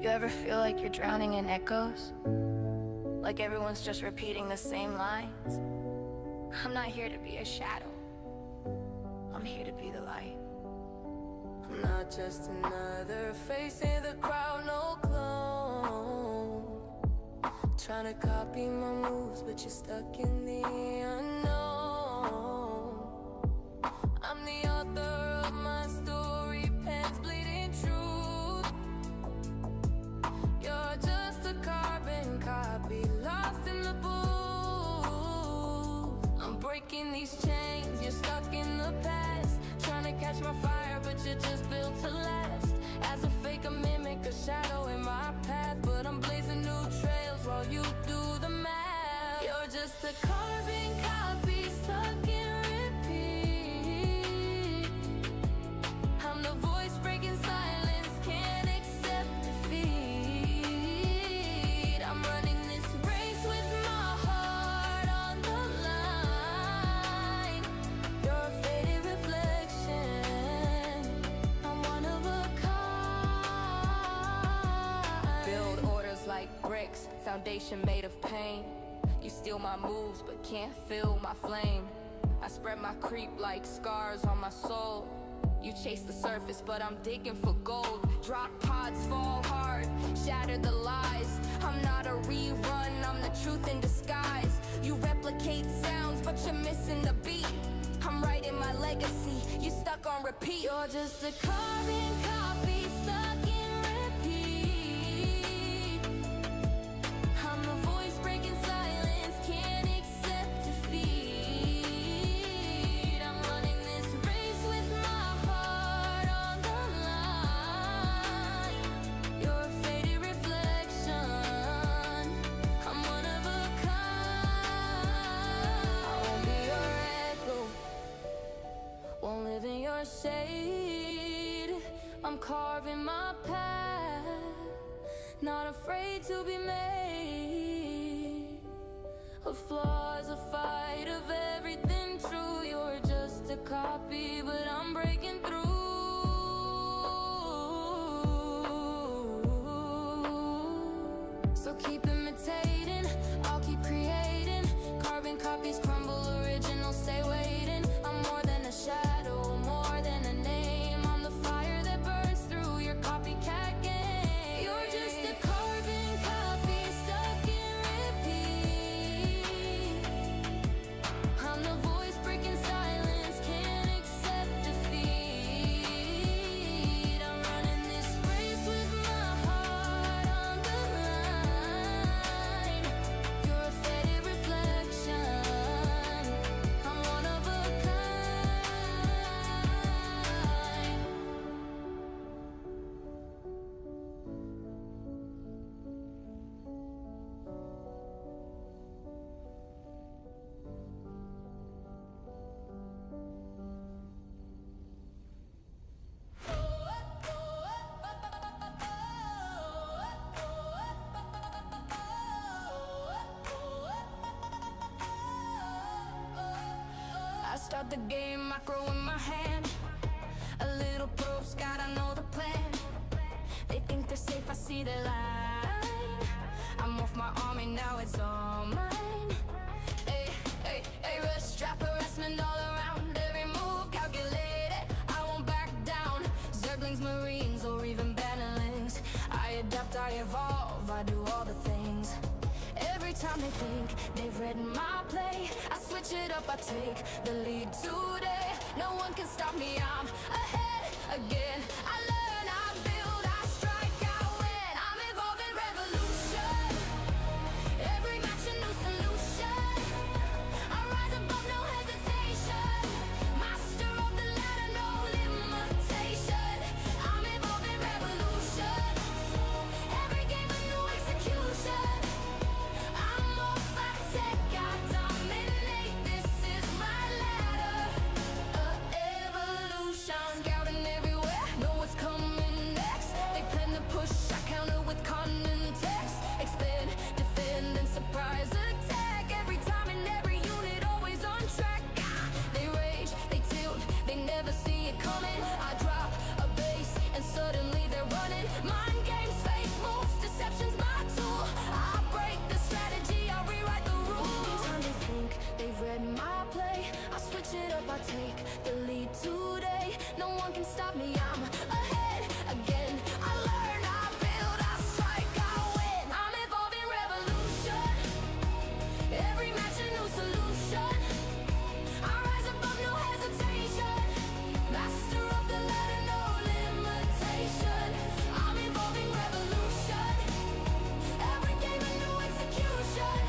You ever feel like you're drowning in echoes? Like everyone's just repeating the same lines? I'm not here to be a shadow. I'm here to be the light. I'm not just another face in the crowd, no clone. Trying to copy my moves, but you're stuck in the unknown. I'm the author of my story, pen's bleeding truth. You're just a carbon copy, lost in the booth. I'm breaking these chains, you're stuck in the past. Trying to catch my fire, but you're just built to last. As a fake, a mimic, a shadow in my path, but I'm blazing new trails while you do the math. You're just a carbon copy, stuck in repeat. I'm the voice breaking silence, can't accept defeat. I'm running this race with my heart on the line. You're a faded reflection, I'm one of a kind. Build orders like bricks, foundation made of pain. You steal my moves but can't feel my flame. I spread my creep like scars on my soul. You chase the surface but I'm digging for gold. Drop pods, fall hard, shatter the lies. I'm not a rerun, I'm the truth in disguise. You replicate sounds but you're missing the beat. I'm writing my legacy, you stuck on repeat. You're just a carbon copy, stuck in repeat. I'm the voice breaking silence, can't accept defeat. I'm running this race with my heart on the line. You're a faded reflection, I'm one of a kind. I won't be your echo, won't live in your shade. I'm carving my path, not afraid to be made. A flaw is a fight of everything true. You're just a copy, but I'm breaking through. So keep imitating, I'll keep creating. Carbon copies crumble, originals stay waiting. I'm more than a shadow, more than a name. I'm the fire that burns through your copycat game. You're just a carbon copy, stuck in repeat. I'm the voice breaking silence, can't accept defeat. I'm running this race with my heart on the line. You're a faded reflection, I'm one of a kind. I start the game, macro in my hand. A little probe, Scott, I know the plan. They think they're safe, I see the line. I'm off my army, now it's all mine. Hey, hey, hey, rush, trap harassment all around. Every move calculated, I won't back down. Zerglings, Marines, or even Bannerlings. I adapt, I evolve, I do all the things. Every time they think they've read my play, I switch it up, I take the lead today. No one can stop me, I'm ahead again. I learn, I build, I strike, I win. I'm evolving revolution. Every match a new solution. I rise above, no hesitation. Master of the ladder, no limitation. I'm evolving revolution. Every game a new execution. I'm more tech, I dominate. This is my ladder, evolution. Scouting everywhere, know what's coming. can stop me. I'm ahead again. I learn, I build, I strike, I win. I'm evolving revolution. Every match a new solution. I rise above, no hesitation. Master of the ladder, no limitation. I'm evolving revolution. Every game a new execution.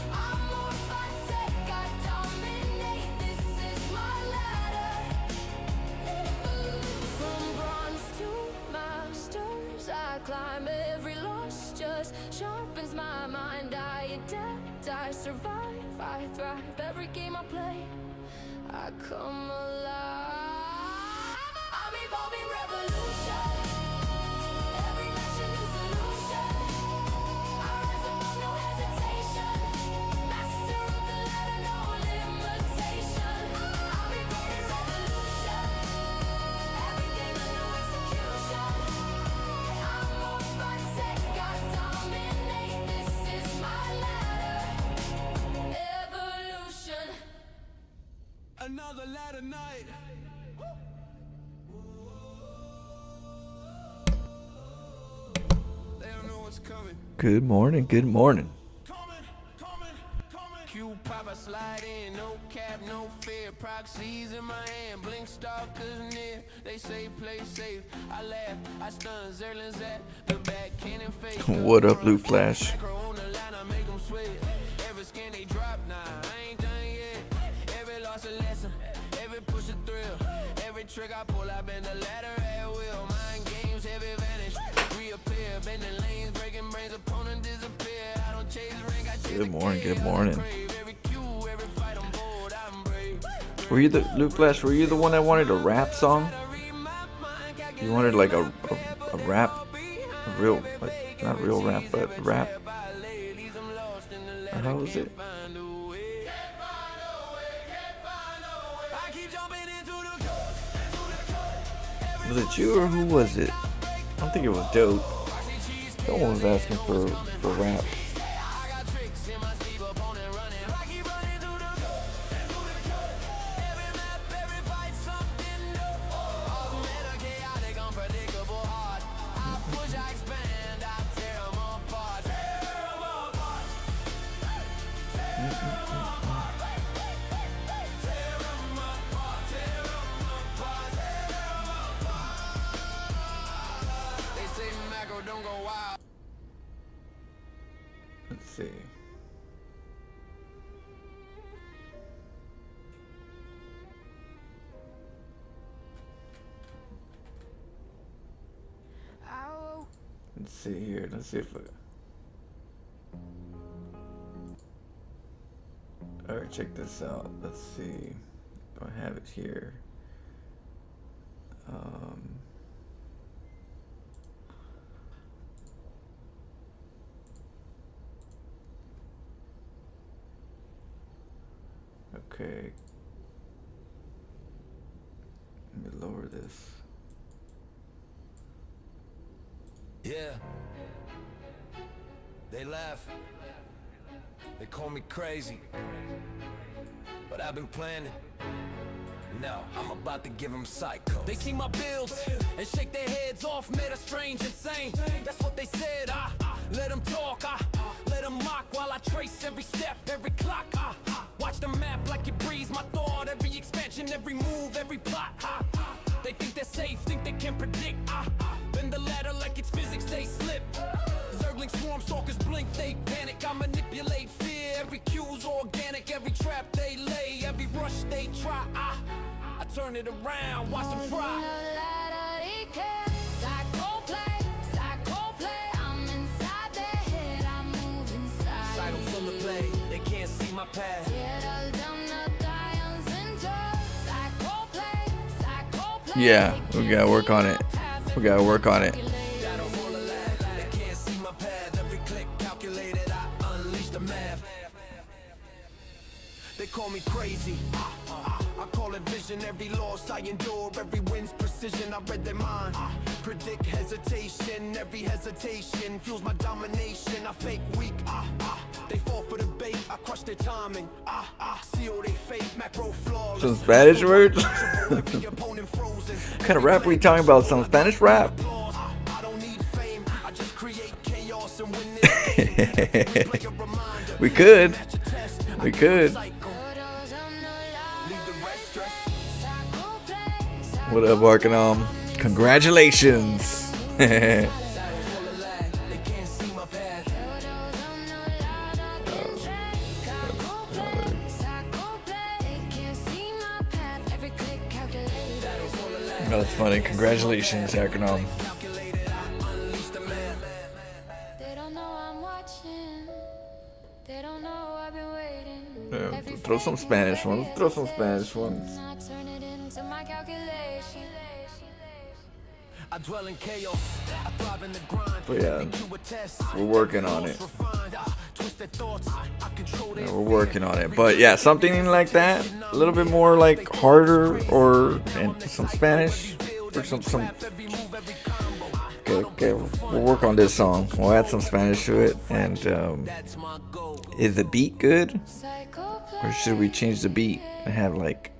I'm more fun tech, I dominate. This is my ladder. From bronze to masters, I climb. Every loss just sharpens my mind. I adapt, I survive, I thrive. Every game I play, I come alive. I'm evolving revolution. Every match a new solution. I rise above, no hesitation. Master of the ladder, no limitation. I'm evolving revolution. Every game a new execution. I'm more fun tech, I dominate. This is my ladder. Evolution. Another ladder night. They don't know what's coming. Good morning, good morning. Coming. Q pop, I slide in, no cap, no fear. Proxies in my hand, blink stalkers near. They say play safe. I laugh, I stun, Zerlin's at the back, cannon face. What up, Blue Flash? Macro on the line, I make them sweat. Every scan they drop, nah, I ain't done yet. Every loss a lesson, every push a thrill. Every trick I pull, I bend the ladder at will. Mind games, heavy vanish, reappear. Bending lanes, breaking brains, opponent disappear. I don't chase ring, I chase Good morning, the good morning. every cue, every fight I'm bold, I'm brave. Were you the Blue Flash? Were you the one that wanted a rap song? You wanted like a rap, a real, like not real rap, but rap. Or how was it? Was it you or who was it? I don't think it was Dope. Someone was asking for rap. Let's see. Let's see here. Let's see if alright, check this out. Let's see. Do I have it here? Okay. Let me lower this. Yeah. They laugh. They call me crazy. But I've been planning. Now I'm about to give them psycho. They see my builds and shake their heads off. Made a strange, insane. That's what they said. I let them talk. I let them mock while I trace every step, every clock. Watch the map like it breathes my thought. Every expansion, every move, every plot. They think they're safe, think they can predict. Bend the ladder like it's physics, they slip. Zergling swarm stalkers blink, they panic. I manipulate fear. Every cue's organic, every trap they lay, every rush they try. I turn it around, watch them fry. Silent from the play, they can't see my path. Yeah, we gotta work on it. We gotta work on it. They can't see my path. Every click calculated, I unleash the math. They call me crazy. I call it vision. Every loss I endure, every win's precision. I read their mind. predict hesitation. Every hesitation fuels my domination. I fake weak, they fall for the bait. I crush their timing, seal they fate. Macro flaws. Some Spanish words? What kind of rap are we talking about? Some Spanish rap? I don't need fame. I just create chaos and win this game. We could. We could. What up, Arcanom? Congratulations. Oh, that's funny. Congratulations, Arcanom. Throw some Spanish ones. Throw some Spanish ones. But yeah, we're working on it. Yeah, we're working on it. But yeah, something like that, a little bit more like harder, or and some Spanish, or some. Okay, we'll work on this song. We'll add some Spanish to it. And is the beat good, or should we change the beat and have like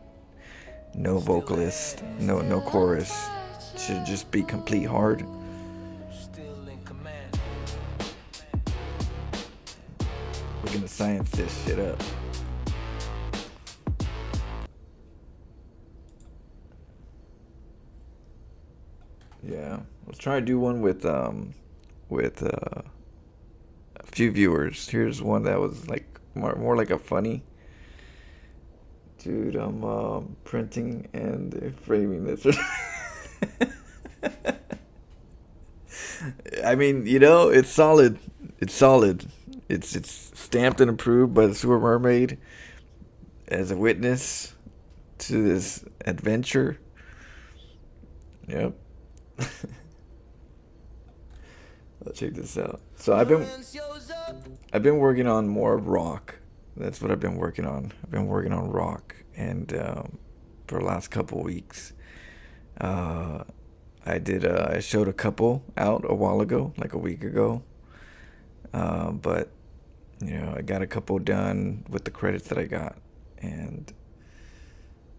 no vocalist, no chorus? Should it just be complete hard? We're gonna science this shit up. Yeah, let's try to do one with a few viewers. Here's one that was like more like a funny. Dude, I'm printing and framing this. I mean, you know, it's solid. It's solid. It's stamped and approved by the Super Mermaid as a witness to this adventure. Yep. Let's check this out. So I've been working on more rock. That's what I've been working on. I've been working on rock, and for the last couple weeks, I showed a couple out a while ago, like a week ago. But you know, I got a couple done with the credits that I got, and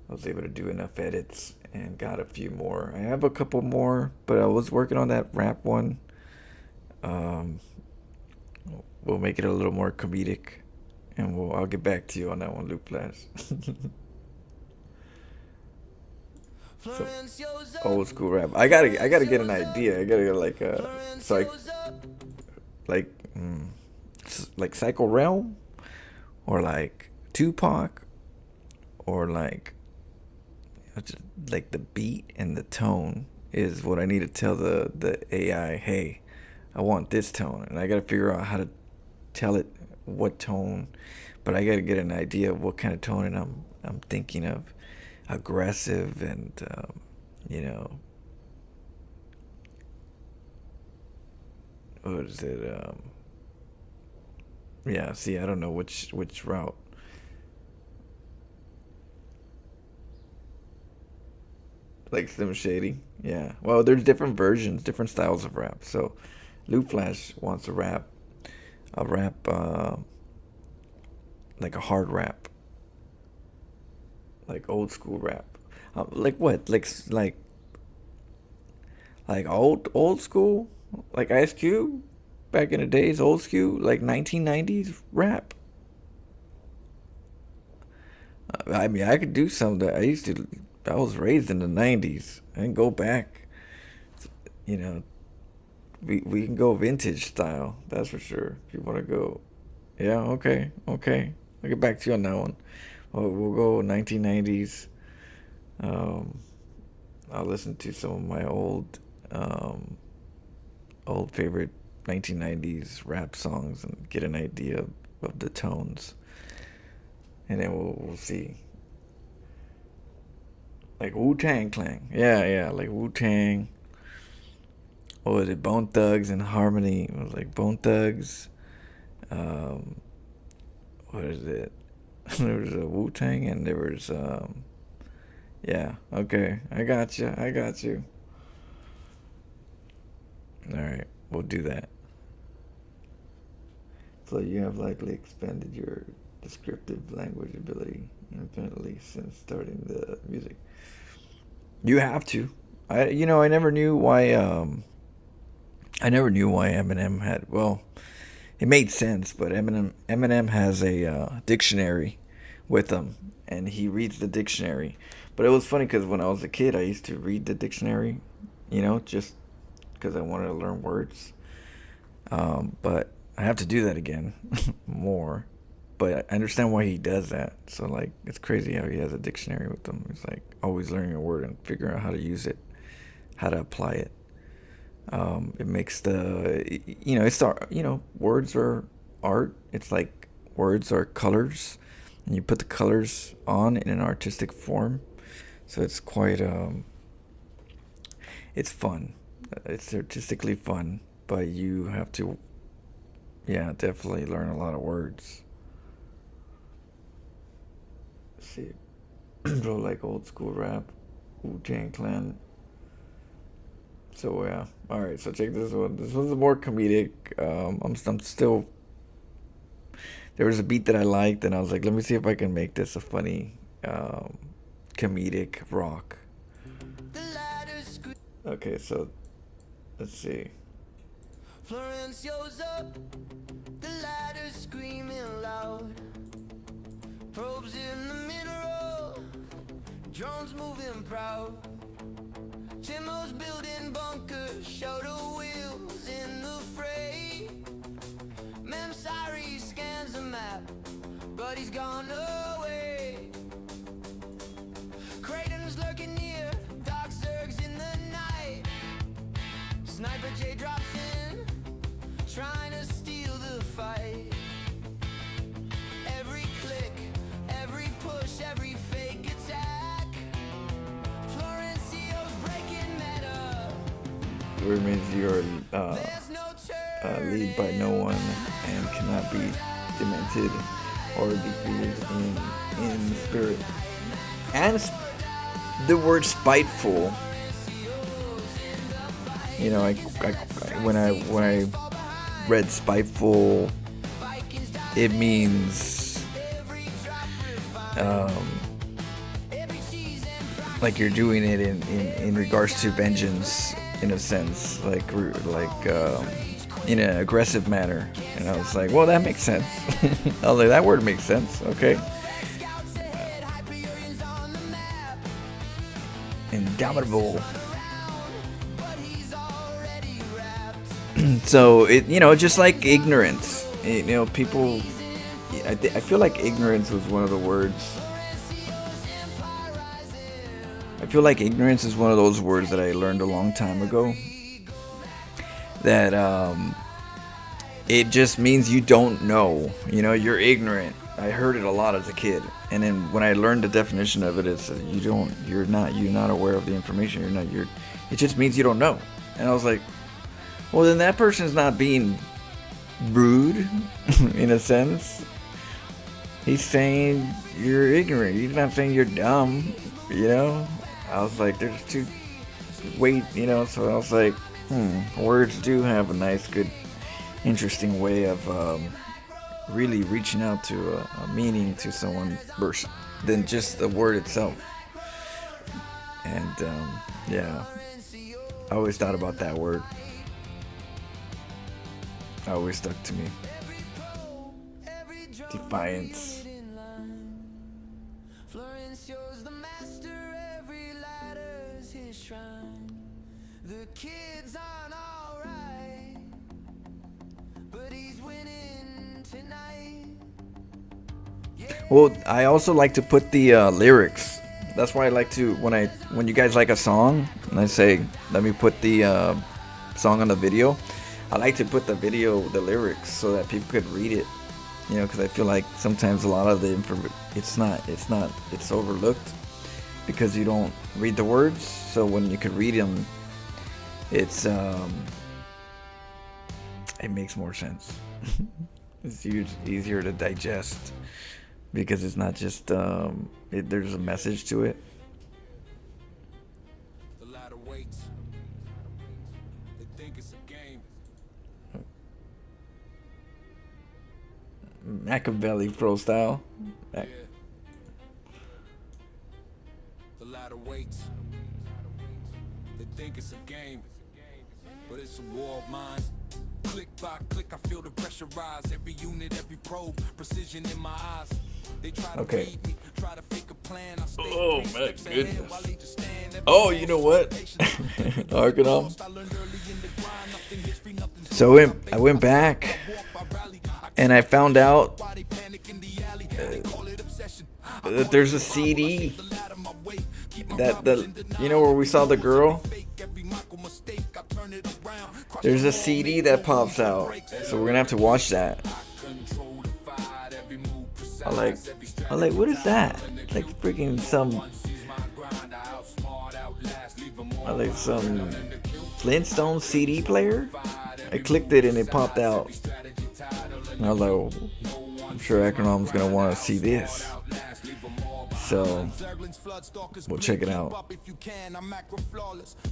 I was able to do enough edits and got a few more. I have a couple more, but I was working on that rap one. We'll make it a little more comedic, and I'll get back to you on that one, Luke Flash. So, old school rap. I gotta get an idea. I gotta get like Psycho Realm, or like Tupac, or like the beat and the tone is what I need to tell the AI, hey, I want this tone, and I gotta figure out how to tell it what tone, but I gotta get an idea of what kind of tone, and I'm thinking of aggressive and you know, what is it? Yeah, see, I don't know which route. Like Slim Shady, yeah. Well, there's different versions, different styles of rap. So, Luke Flash wants to rap, like a hard rap, like old school rap. Like what? Like old school, like Ice Cube, back in the days, old school, like 1990s rap. I mean, I could do some that I was raised in the 90s. I can go back. You know, we can go vintage style, that's for sure. If you want to go, yeah, okay. I'll get back to you on that one. We'll go 1990s. I'll listen to some of my old favorite 1990s rap songs and get an idea of the tones, and then we'll see. Like Wu-Tang Clan, yeah, like Wu-Tang. What was it? Bone Thugs and Harmony. It was like Bone Thugs. What is it? There was a Wu-Tang, and there was yeah, okay. I got you. would do that. So you have likely expanded your descriptive language ability infinitely since starting the music. You have to. I never knew why. Eminem had. Well, it made sense, but Eminem has a dictionary with him, and he reads the dictionary. But it was funny because when I was a kid, I used to read the dictionary, just because I wanted to learn words. But I have to do that again more. But I understand why he does that. So, like, it's crazy how he has a dictionary with him. It's like always learning a word and figuring out how to use it, how to apply it. It makes words are art. It's like words are colors, and you put the colors on in an artistic form. So it's quite, it's fun. It's artistically fun, but you have to, definitely learn a lot of words. Let's see, bro, like old school rap, Wu-Tang Clan. So yeah, all right. So check this one. This one's more comedic. I'm still. There was a beat that I liked, and I was like, let me see if I can make this a funny, comedic rock. Okay, so let's see. Florencio's up, the ladder screaming loud. Probes in the mineral, drones moving proud. Timo's building bunkers, shoulder wheels in the fray. Memsari scans the map, but he's gone away. Kraden's lurking near, dark zergs in the night. Sniper J drops in, trying to steal the fight. Every click, every push, every fake attack. Florencio's breaking meta. Where it means you're lead by no one and cannot be demented or defeated in spirit. And the word spiteful, when I read spiteful, it means like you're doing it in regards to vengeance, in a sense, like in an aggressive manner. And I was like, well, that makes sense. I was like, that word makes sense. Okay. Indomitable. So just like ignorance, people. I feel like ignorance was one of the words. I feel like ignorance is one of those words that I learned a long time ago. That it just means you don't know. You're ignorant. I heard it a lot as a kid, and then when I learned the definition of it, it's you're not aware of the information. It just means you don't know. And I was like, well, then that person's not being rude, in a sense. He's saying you're ignorant. He's not saying you're dumb. I was like, there's two. Wait, So I was like, words do have a nice, good, interesting way of really reaching out to a meaning to someone versus than just the word itself. And I always thought about that word. Always stuck to me. Defiance. Florencio's the master, every ladder's his shrine. The kids aren't alright, but he's winning tonight. Well, I also like to put the lyrics. That's why I like to when you guys like a song and I say let me put the song on the video. I like to put the lyrics so that people could read it. Because I feel like sometimes a lot of the information it's overlooked because you don't read the words. So when you can read them, it makes more sense. It's easier to digest because it's not just there's a message to it. The ladder waits. They think it's a game. Machiavelli pro style. The ladder waits. They think it's a game, but it's a war of minds. Click by click, I feel the pressure rise. Every unit, every probe, precision in my eyes. They try to read me, try to fake a plan. I stay Oh my goodness. Oh, you know what? Arcanum. So I went back and I found out that there's a CD that you know where we saw the girl. There's a CD that pops out, so we're gonna have to watch that. I like, what is that? Like freaking some Flintstone CD player. I clicked it and it popped out. And I was like, oh, I'm sure Acronom's gonna want to see this. So we'll check it out.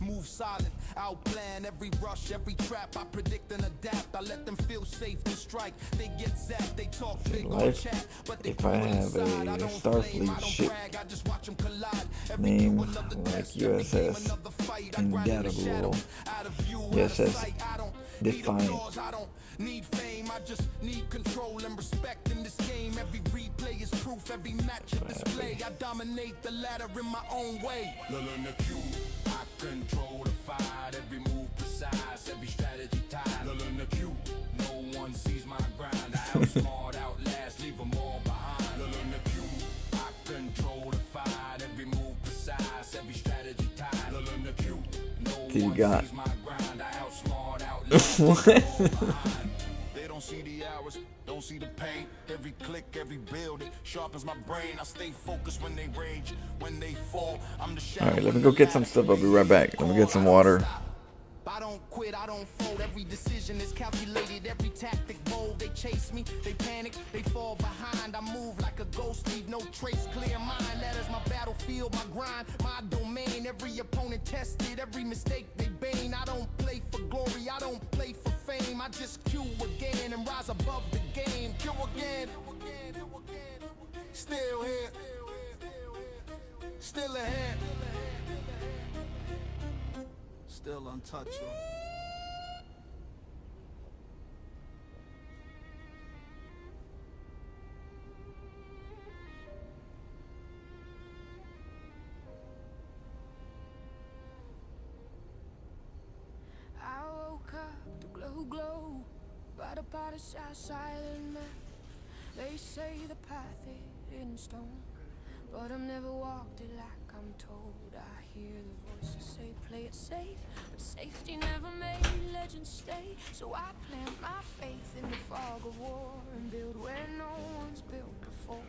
Move silent, outplan every rush, every trap. I predict and adapt. I let them feel safe to strike. They get zapped, they talk big on chat. But if I have a Starfleet ship name like USS Indomitable, USS Defiant. Need fame, I just need control and respect in this game. Every replay is proof, every match a display. I dominate the ladder in my own way. Learn the cue, I control the fight. Every move precise, every strategy tied. Learn the cue, no one sees my grind. I outsmart, outlast, leave them all behind. Learn the cue, I control the fight. Every move precise, every strategy tied. Learn the cue, no one sees my grind. I outsmart, outlast, leave them all behind. See the hours, don't see the pain. Every click, every build, it sharpens my brain. I stay focused when they rage, when they fall. I'm the shadow. Alright, let me go get some stuff. I'll be right back. Let me get some water. I don't quit, I don't fold. Every decision is calculated, every tactic bold. They chase me, they panic, they fall behind. I move like a ghost, leave no trace, clear mind. That is my battlefield, my grind, my domain. Every opponent tested, every mistake they bane. I don't play for glory, I don't play for fame. I just cue again and rise above the game. Kill again, still here, still ahead, still untouchable. I woke up to glow, by the side silent man. They say the path is in stone, but I've never walked it like I'm told. I hear the voices say play it safe, but safety never made legends stay. So I plant my faith in the fog of war and build where no one's built before.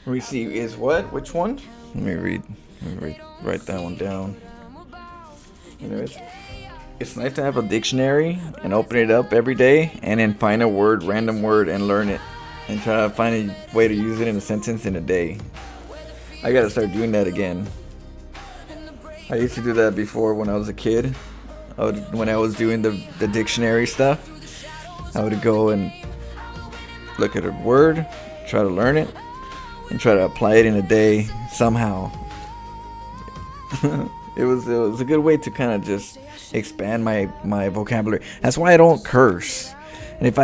We see is what? Which one? Let me read. Write that one down. Anyways, it's nice to have a dictionary and open it up every day and then find a word, random word, and learn it. And try to find a way to use it in a sentence in a day. I gotta start doing that again. I used to do that before when I was a kid. When I was doing the dictionary stuff, I would go and look at a word, try to learn it, and try to apply it in a day somehow. It was a good way to kind of just expand my vocabulary. That's why I don't curse. And if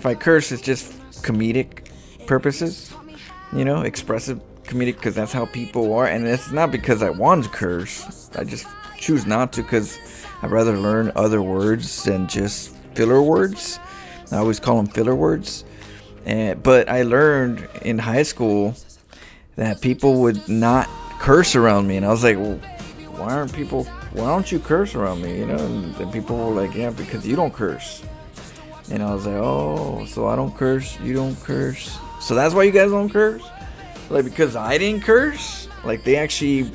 I curse, it's just comedic purposes, you know, expressive comedic, because that's how people are. And it's not because I want to curse. I just choose not to, because I'd rather learn other words than just filler words. I always call them filler words. But I learned in high school that people would not curse around me, and I was like, well, why don't you curse around me, you know? And people were like, yeah, because you don't curse. And I was like, oh, so I don't curse, you don't curse, so that's why you guys don't curse? Like, because I didn't curse? Like, they actually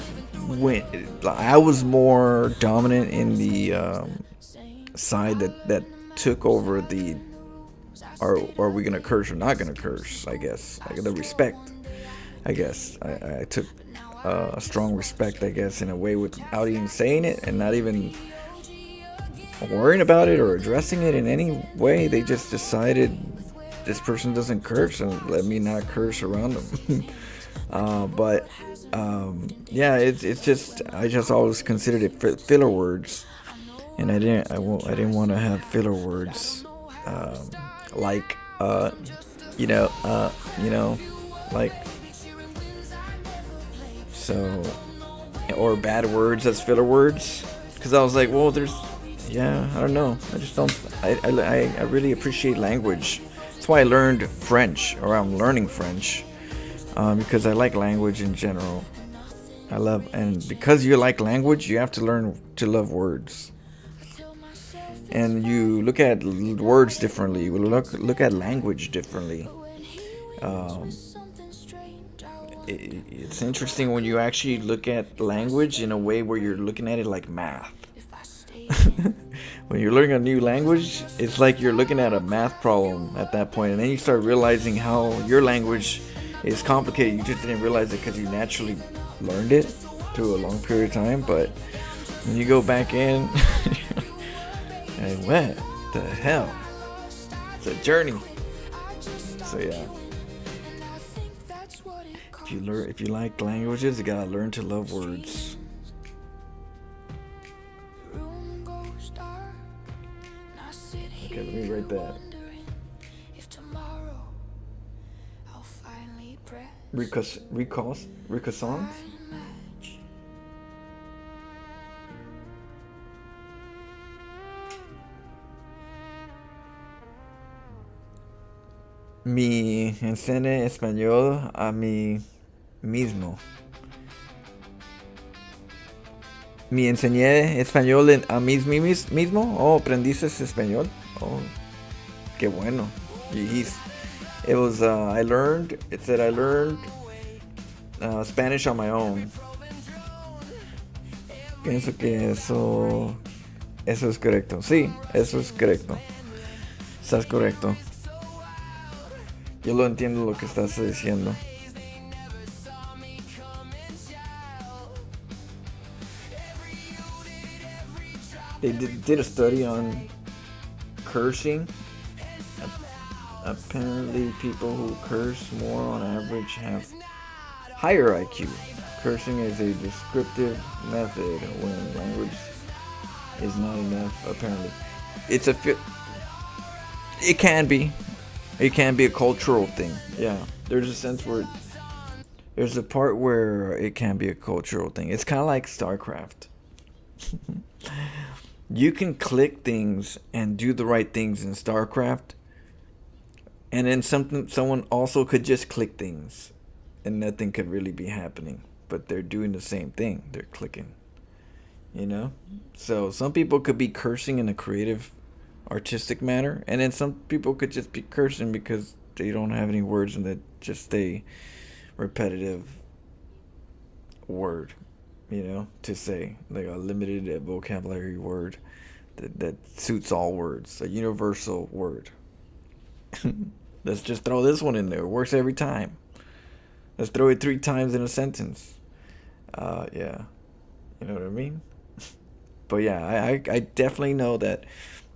went, I was more dominant in the side that took over the, are we gonna curse or not gonna curse, I guess. Like, the respect, I guess. I took a strong respect, I guess, in a way, without even saying it and not even worrying about it or addressing it in any way. They just decided this person doesn't curse, and let me not curse around them. But yeah, it's just, I just always considered it filler words, and I didn't want to have filler words, like you know, you know, like, so, or bad words as filler words, because I was like, well, there's, yeah, I don't know, I just don't, I really appreciate language. That's why I learned French, or I'm learning French, because I like language in general. I love, and because you like language, you have to learn to love words. And you look at words differently. You look at language differently. Um, it's interesting when you actually look at language in a way where you're looking at it like math. When you're learning a new language, it's like you're looking at a math problem at that point, and then you start realizing how your language is complicated. You just didn't realize it because you naturally learned it through a long period of time. But when you go back in, and what the hell? It's a journey. So yeah. If you like languages, you gotta learn to love words. Okay, let me write that. Recasons? Mi enseñé español a mí mismo. Mi enseñé español a mí mismo. Oh, aprendiste español. Oh, qué bueno. It was, I learned, it said I learned Spanish on my own. Pienso que eso es correcto. Sí, eso es correcto. Estás correcto. Yo lo entiendo lo que estás diciendo. They did a study on cursing. Apparently, people who curse more on average have higher IQ. Cursing is a descriptive method when language is not enough. Apparently, it can be. It can be a cultural thing. Yeah, there's a sense where there's a part where it can be a cultural thing. It's kind of like StarCraft. You can click things and do the right things in StarCraft, and then someone also could just click things, and nothing could really be happening. But they're doing the same thing. They're clicking. You know? So some people could be cursing in a creative, artistic manner, and then some people could just be cursing because they don't have any words and that just stay repetitive word, you know, to say, like a limited vocabulary word that suits all words, a universal word. Let's just throw this one in there. It works every time. Let's throw it 3 times in a sentence. Yeah, you know what I mean? But yeah, I definitely know that.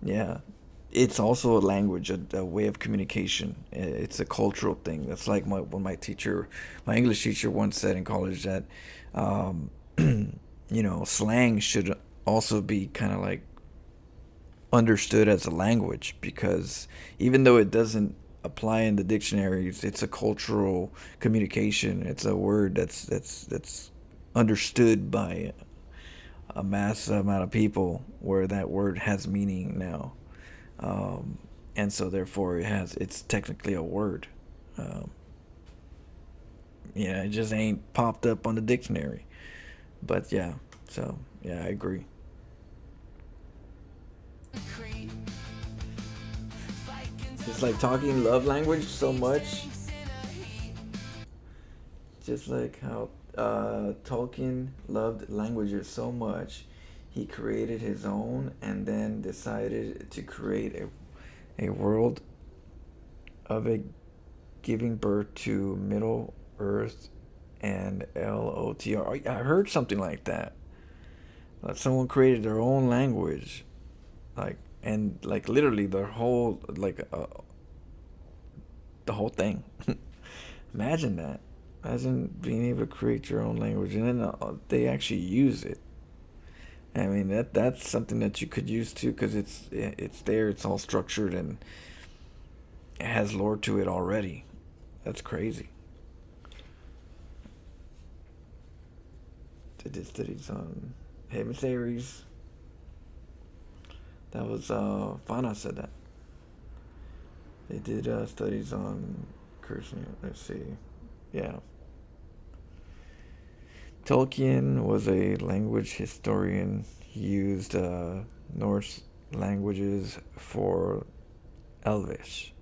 Yeah, it's also a language, a way of communication. It's a cultural thing. That's like my English teacher once said in college that, you know, slang should also be kind of like understood as a language, because even though it doesn't apply in the dictionaries, it's a cultural communication. It's a word that's understood by a mass amount of people, where that word has meaning now, and so therefore it's technically a word. Yeah, it just ain't popped up on the dictionary. But yeah, so yeah, I agree. It's like talking love language so much, just like how Tolkien loved languages so much, he created his own and then decided to create a world of it, giving birth to Middle Earth and Lotr. I heard something like that. Like someone created their own language, like, and like literally their whole, like the whole thing. Imagine that. Imagine being able to create your own language, and then they actually use it. I mean, that's something that you could use too, because it's there, it's all structured, and it has lore to it already. That's crazy. They did studies on emissaries. That was Fana said that. They did studies on cursing. Let's see. Yeah. Tolkien was a language historian. He used Norse languages for Elvish.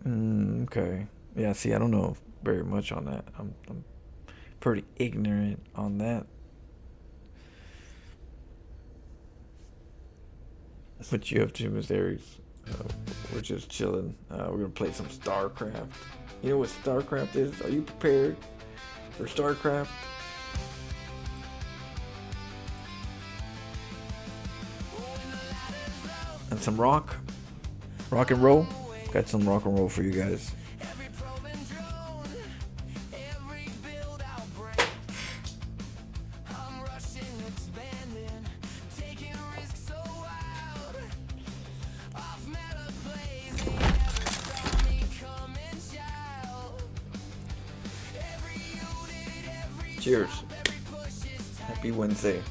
Okay. Yeah, see, I don't know very much on that. I'm pretty ignorant on that. But you have two Missouri's. We're just chilling. We're going to play some StarCraft. You know what StarCraft is? Are you prepared for StarCraft? And some rock and roll. Got some rock and roll for you guys. Cheers. Happy Wednesday.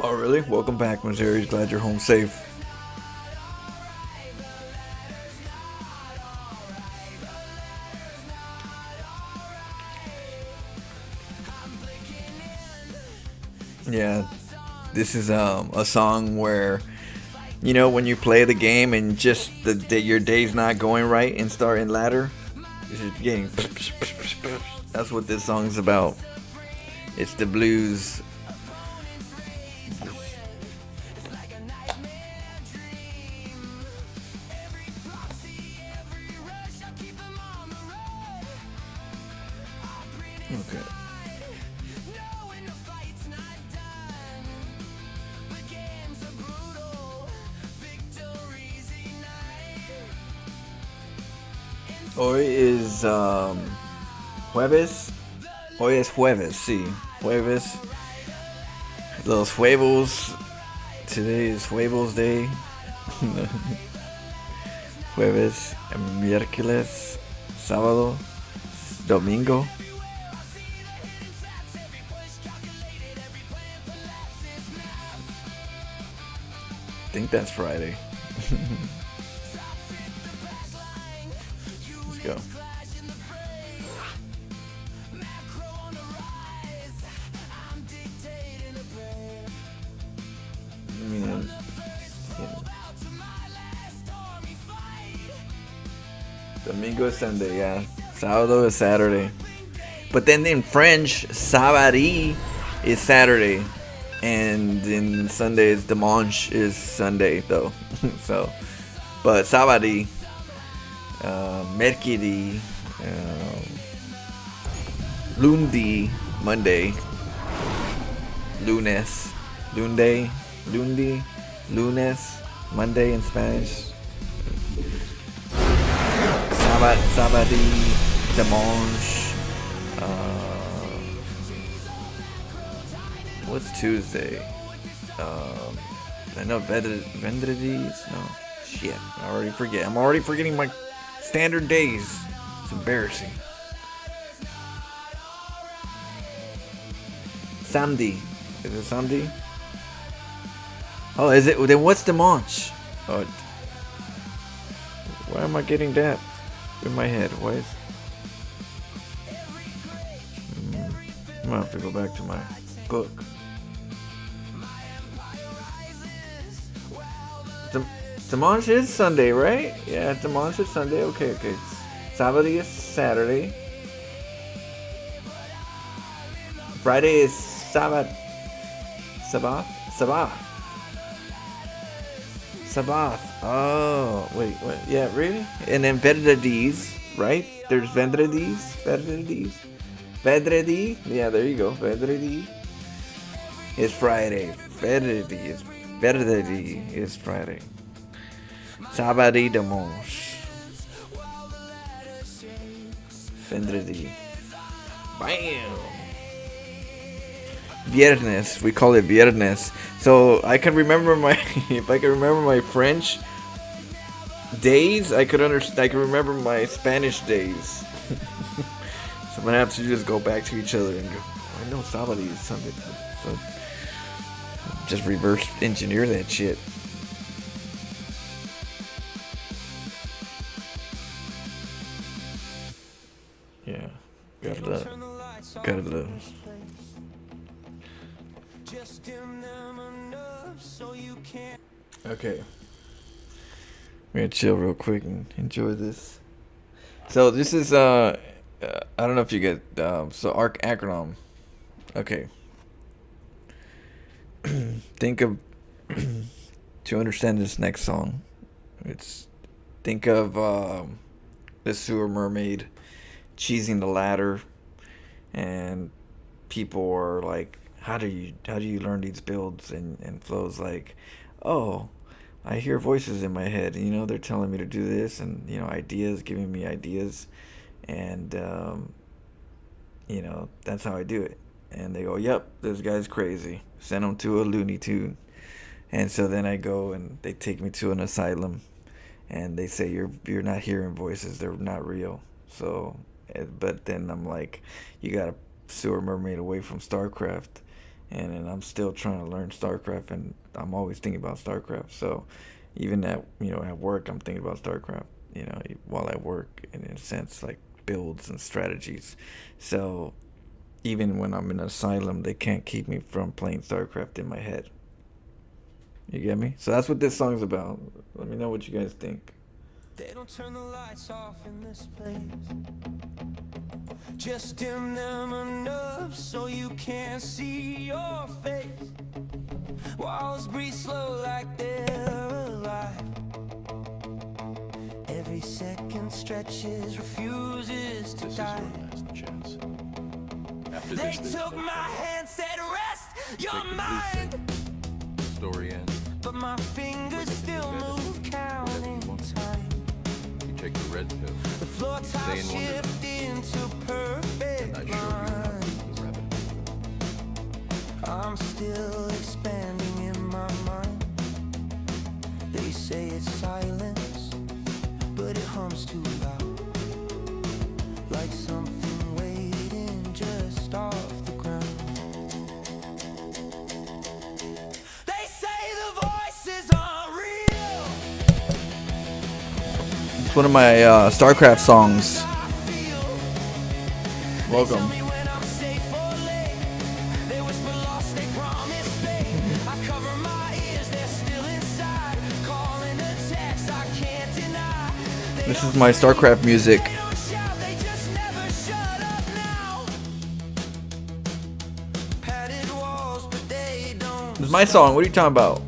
Oh, really? Welcome back, Missouri. Glad you're home safe. Yeah, this is a song where, you know, when you play the game and just your day's not going right and start in ladder, you're getting. That's what this song's about. It's the blues. Okay. Hoy is jueves. Hoy es jueves, sí. Jueves. Los huevos. Today is huevos day. Jueves, miércoles, sábado, domingo. I think that's Friday. Let's go. Domingo is Sunday, yeah. Sábado is Saturday. But then in French, sabadí is Saturday. And in Sundays, dimanche is Sunday, though. So, but sabadí, mercredi, lundi, Monday, lunes, lundi, lunes, Monday in Spanish. Sabadí, dimanche. What's Tuesday? I know vendredis. No, shit. I already forget. I'm already forgetting my standard days. It's embarrassing. Samedi. Is it Samedi? Oh, is it? Then what's dimanche? Oh, why am I getting that in my head? Why is? I'm gonna have to go back to my book. Dimanche is Sunday, right? Yeah, dimanche is Sunday. Okay. Sabadí is Saturday. Friday is Sabbath. Oh, wait. Yeah, really? And then vendredis, right? There's vendredis. Vendredi. Yeah, there you go. Vendredi. It's Friday. Verdity is Friday. Sabadidamos. Vendredi. Bam. Viernes. We call it Viernes. So I can remember my if I can remember my French days, I can remember my Spanish days. So I'm gonna have to just go back to each other and go, I know Sabadi is something. So just reverse engineer that shit. Yeah. Gotta love. Okay. We're gonna chill real quick and enjoy this. So this is I don't know if you get so acronym. Okay. Think of to understand this next song. Think of the sewer mermaid cheesing the ladder, and people are like, how do you learn these builds? And Flo's like, oh, I hear voices in my head, and, they're telling me to do this, and ideas, giving me ideas, and that's how I do it. And they go, yep, this guy's crazy. Send him to a Looney Tune. And so then I go and they take me to an asylum, and they say you're not hearing voices, they're not real. So, but then I'm like, you got a sewer mermaid away from StarCraft, and I'm still trying to learn StarCraft, and I'm always thinking about StarCraft. So even at work, I'm thinking about StarCraft. While I work, in a sense, like builds and strategies. So even when I'm in an asylum, they can't keep me from playing StarCraft in my head. You get me? So that's what this song's about. Let me know what you guys think. They don't turn the lights off in this place. Just dim them enough so you can't see your face. Walls breathe slow like they're alive. Every second stretches, refuses to die. They took my hand, said rest your mind. Story ends. But my fingers still move, counting time. You take the red pill. The floor tiles shift into perfect lines. I'm still expanding in my mind. They say it's silence, but it hums too loud, like something waiting just off the ground. They say the voices aren't real. It's one of my StarCraft songs. Welcome. This is my StarCraft music. This is my song. What are you talking about?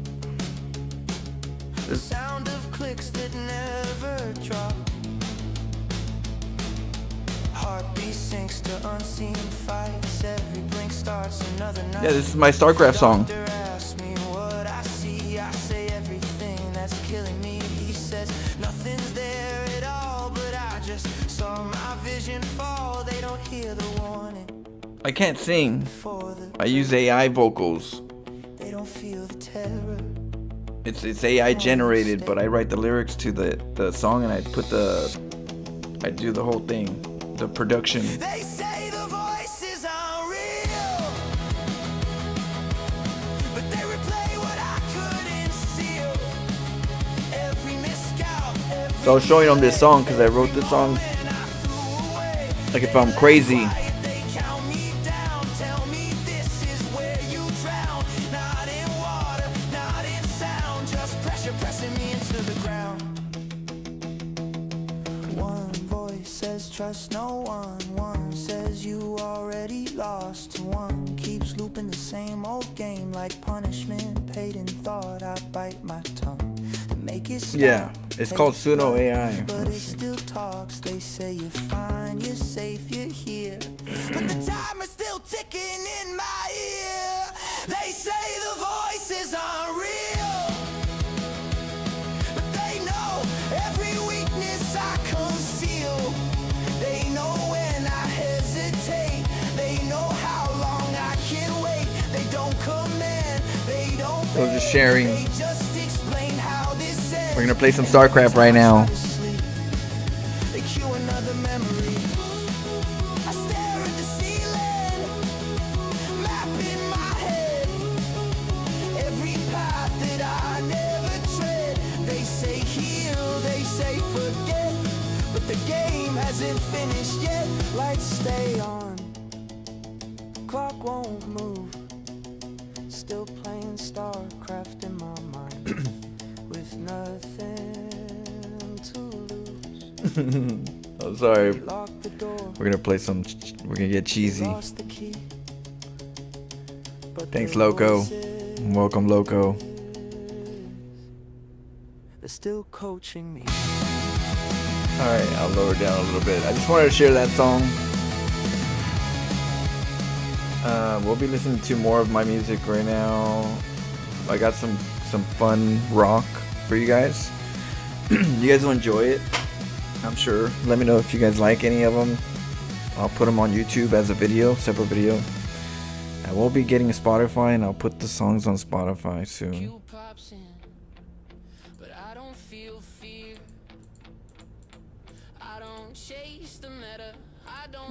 Yeah, this is my StarCraft song. I can't sing. I use AI vocals. It's AI generated, but I write the lyrics to the song, and I do the whole thing, the production. They say the voices are real, but they replay what I couldn't seal. Every miscount, So I was showing them this song because I wrote this song like if I'm crazy. Trust no one. One says you already lost. One keeps looping the same old game, like punishment paid in thought. I bite my tongue to make it stop. Yeah, it's called Suno AI. But it still talks. They say you're fine, you're safe, you're here, but the time is still ticking in my ear. They I was just sharing. We're gonna play some StarCraft right now. Finished yet, lights stay on, clock won't move, still playing StarCraft in my mind, with nothing to lose. Oh, sorry. Lock the door, We're gonna play some. We're gonna get cheesy. lost the key, but Thanks, the Loco. voices, Welcome, Loco. they're still coaching me. Alright, I'll lower down a little bit. I just wanted to share that song. We'll be listening to more of my music right now. I got some fun rock for you guys. You guys will enjoy it, I'm sure. Let me know if you guys like any of them. I'll put them on YouTube as a video, separate video. I will be getting a Spotify, and I'll put the songs on Spotify soon.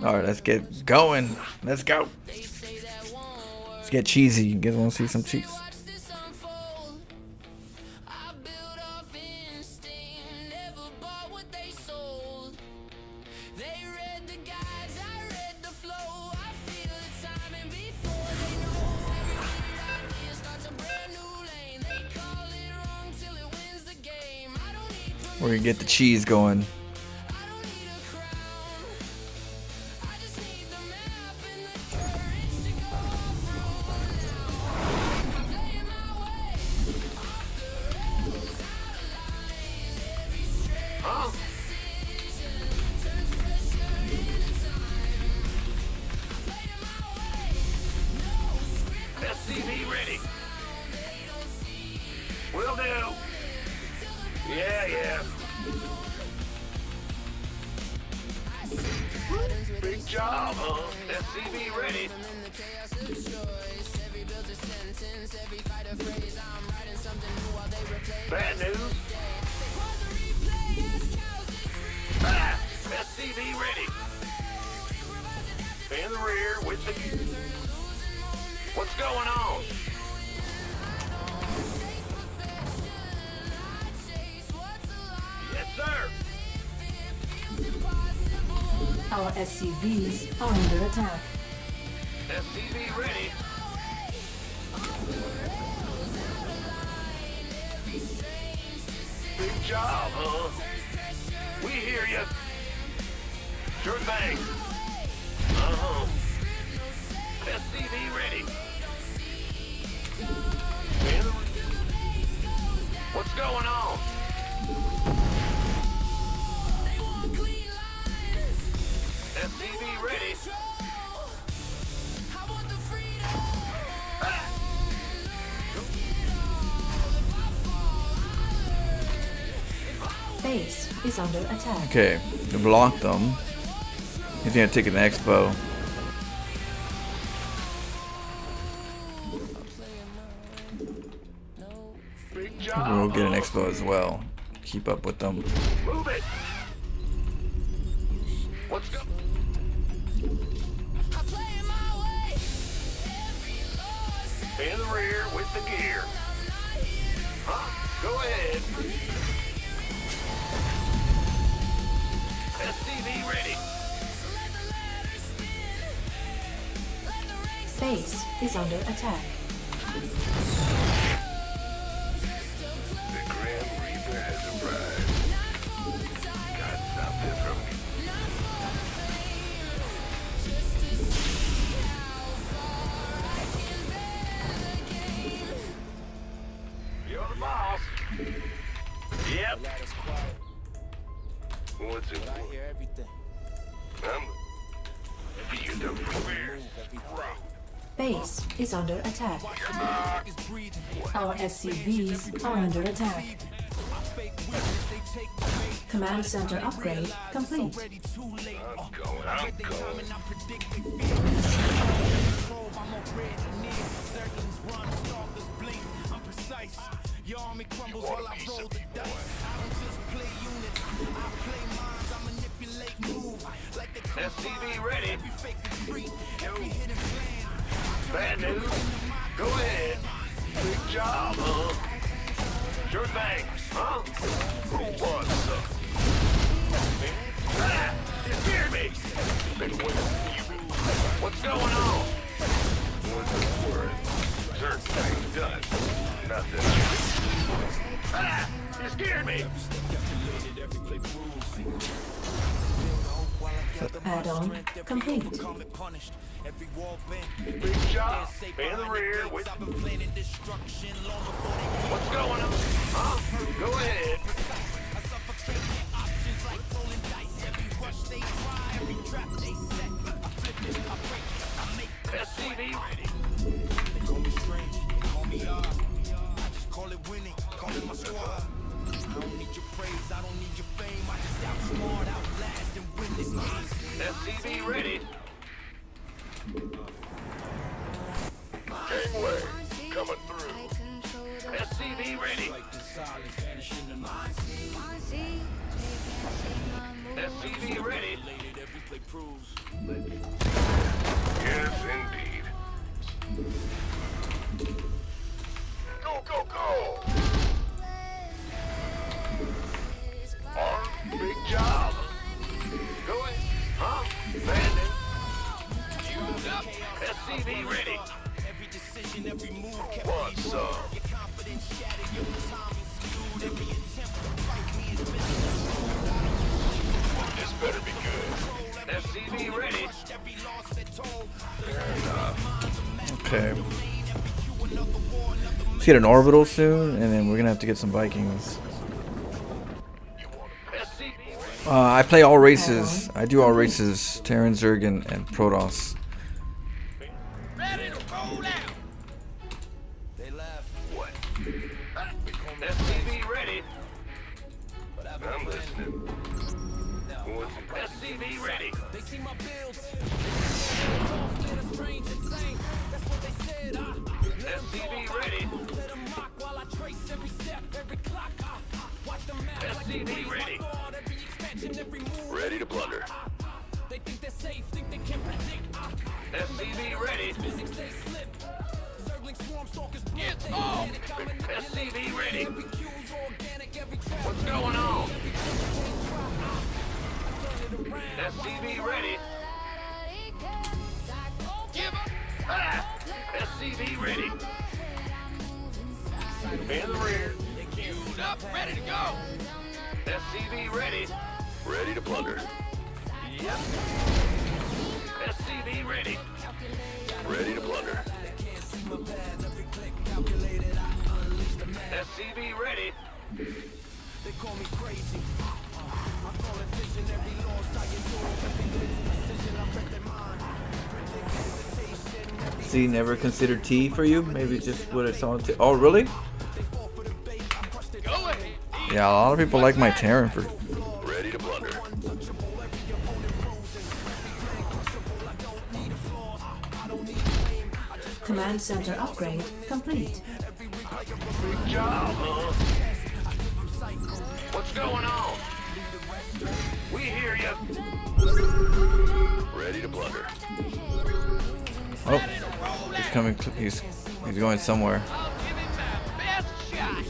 Alright, let's get going. Let's go. Let's get cheesy. You guys want to see some cheese? We're gonna get the cheese going. SCV ready. Will do. Yeah. Big job, huh? SCV ready. Bad news. SCV ready. In the rear with the... What's going on? Yes, sir. Our SCVs are under attack. SCV ready. Big job, huh? We hear you. Sure thing. Uh-huh. SCV ready. What's going on? SCV ready. Base is under attack. Okay, we blocked them. He's gonna take an expo. We'll get an expo as well. Keep up with them. Move it. What's go? In the rear with the gear. Huh? Go ahead. SCV ready. Base is under attack. The Grand Reaper has arrived. Got something from me. You're the boss. Yep. What's it? I hear everything. You the fierce. Base is under attack. Our SCVs are under attack. Command center upgrade complete. I'm going. SCV ready. Bad news. Go ahead. Big job, huh? Sure thing, huh? What's up? Ah, you scared me. Been waiting. What's going on? What's the word? Certain things done. Nothing. Ah, you scared me. Add-on complete. Big job. In the rear with... What's going on? Huh? Go ahead. SCV ready. Call me strange, call me odd. I just call it winning, call it my squad. I don't need your praise, I don't need your fame. I just outsmart, outlast, and win this game. SCV ready. Gangway coming through. SCV ready. SCV ready. Yes, indeed. Go, go, go! On, big job. Going, huh? Landing. Queued up. SCV ready. Every decision, every move kept What's up? your confidence shattered, your timing skewed. Every attempt to fight me is This better be good. SCV ready. every loss that told. Okay. Let's get an orbital soon, and then we're gonna have to get some Vikings. SCV I play all races. I do all races: Terran, Zerg, and Protoss. ready to roll out. They laugh, What? SCV ready. I'm listening. What's SCV ready? they see my builds. Strange, insane. That's what they said. SCV ready. Let them mock while I trace every step, every clock. Watch them map like SCV ready. God, every expansion, every move. Ready to plunder. They think they're safe, think they can predict. SCV ready. Physics they slip. Zergling swarm stalkers get off. SCV ready. Every cue's organic, every trap. What's going on? Every turn it around. SCV ready. Give up. Ah! SCV ready. In the rear. Queued up, ready to go. SCV ready. Ready to plunder. Yep. SCV ready. Ready to plunder. SCV ready. They call me crazy. I call it vision, every loss I endure, every glitch, precision, I wreck their mind. Predict hesitation, every C never considered T for you? Maybe just what it's on T. Oh, really? Go ahead. Yeah, a lot of people like my Terran for. Ready to plunder. Command center upgrade complete. Big job, huh? What's going on? We hear you. Ready to plunder. Oh, he's coming. He's going somewhere. I'll give him my best shot.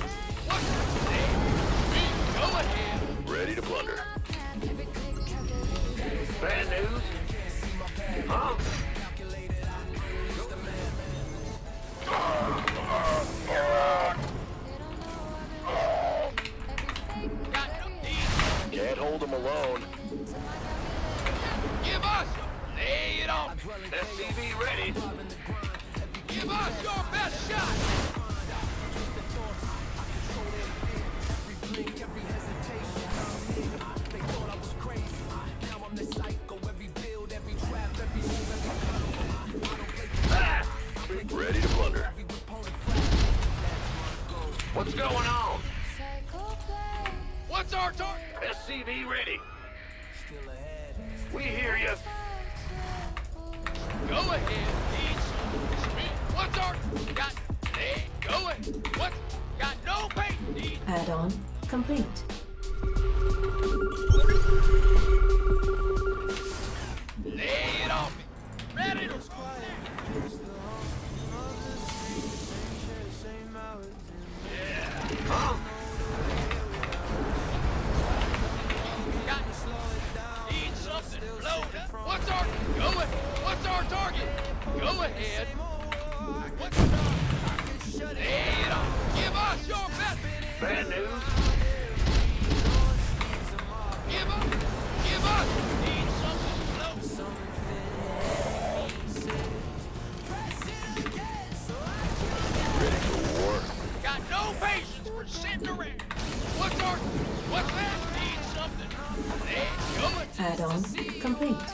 What's the name? Go ahead. Ready to plunder. Bad news? Huh? Can't hold him alone. Give us! Lay it on! SCV ready. Give us your best shot! Ah! Ready to plunder. What's going on? What's our target? SCV ready. We hear you. Go ahead, each. What's our got? Hey, go ahead. What? Got no pain. Add-on complete. move ahead. Give us your best. Bad news. Give us. Need something slow. Ready for war? Got no patience for sitting around. What's that? Need something. Hey, coming. Add-on complete.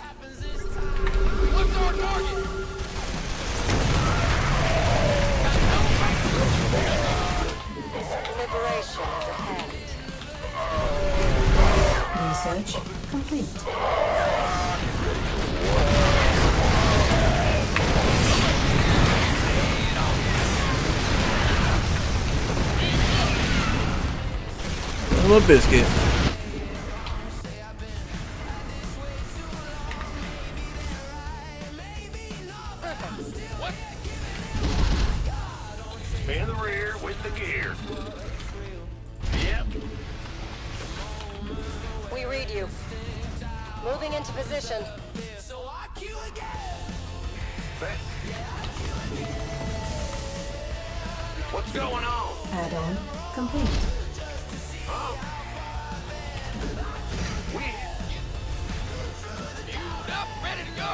What's our target? Liberation is ahead. Research complete. A little biscuit. What? In the rear with the gear. Yep. We read you. Moving into position. What's going on? Add-on complete. We Fueled up, ready to go.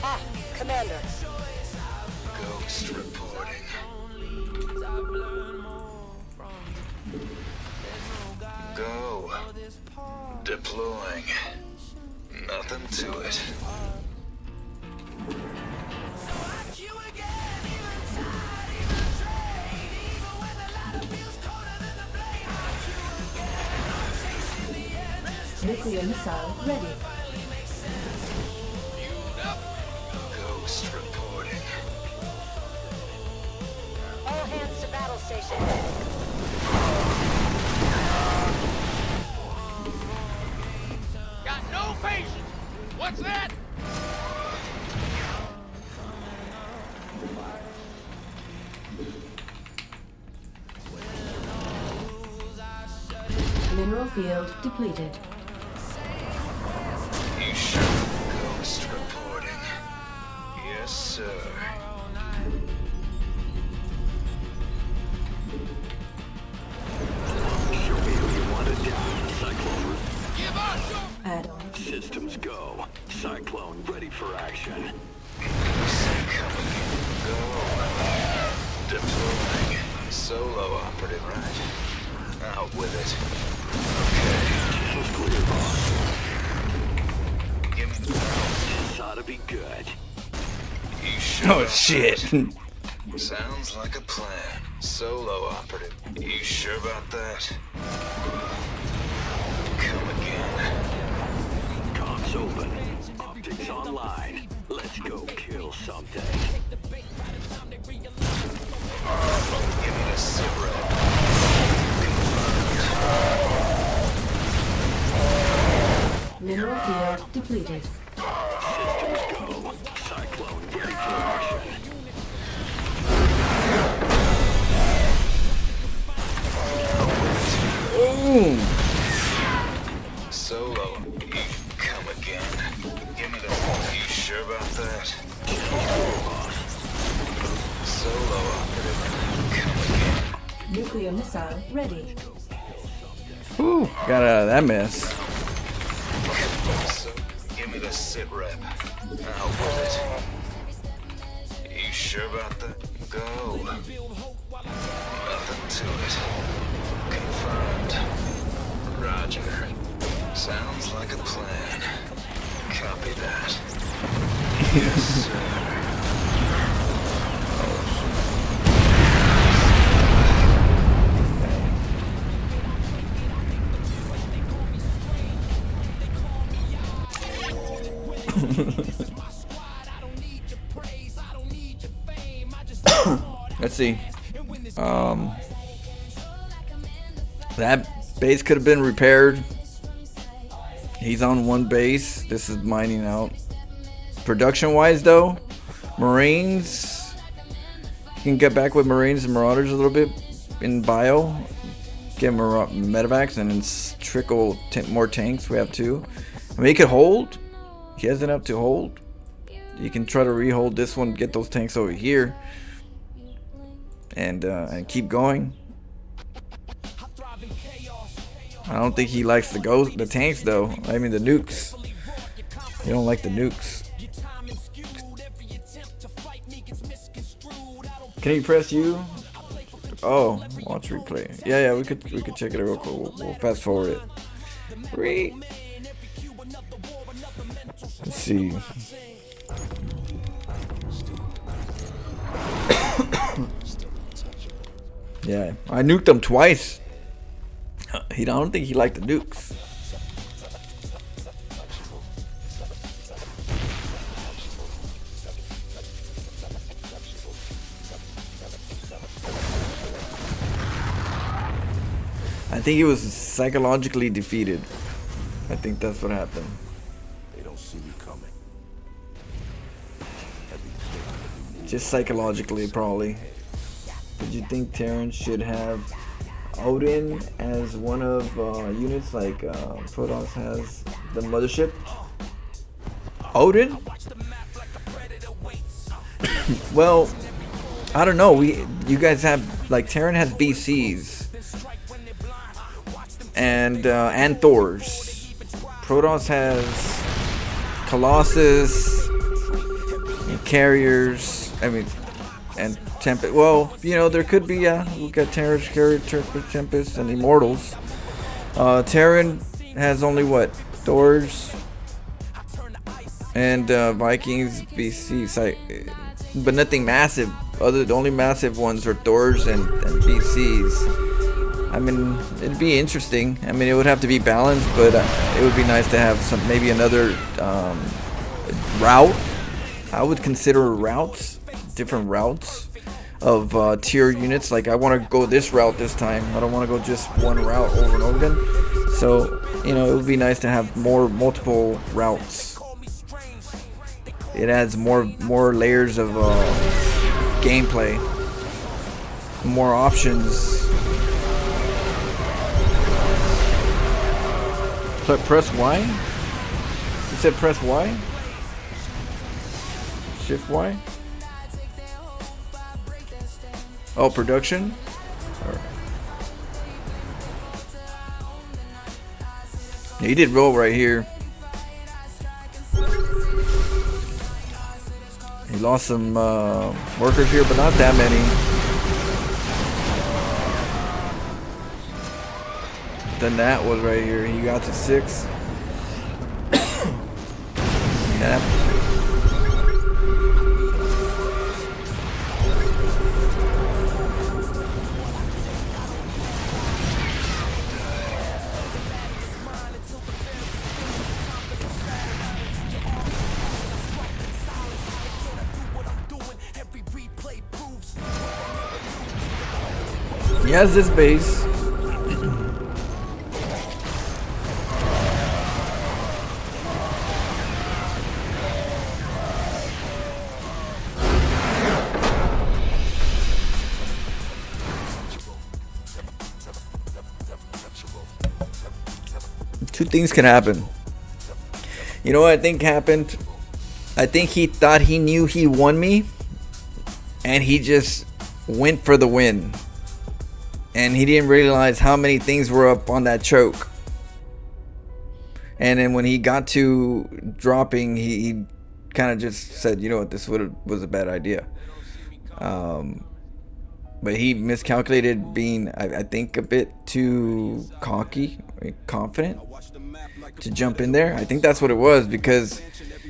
Ah, Commander. Ghost reporting. Go. Deploying. Nothing to it. Nuclear missile ready. Fueled up. Ghost reporting. All hands to battle station. Got no patience. What's that? Mineral field depleted. You sure? Ghost reporting. Yes, sir. show me who you want to die, Cyclone. Give us your... Add-on Systems go. Cyclone ready for action. Go. Deploying. Solo operative, right? Out with it. Just clear, boss. Give me the barrel. This ought to be good. You sure? Oh shit. Sounds like a plan. Solo operative. You sure about that? Come again. Comms open. Optics online. Let's go kill something. Give me the cigarette. mineral field depleted. Systems go. Cyclone ready for action. Boom. Solo. You come again. Give me the... You sure about that? Solo operative. Come again. Nuclear missile ready. Ooh, got out of that mess. So, give me the sit rep. Out with it. You sure about that? Go. Nothing to it. Confirmed. Roger. Sounds like a plan. Copy that. Yes, sir. Let's see. That base could have been repaired. He's on one base. This is mining out. Production wise though, Marines, you can get back with Marines and Marauders a little bit in bio. Get medevacs and then trickle more tanks. We have two. I mean, he could hold. He has enough to hold. You can try to rehold this one, get those tanks over here, and keep going. I don't think he likes the tanks though. I mean the nukes. He don't like the nukes. Can you press U? Oh, watch replay. Yeah, we could check it out real quick. We'll fast forward it. Let's see. Yeah, I nuked him twice. I don't think he liked the nukes. I think he was psychologically defeated. I think that's what happened. They don't see me coming. Just psychologically, probably. Did you think Terran should have Odin as one of units like Protoss has the mothership? Odin? Well, I don't know. You guys have like Terran has BCs and Thors. Protoss has Colossus and carriers. I mean, and Tempest. Well, you know, there could be we've got Terran, Carrier, Tempest, and Immortals. Terran has only what? Thors and Vikings, BC, but nothing massive. The only massive ones are Thors and BCs. I mean, it'd be interesting. I mean, it would have to be balanced, but it would be nice to have maybe another route. I would consider routes, different routes of tier units. Like I want to go this route this time. I don't want to go just one route over and over again. So, you know, it would be nice to have multiple routes. It adds more layers of gameplay, more options. So press Y? You said press Y? Shift Y? Oh, production? Yeah, he did roll right here. He lost some workers here, but not that many. The Nat was right here. He got to 6. Yeah. He has this base. Two things can happen. You know what I think happened? I think he thought he knew he won me, and he just went for the win. And he didn't realize how many things were up on that choke. And then when he got to dropping, he kind of just said, you know what, this was a bad idea. But he miscalculated, being, I think, a bit too cocky, confident to jump in there. I think that's what it was, because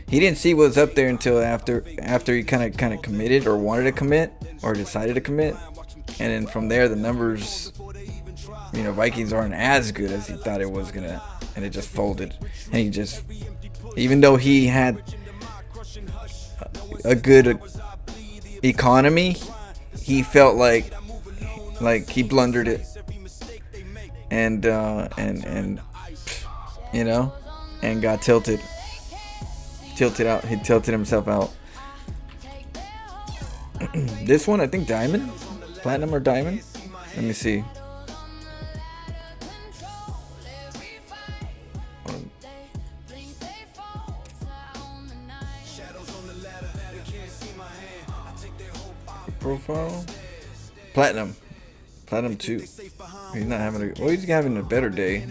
he didn't see what was up there until after he kind of committed, or wanted to commit, or decided to commit. And then from there, the numbers, you know, Vikings aren't as good as he thought it was gonna, and it just folded. And he just, even though he had a good economy, he felt like he blundered it, and you know, and got tilted out. He tilted himself out. This one, I think diamond, platinum or diamond. Let me see. profile. Platinum. Platinum 2. He's not having a... Well, he's having a better day.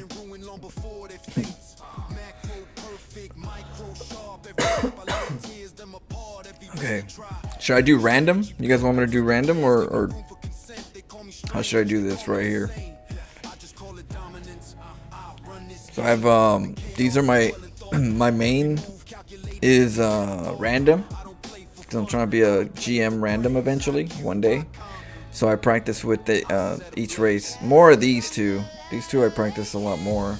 Okay. Should I do random? You guys want me to do random or how should I do this right here? So I have these are my my main is random. So I'm trying to be a GM random eventually one day. So I practice with the each race. More of these two. These two I practice a lot more.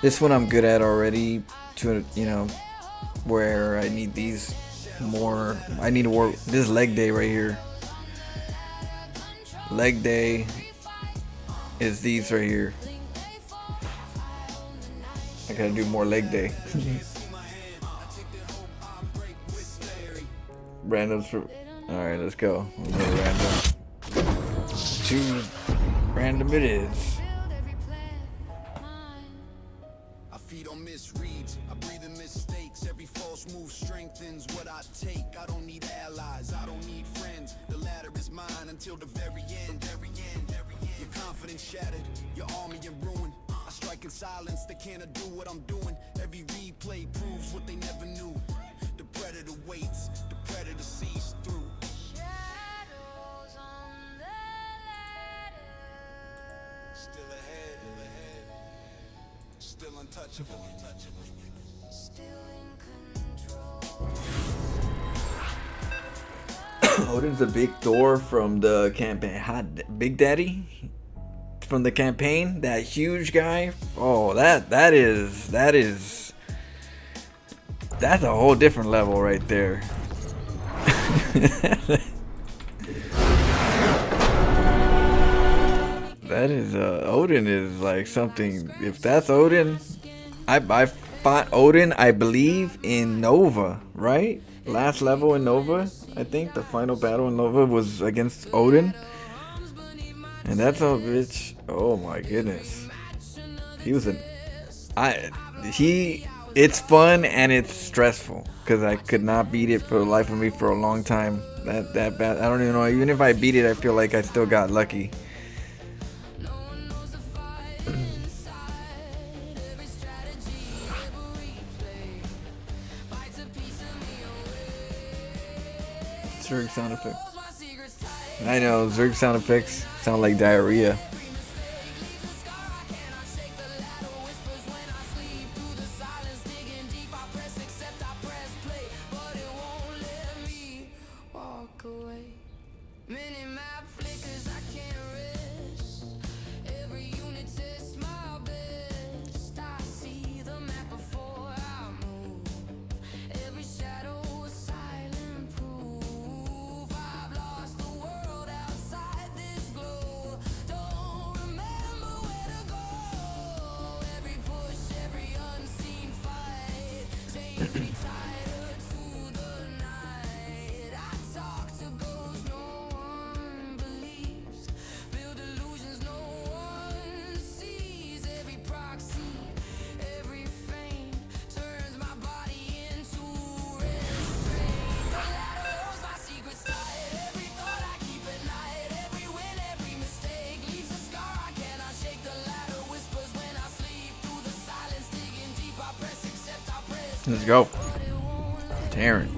This one I'm good at already. To you know, where I need these more. I need to work this leg day right here. Leg day is these right here. I gotta do more leg day. Randoms for. Alright, let's go. We'll go random. Choose random it is. I feed on misreads, I breathe in mistakes. Every false move strengthens what I take. I don't need allies, I don't need friends. The ladder is mine until the very end. Your confidence shattered, your army in ruin. I strike in silence, they can't do what I'm doing. Every replay proves what they never knew. The predator waits, the predator sees through. Shadows on the ladder. Still ahead, still untouchable, still in control. Odin's a big Thor from the campaign. Hot Big Daddy from the campaign. That huge guy. Oh, that's a whole different level right there. That is Odin is like something. If that's Odin, I fought Odin, I believe, in Nova, right? Last level in Nova, I think the final battle in Nova was against Odin, and that's a bitch. Oh my goodness, he was It's fun and it's stressful because I could not beat it for the life of me for a long time. That bad. I don't even know. Even if I beat it, I feel like I still got lucky. Zerg sound effects. I know, Zerg sound effects sound like diarrhea. Let's go. Taryn.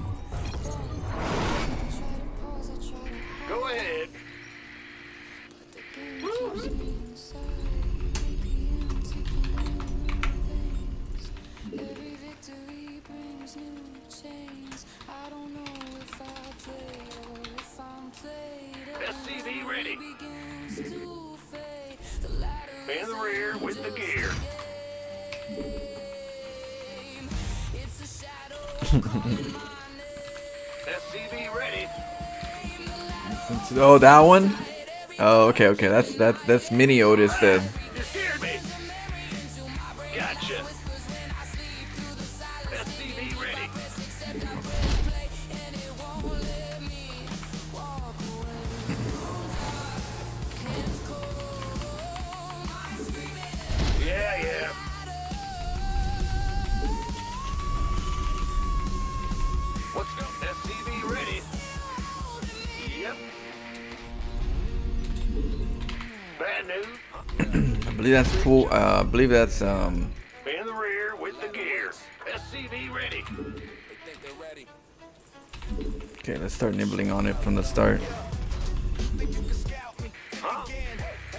Go ahead. SCV ready. In the rear with the gear. SCV ready. Oh, that one? Oh, okay. That's mini Otis then. You scared me. Gotcha. SCV ready. Yeah. Let's go. SCV ready. Yep. believe that's pool. I believe that's In the rear with the gear. SCV ready. Okay, let's start nibbling on it from the start. Huh?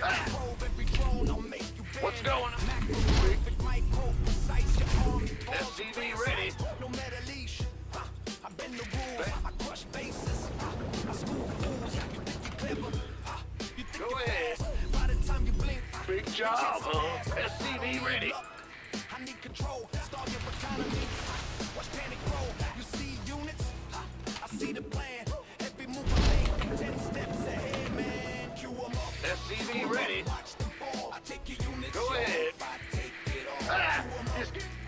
Ah. What's going on? SCV ready. Go ahead. Big job, huh? SCV ready. I need control, start your economy. Watch panic grow, you see units, I see the plan. Every move I make, I'm 10 steps ahead, man. Cue 'em up. SCV ready. Watch them fall. I take your units. Go ahead. I take it all. Ah.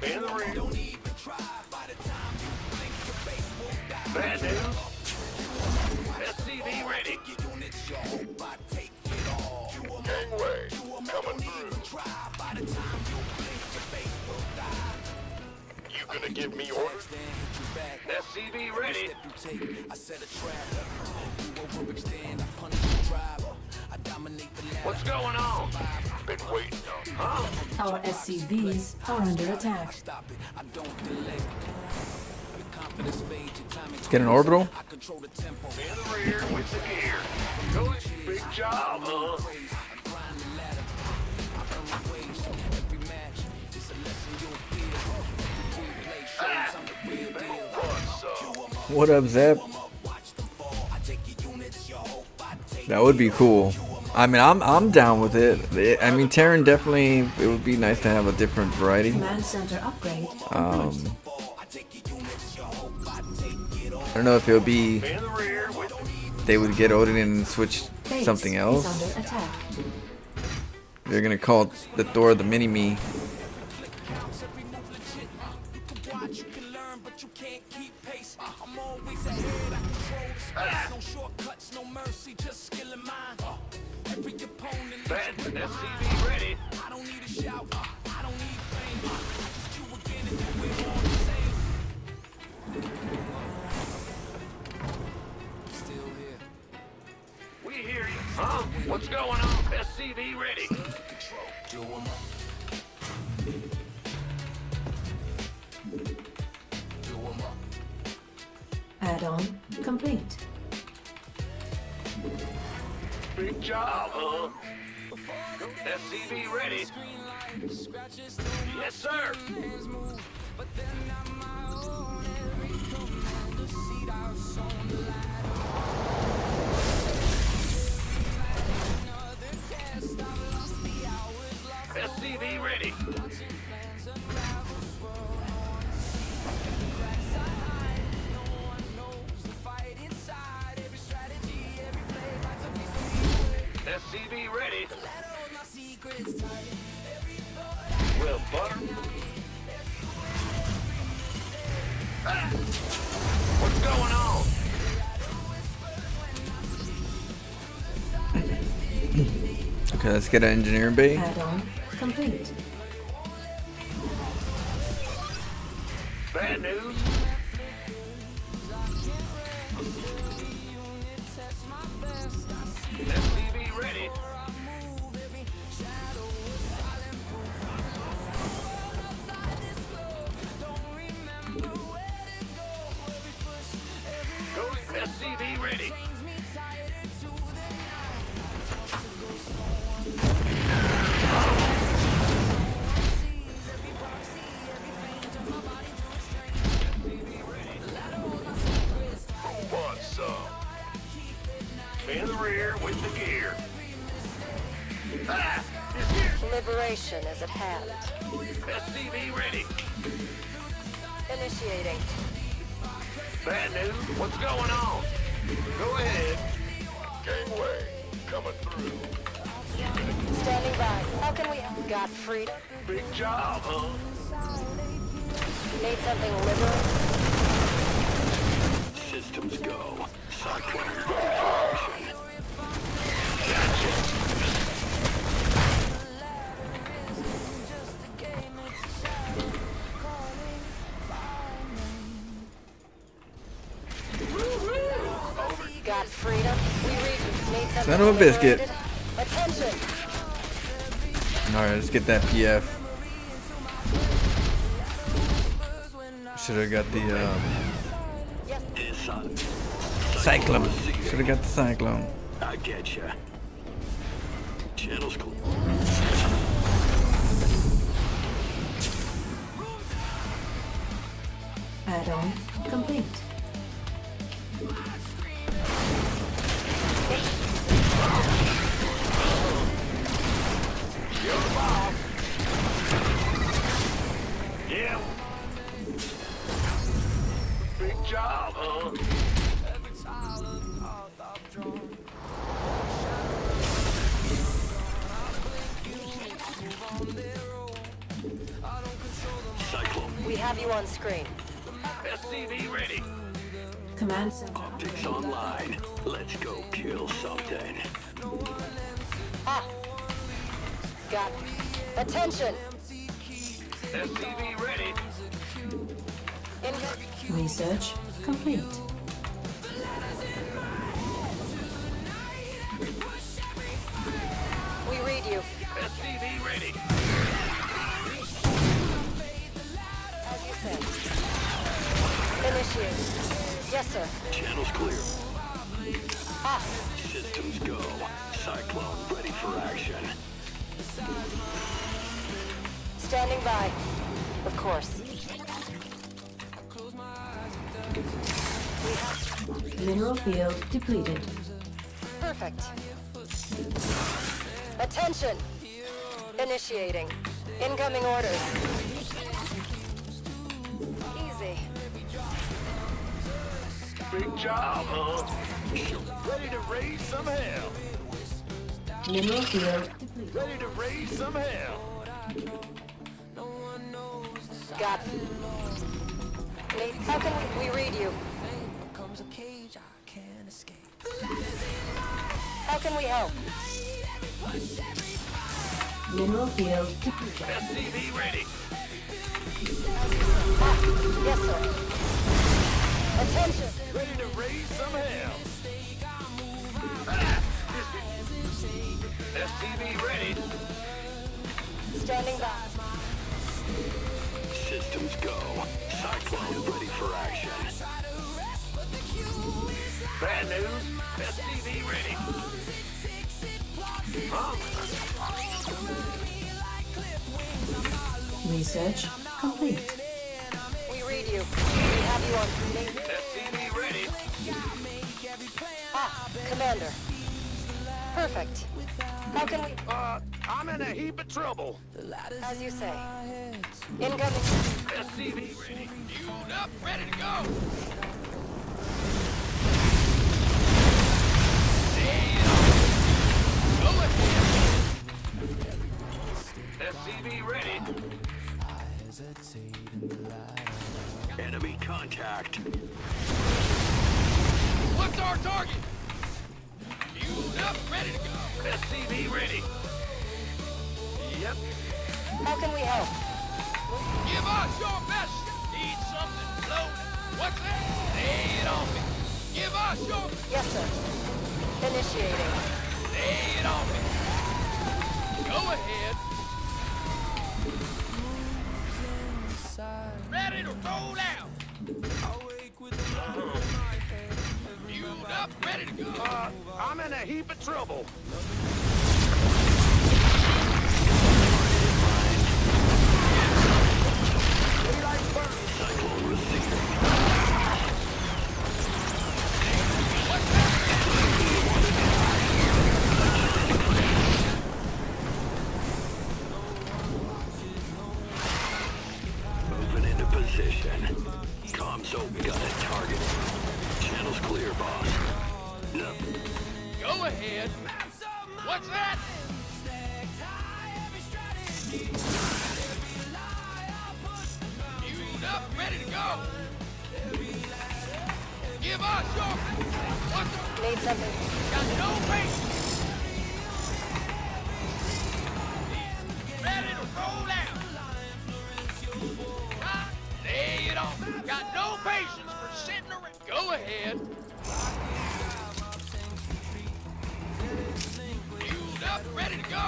In the rear. Don't even try. By the time you blink, your face will die. Bad news. SCV ready. Your units, your hope, I take it all. Cue 'em up. Gangway, Cue 'em up. coming Don't even through. try. By the time you blink, your face will die. You gonna give me orders? SCV ready. I set a trap. You overextend, I punish the driver. I dominate the lab. What's going on? Been waiting on you. Huh? Our SCVs are under attack. Stop it. I don't delay. The confidence fades, your timing. Let's get an orbital. I control the tempo. In the rear with the gear. Go ahead. Big job, huh? I grind the ladder. I earn my wage. Every match is a lesson you'll feel. Every replay shows I'm the real deal. What up, Zep? Watch them fall. I take your units, your hope. I take That would be cool. I mean, I'm down with it. I mean, Terran definitely. It would be nice to have a different variety. Command center upgrade. I don't know if it would be. In the rear with They would get Odin and switch Base something is else. under attack. They're gonna call the Thor the mini me. watch, you can learn, but you can't keep pace. I'm always ahead, I control the space. No shortcuts, no mercy, just skill and mind. Every opponent Bad SCV ready. I don't need a shout, I don't need fame. I just cue again and do it all the same. Still here. We hear you. Huh? What's going on? SCV ready. Do 'em up. Do 'em up. Add-on complete. Big job, huh? SCV ready. Yes, sir. SCV ready. SCV ready. Well, butter. Ah. What's going on? Okay, let's get an engineering bay. Add-on complete. Bad news. SCV ready. Go SCV ready. Who wants some? In the rear with the gear. Ah! It's here. Liberation is at hand. SCV ready. Initiating. Bad news. What's going on? Go ahead. Gangway, coming through. Standing by. How can we help? Got freedom? Big job, huh? Need something liberal? Systems go. StarCraft. Got freedom? We read. Need something Son of a biscuit. liberated? Attention! Alright, let's get that PF. Should have got the Cyclone. Should have got the Cyclone. I get you. Channel's clear. Add-on complete. Yeah. Big job, huh? Cyclone. We have you on screen. SCV ready. Command center. Optics online. Let's go kill something. Ah! Got it. Attention! SCV ready. Research complete. We read you. SCV ready. As you said. Initiate. Yes, sir. Channel's clear. Ah! Systems go. Cyclone ready for action. Standing by. Of course. Mineral field depleted. Perfect. Attention! Initiating. Incoming orders. Easy. Big job, huh? Ready to raise some hell. Mineral field depleted. Ready to raise some hell. Got it. Nate, how can we read you? How can we help? Mineral field depleted. SCV ready. Ah, yes, sir. Attention! Ready to raise some hell. SCV ready. Standing by. Systems go. Cyclone ready for action. Bad news. SCV ready. Research complete. We read you. We have you on screen. SCV ready. Ah, Commander. Perfect. How can we... I'm in a heap of trouble. As you say. Incoming... SCV ready. Fueled up, ready to go. Go ahead. SCV ready. Enemy contact. What's our target? Fueled up, ready to go. SCV ready. Yep. How can we help? Give us your best. Need something floating. What's that? Lay it on me. Give us your... Yes, sir. Initiating. Lay it on me. Go ahead. Ready to roll out. Fueled up, ready to go. I'm in a heap of trouble. Cyclone receiving. What's moving into position. Comso got it targeted. Channel's clear, boss. No. Go ahead. What's that? Fueled up, ready to go. Give us your... What's the... Need something. Got no patience. Ready to roll out. Lay it on. Got no patience for sitting around. Go ahead. Fueled up, ready to go.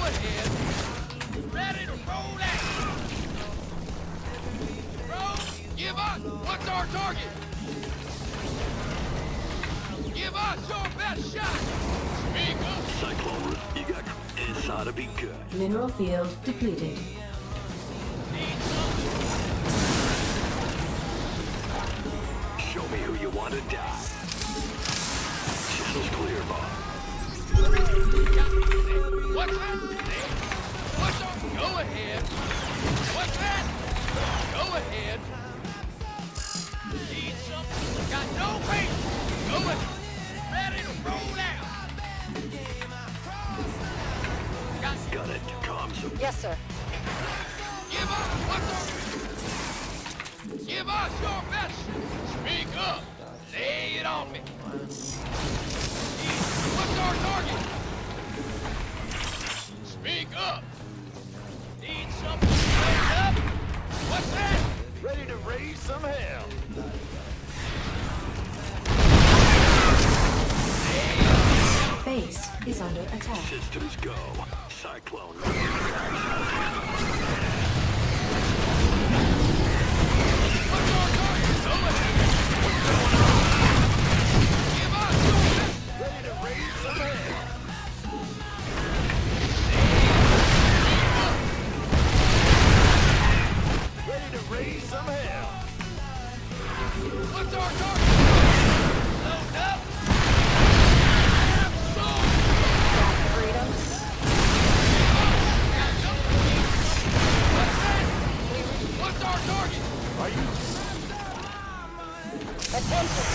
ahead. Ready to roll out. Roll. Give us. What's our target? Give us your best shot. Speak up. Cyclone, you got this ought to be good. Mineral field depleted. Need something. Show me who you want to die. Chisel's clear, Bob. What's that? What's up? Go ahead. What's that? Go ahead. Need something. Got no weight. Go ahead. Ready to roll out. Got it. Comms. Yes, sir. Give us what's up. Give us your best. Speak up. Lay it on me. What's our target? Speak up. Need something straight up. What's that? Ready to raise some hell. Base is under attack. Systems go. Cyclone. What's our target? Go ahead. What's going on? Give us your best. Ready to raise some hell. Ready to raise some hell. What's our target? Load up. Absolutely. Got freedom. Got something. What's that? What's our target? Are you? Attention.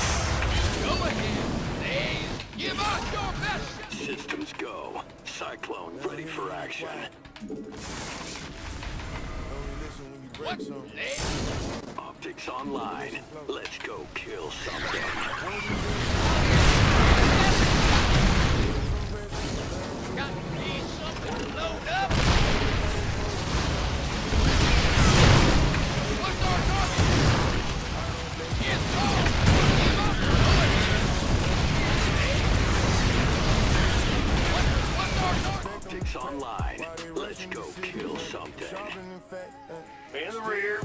Go ahead. Please. Give us your best. Systems go. Cyclone ready for action. What's that? Optics online. Let's go kill something. Got need something to load up. What's our target? Yes, Paul. Give up. Go ahead. What's our target? Optics online. Let's go kill something. In the rear.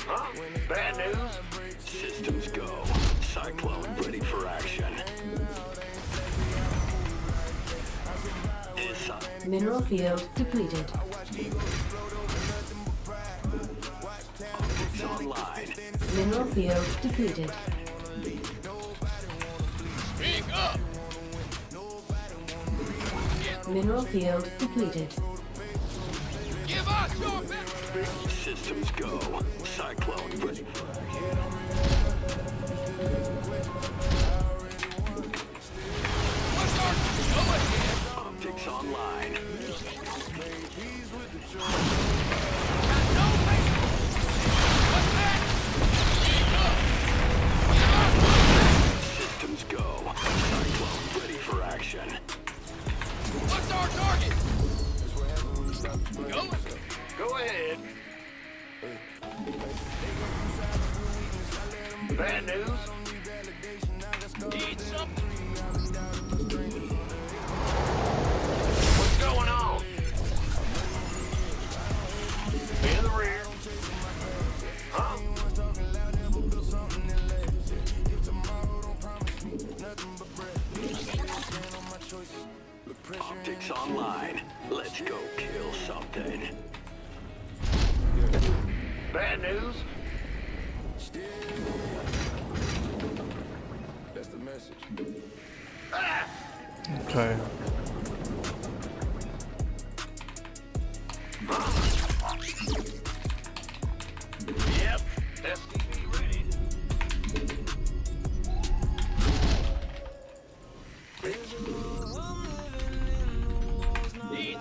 Huh? Bad news? Systems go. Cyclone ready for action. Is Mineral field depleted. optics online. Mineral field depleted. Speak up. Mineral field depleted. Give us your best. Systems go. Cyclone ready for action. What's our go ahead? Optics online. Got no weight. What's that? Speak up. Give us Systems go. Cyclone ready for action. what's our target? Go. Go ahead. Bad news? Need something. What's going on? In the rear. Huh? Optics online. Let's go kill something. Bad news? That's the message. Okay. Yep. STV ready. Need.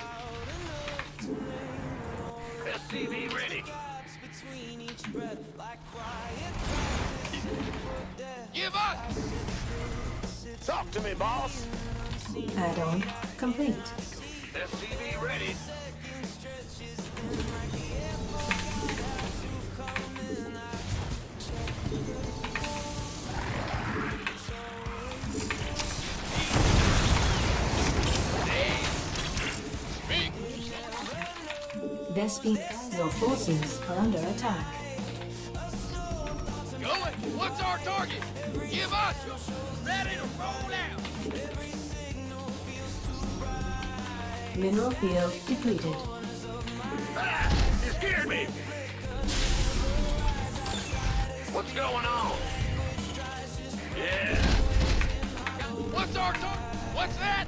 STV ready. Give us. Talk to me, boss. Add-on complete. STV ready. Speak. SP. Your forces are under attack. Going. What's our target? Give us. Ready to roll out. Mineral field depleted. Ah! You scared me! What's going on? Yeah. What's our target? What's that?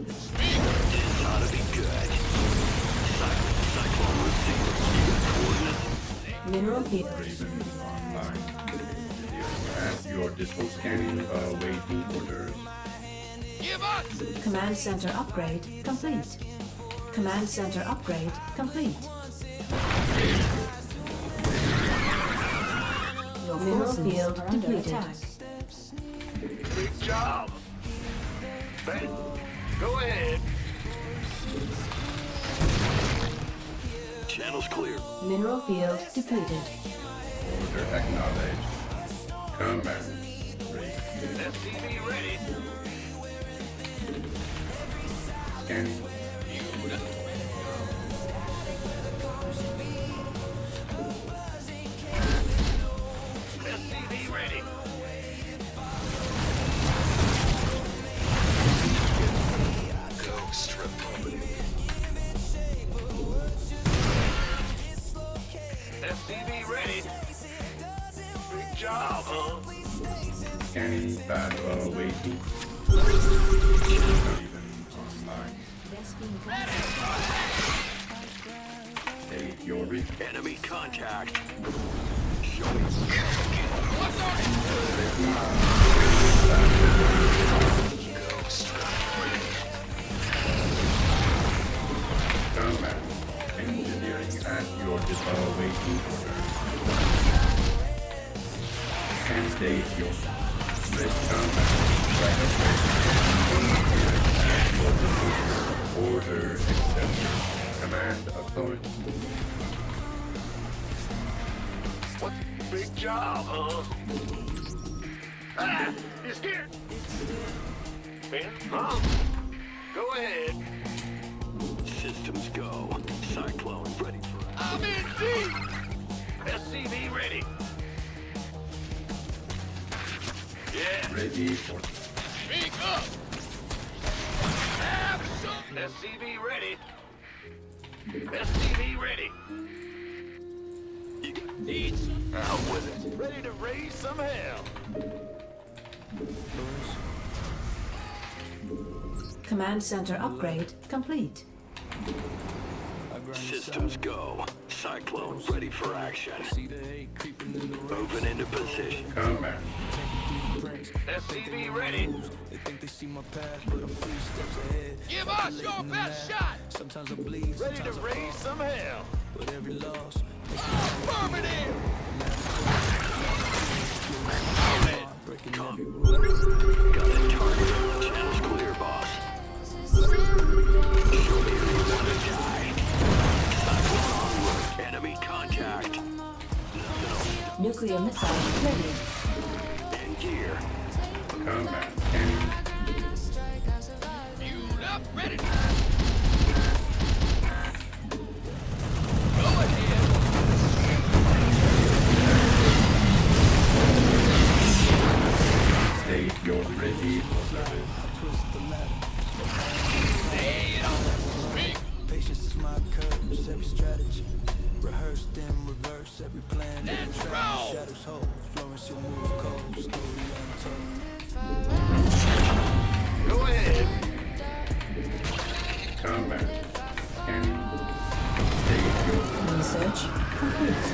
Speak. This ought to be good. Cyclone receiver. You got coordinates? Mineral field. Raven online. At your distal scanning awaiting orders. Give us. Command center upgrade complete. Command center upgrade complete. Your mineral field depleted. Big job. Ben, go ahead. Channel's clear. Mineral field depleted. Order acknowledged. Command. Ready. SCV ready. Scanning. SCV ready. Ghost reporting. SCV ready. Big job, huh? Scanning pad awaiting. Raven online. State your request. Enemy contact. What's our Ghost reporting. Command. Engineering at your distal awaiting orders. And state your red command. Order accepted. Command authority. What? Big job, huh? Ah! You scared? Ben, huh? Go ahead. Systems go. Cyclone ready for us. I'm in deep. SCV ready. Yeah. Ready for Speak up. Have some. SCV ready. SCV ready. You need some. Out with it. Ready to raise some hell. Command center upgrade complete. Systems go. Cyclone ready for action. Moving into position. command. SCV ready. Give us your best shot. Ready to raise some hell. Affirmative. Got a target. Channel's clear, boss. Show me who you want to die. Cyclone en route. Enemy contact. Nuclear missile ready. In gear. Command. Scanning. Fueled up, ready. Go ahead. State you're ready for service. Lay it on. Speak. Patience is my curse, every strategy rehearsed in reverse, every plan. Let's roll. Shadows hold, Florence, you'll move cold, story untold. Go ahead. Command. Scanning. State your Research complete.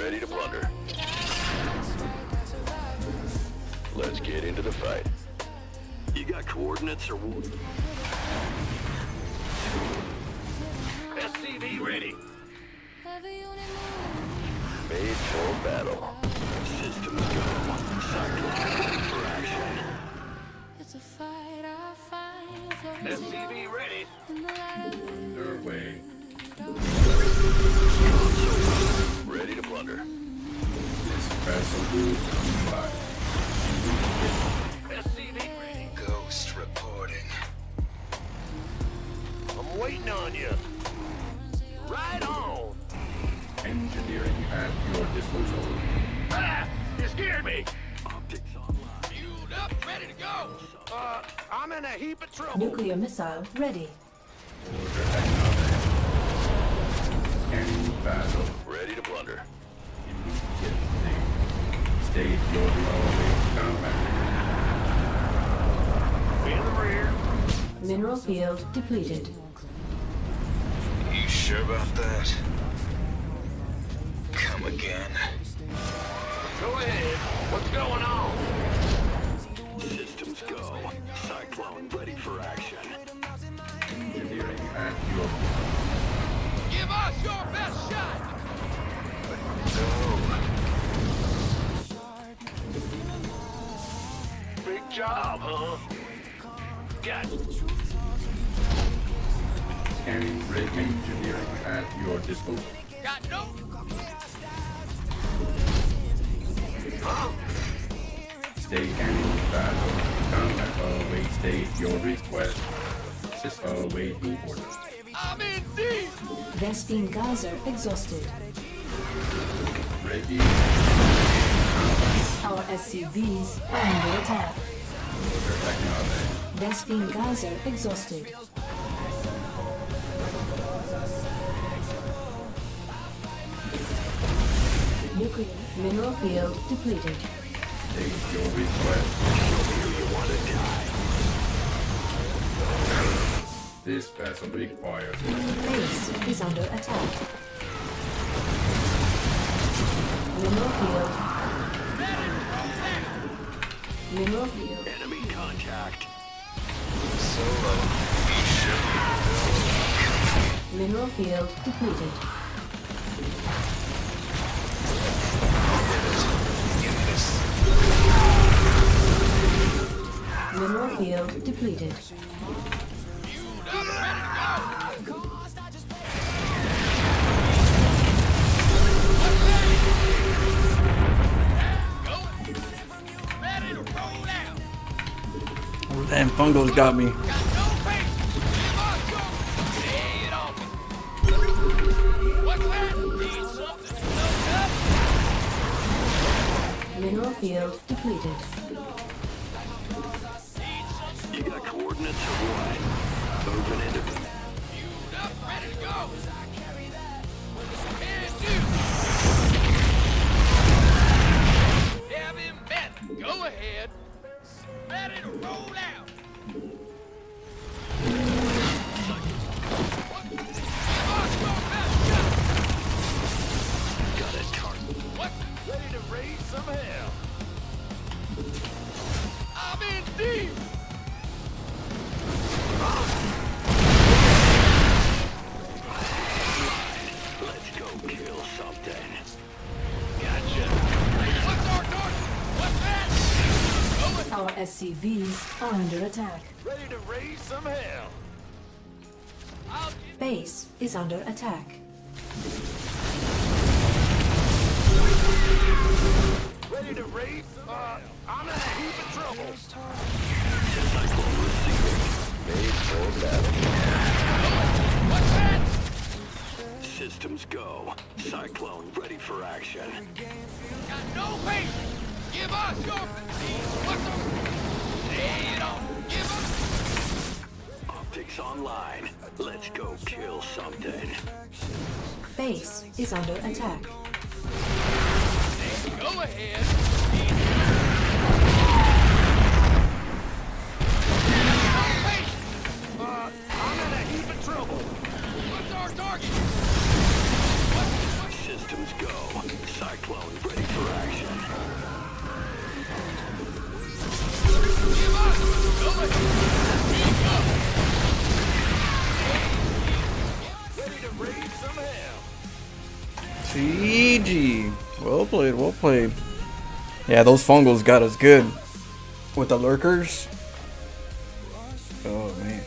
Ready to plunder. Let's get into the fight. You got coordinates or what? SCV ready. Made for battle. Systems go. Cyclone ready for action. It's a fight I fight. SCV ready. underway. Ready to plunder. This vessel will come by. SCV ready. Ghost reporting. waiting on you. Right on. Engineering at your disposal. Ah! You scared me. Optics online. Fueled up, ready to go. I'm in a heap of trouble. Nuclear missile ready. Order acknowledged. Scanning battle. Ready to plunder. Immediate state your low combat. In the rear. Mineral field depleted. You sure about that? Come again. Go ahead. What's going on? Systems go. Cyclone ready for action. Engineering at your Give us your best shot! Big job, huh? Gotcha. scanning rig engineering at your disposal. Got no... Stay scanning battle. Combat await state your request. Awaiting order. I'm in deep! Vespine geyser exhausted. Ready. Our SCVs are under attack. Order acknowledged. Vespine geyser exhausted. Nuclear mineral field depleted. State your request. You want to die? This vessel requires Base is under attack. Mineral field. Mineral field. Enemy contact. Solo. You sure? Mineral field depleted. Mineral field depleted. Ready to roll out! Damn, fungos got me. Got no patience! Give us your... Lay it on me! What's that? Need something to Mineral field depleted. You got coordinates or what? Moving into Fueled up, ready to go! And you! Have him met! Go ahead! Ready to roll out! Give us your best shot! got a target. What? Ready to raise some hell. I'm in deep! Let's go kill something. Gotcha. What's our target? What's that? Our SCVs are under attack. Ready to raise some hell. I'll Base is under attack. Ready to raise some I'm in a heap of trouble. What's that? Systems go. Cyclone ready for action. Got no patience! Give us your... What's the... Lay it on! Give us... Optics online. Let's go kill something. Base is under attack. Go ahead! No patience! I'm in a heap of trouble. What's our target? Systems go. Cyclone ready for action. Give us... Go ahead! Speak up! Ready to raise some hell. GG. Well played, well played. Yeah, those fungals got us good. With the lurkers. Oh, man.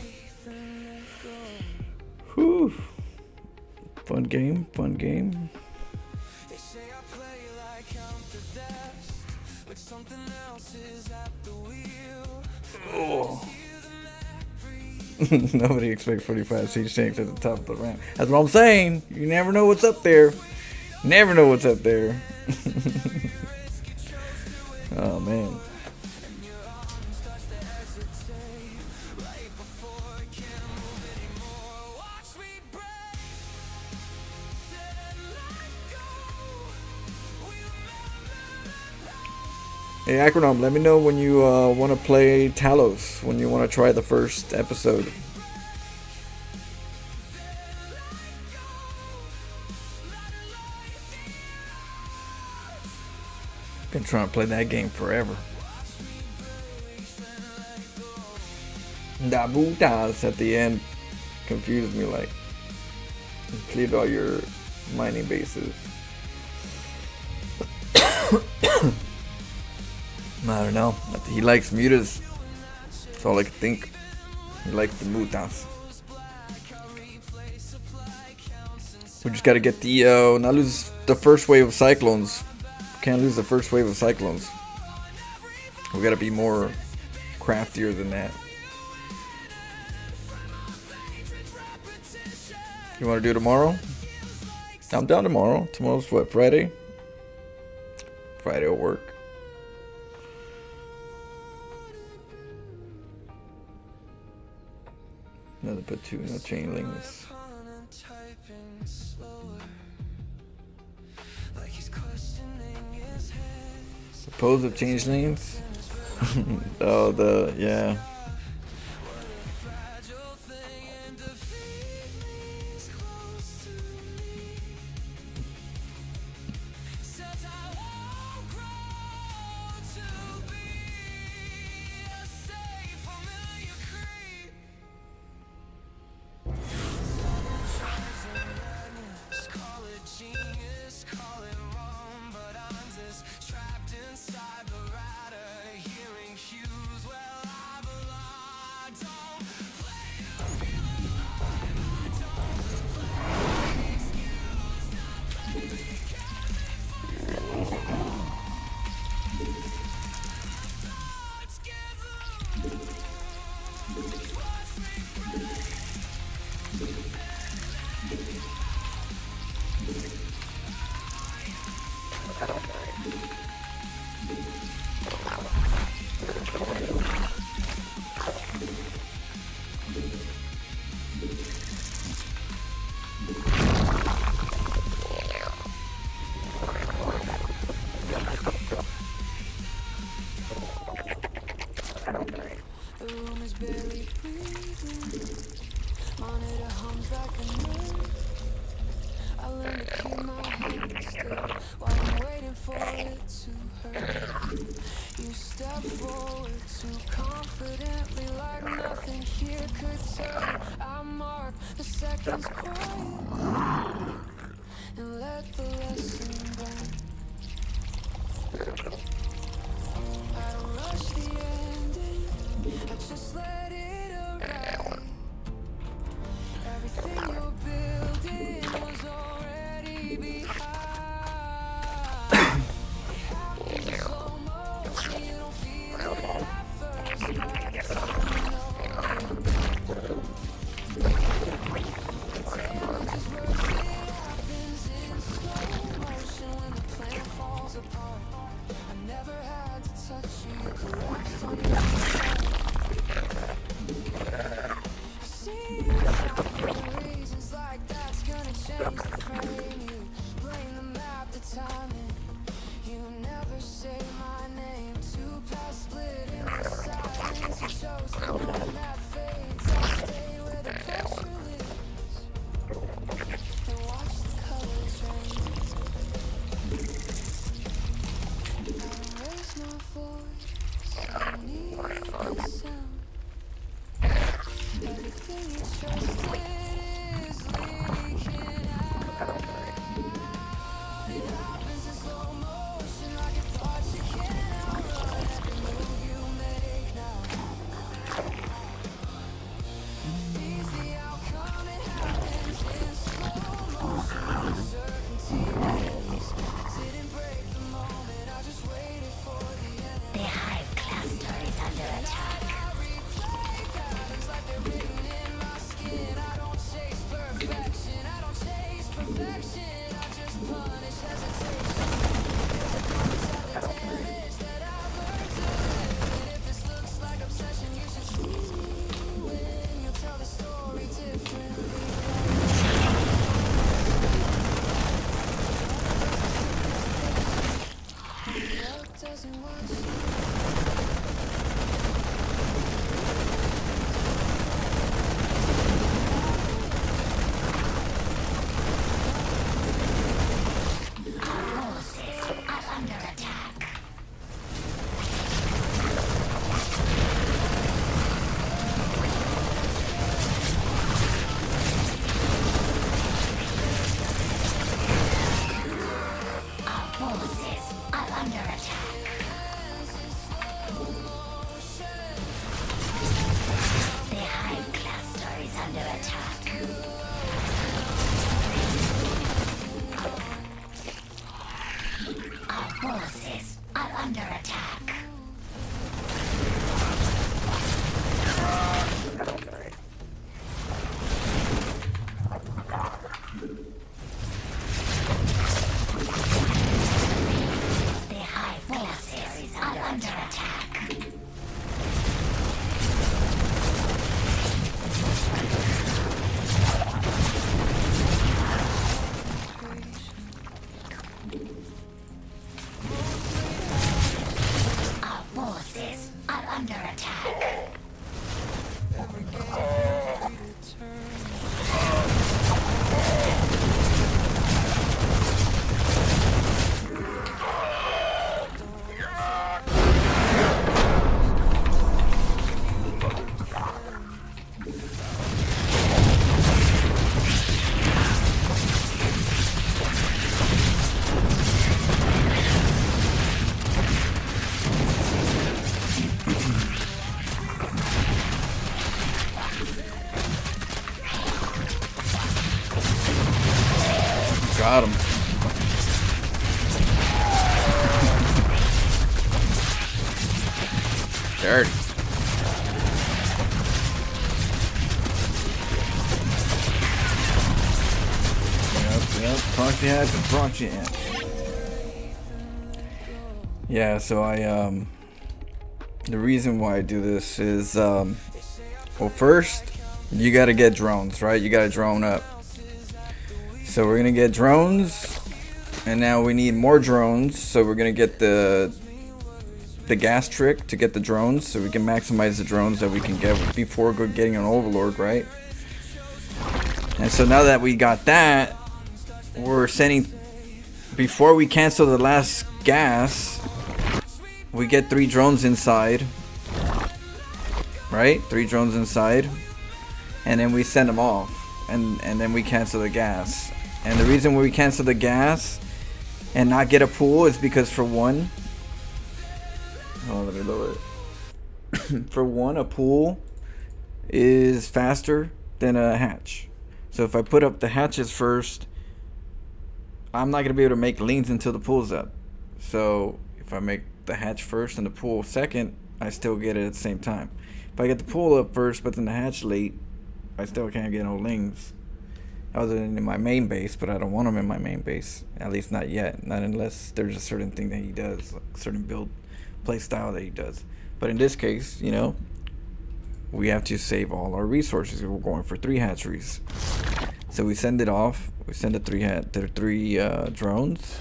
Whew. Fun game, fun game. They say I play like I'm the best, but something else is at the wheel. Oh. Nobody expects 45 siege tanks at the top of the ramp. That's what I'm saying. You never know what's up there. Never know what's up there. Oh man. Hey Acronym, let me know when you want to play Talos, when you want to try the first episode. Been trying to play that game forever. Dabutas at the end confused me, like you cleared all your mining bases. I don't know. He likes mutas. That's all I can think. He likes the mutas. We just gotta get the not lose the first wave of cyclones. Can't lose the first wave of cyclones. We gotta be more craftier than that. You wanna do it tomorrow? I'm down tomorrow. Tomorrow's what, Friday? Friday will work. Another put two, no chain links. Suppose of change lanes? Oh, yeah. under attack. Our forces are under attack. The high forces are under attack. Our forces are under attack. Got him. Dirty. Yep, proxy hatch and proxy hatch. Yeah, so the reason why I do this is, well, first, you gotta get drones, right? You gotta drone up. So we're gonna get drones, and now we need more drones. So we're gonna get the gas trick to get the drones, so we can maximize the drones that we can get before getting an overlord, right? And so now that we got that, we're sending, before we cancel the last gas, we get 3 drones inside, right? 3 drones inside, and then we send them off, and then we cancel the gas. And the reason we cancel the gas and not get a pool is because, for one, oh, let me lower it. For one, a pool is faster than a hatch. So if I put up the hatches first, I'm not gonna be able to make leans until the pool's up. So if I make the hatch first and the pool second, I still get it at the same time. If I get the pool up first but then the hatch late, I still can't get no lings. Other than in my main base, but I don't want him in my main base. At least not yet. Not unless there's a certain thing that he does, like a certain build play style that he does. But in this case, you know, we have to save all our resources. We're going for 3 hatcheries. So we send it off. We send the 3 drones.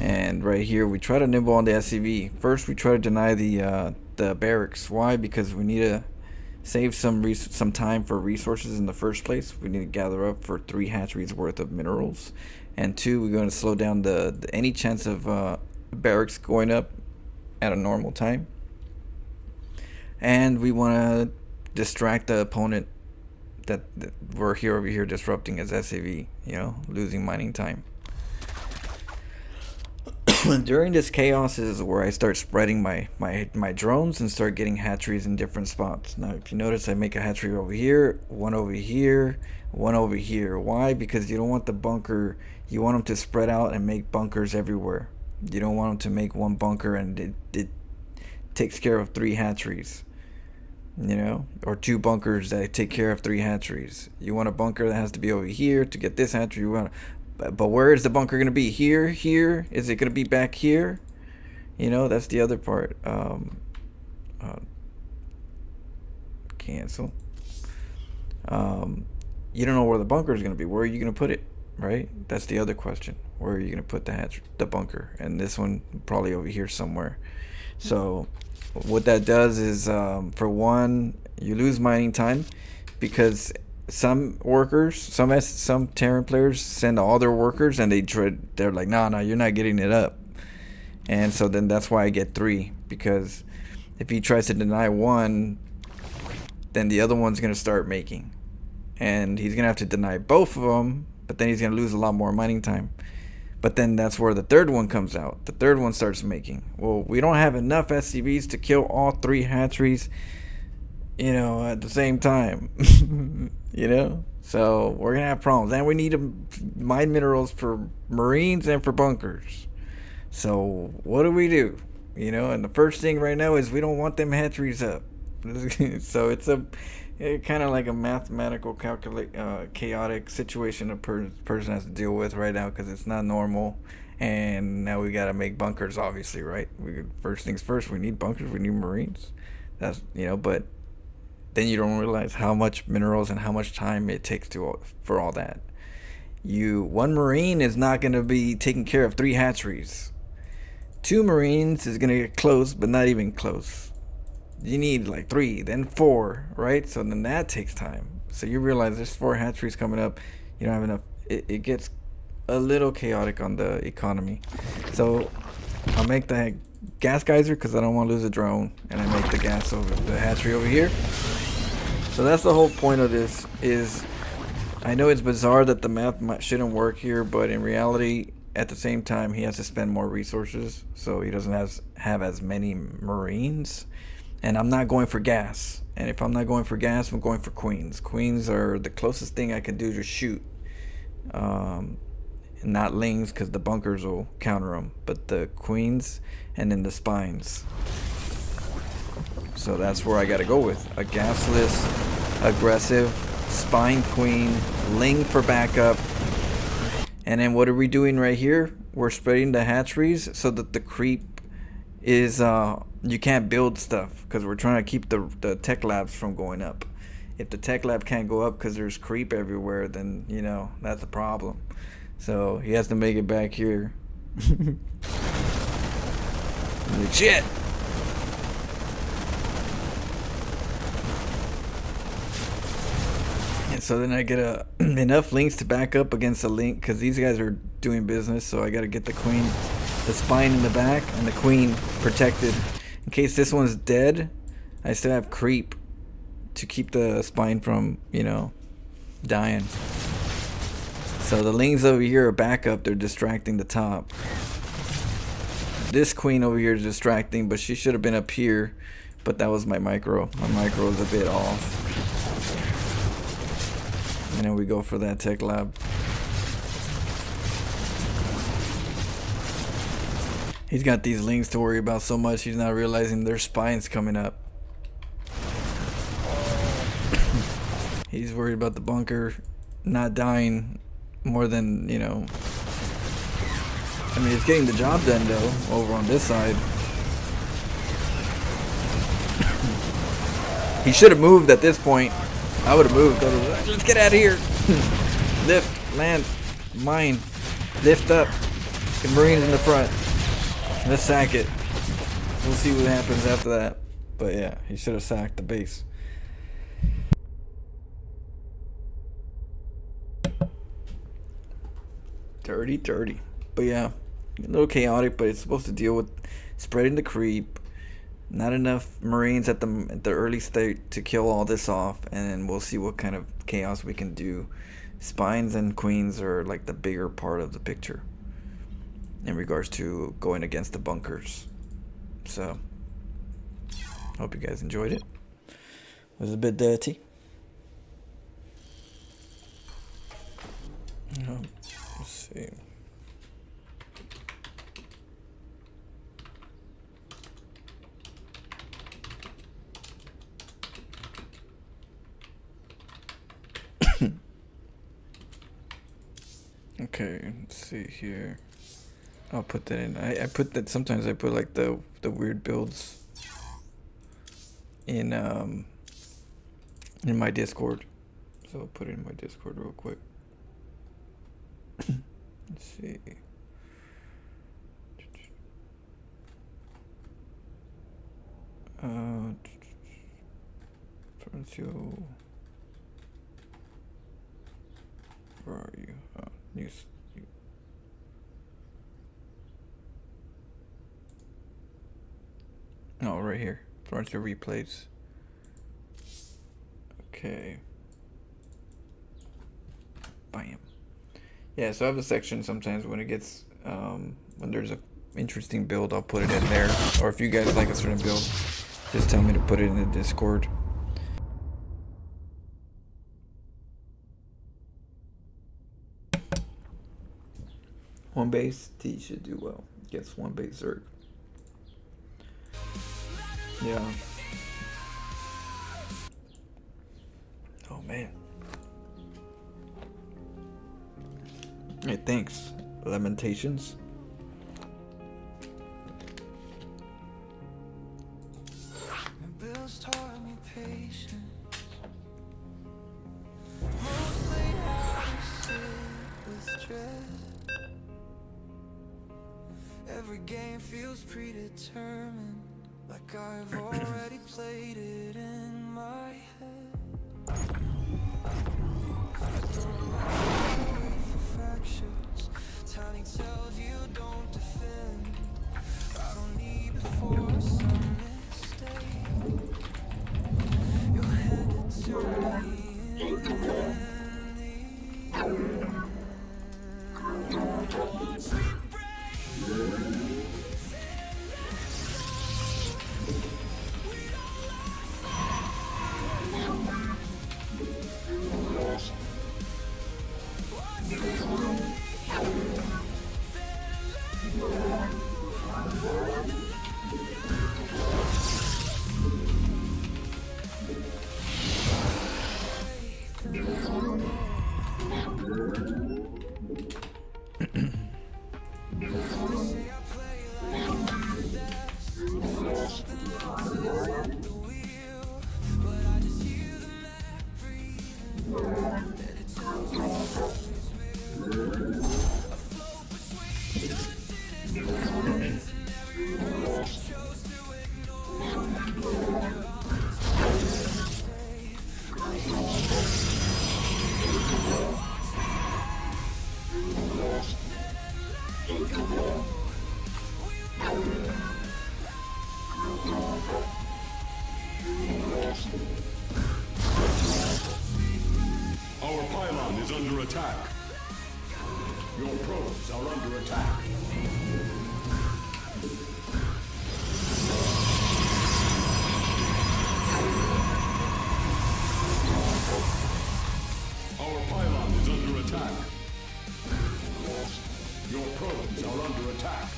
And right here, we try to nibble on the SCV. First, we try to deny the barracks. Why? Because we need to save some time for resources in the first place. We need to gather up for 3 hatcheries worth of minerals, and 2, we're going to slow down the any chance of barracks going up at a normal time. And we want to distract the opponent that we're over here disrupting as SAV, you know, losing mining time. During this chaos is where I start spreading my drones and start getting hatcheries in different spots. Now, if you notice, I make a hatchery over here, one over here, one over here. Why? Because you don't want the bunker, you want them to spread out and make bunkers everywhere. You don't want them to make one bunker and it takes care of 3 hatcheries, you know, or 2 bunkers that take care of 3 hatcheries. You want a bunker that has to be over here to get this hatchery. You want, but where is the bunker going to be? Here? Here? Is it going to be back here? You know, that's the other part. Cancel. You don't know where the bunker is going to be. Where are you going to put it? Right? That's the other question. Where are you going to put the bunker? And this one probably over here somewhere. So what that does is, for one, you lose mining time because some workers, some Terran players send all their workers and they're like, no, you're not getting it up. And so then that's why I get 3, because if he tries to deny one, then the other one's going to start making. And he's going to have to deny both of them, but then he's going to lose a lot more mining time. But then that's where the third one comes out. The third one starts making. Well, we don't have enough SCVs to kill all 3 hatcheries you know, at the same time. You know? So we're gonna have problems. And we need to mine minerals for marines and for bunkers. So what do? You know, and the first thing right now is we don't want them hatcheries up. So it's kind of like a mathematical chaotic situation a person has to deal with right now because it's not normal. And now we got to make bunkers, obviously, right? First things first, we need bunkers, we need marines. That's, you know, but then you don't realize how much minerals and how much time it takes for all that. One marine is not going to be taking care of 3 hatcheries. 2 marines is going to get close, but not even close. You need like 3, then 4, right? So then that takes time. So you realize there's 4 hatcheries coming up. You don't have enough. It gets a little chaotic on the economy. So I'll make the gas geyser because I don't want to lose a drone, and I make the hatchery over here. So that's the whole point of this. Is I know it's bizarre that the math shouldn't work here, but in reality, at the same time, he has to spend more resources, so he doesn't have as many marines. And I'm not going for gas. And if I'm not going for gas, I'm going for queens. Queens are the closest thing I can do to shoot. Not lings, because the bunkers will counter them, but the queens and then the spines. So that's where I gotta go with a gasless, aggressive spine queen, ling for backup. And then what are we doing right here? We're spreading the hatcheries so that the creep is you can't build stuff because we're trying to keep the tech labs from going up. If the tech lab can't go up because there's creep everywhere, then you know that's a problem. So he has to make it back here. Legit. And so then I get enough links to back up against a link because these guys are doing business. So I got to get the spine in the back and the queen protected. In case this one's dead, I still have creep to keep the spine from, you know, dying. So the lings over here are backup. They're distracting the top. This queen over here is distracting, but she should have been up here. But that was my micro. My micro is a bit off. And then we go for that tech lab. He's got these lings to worry about so much, he's not realizing their spine's coming up. He's worried about the bunker not dying more than, you know. I mean, it's getting the job done, though, over on this side. He should have moved at this point. I would have moved. Let's get out of here. Lift, land, mine, lift up. The Marines in the front. Let's sack it. We'll see what happens after that. But yeah, he should have sacked the base. Dirty. But yeah, a little chaotic, but it's supposed to deal with spreading the creep. Not enough Marines at the early state to kill all this off, and then we'll see what kind of chaos we can do. Spines and queens are like the bigger part of the picture in regards to going against the bunkers. So, hope you guys enjoyed it. It was a bit dirty. Let's see. Okay, let's see here. I'll put that in. I put that, sometimes I put like the weird builds in my Discord. So I'll put it in my Discord real quick. Let's see. Francio. Where are you? News. Oh, right here. Francio replays. Okay. Bam. Yeah, so I have a section sometimes when it gets when there's a interesting build, I'll put it in there. Or if you guys like a certain build, just tell me to put it in the Discord. One base, T should do well. Gets one base Zerg. Yeah. Oh man. Hey, thanks. Lamentations. Bills taught me patience. Mostly how to sit with dread. Every game feels predetermined, like I've already played it in my head. I don't wait for factions. Tiny tells you don't defend. I don't need before some mistake. You're handed to me in the Our pylon is under attack. Your probes are under attack. Our pylon is under attack. Your probes are under attack.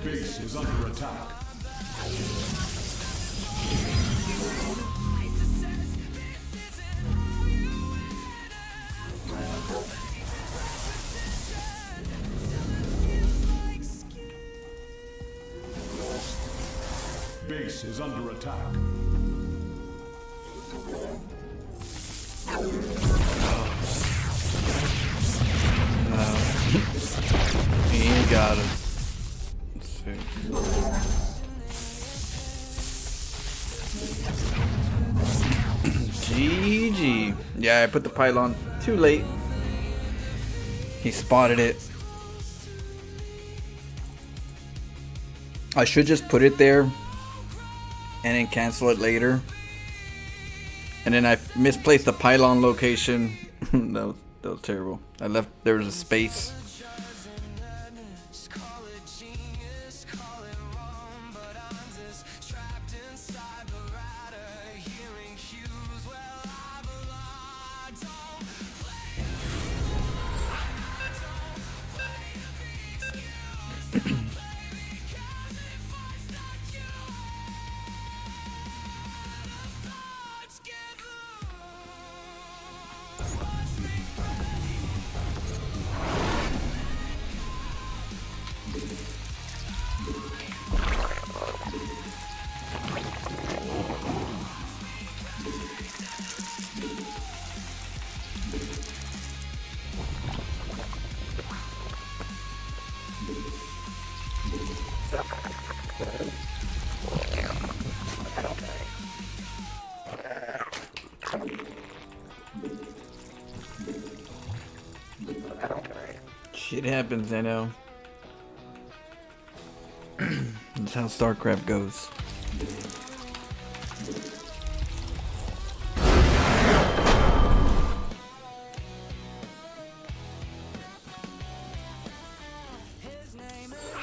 Base is under attack. Base is under attack. He got him. Let's see. GG. Yeah, I put the pylon too late. He spotted it. I should just put it there and then cancel it later. And then I misplaced the pylon location. that was terrible. I left, there was a space. Shit happens, I know. That's how StarCraft goes. His name is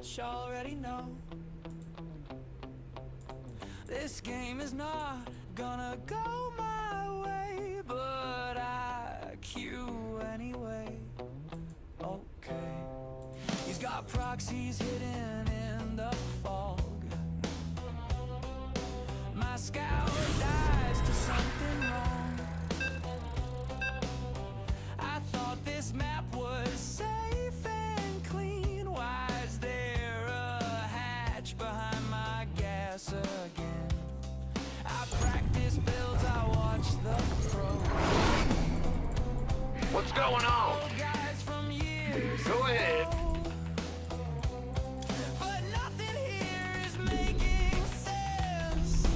that you already know. This game is not gonna go my way, but I queue anyway. Okay. He's got proxies hidden in the fog. My scout dies to something wrong. I thought this map was safe and clean. Why is there a hatch behind my gas again? I practice builds, I watch the pro. What's going on? Guys from years Go ahead. but nothing here is making sense.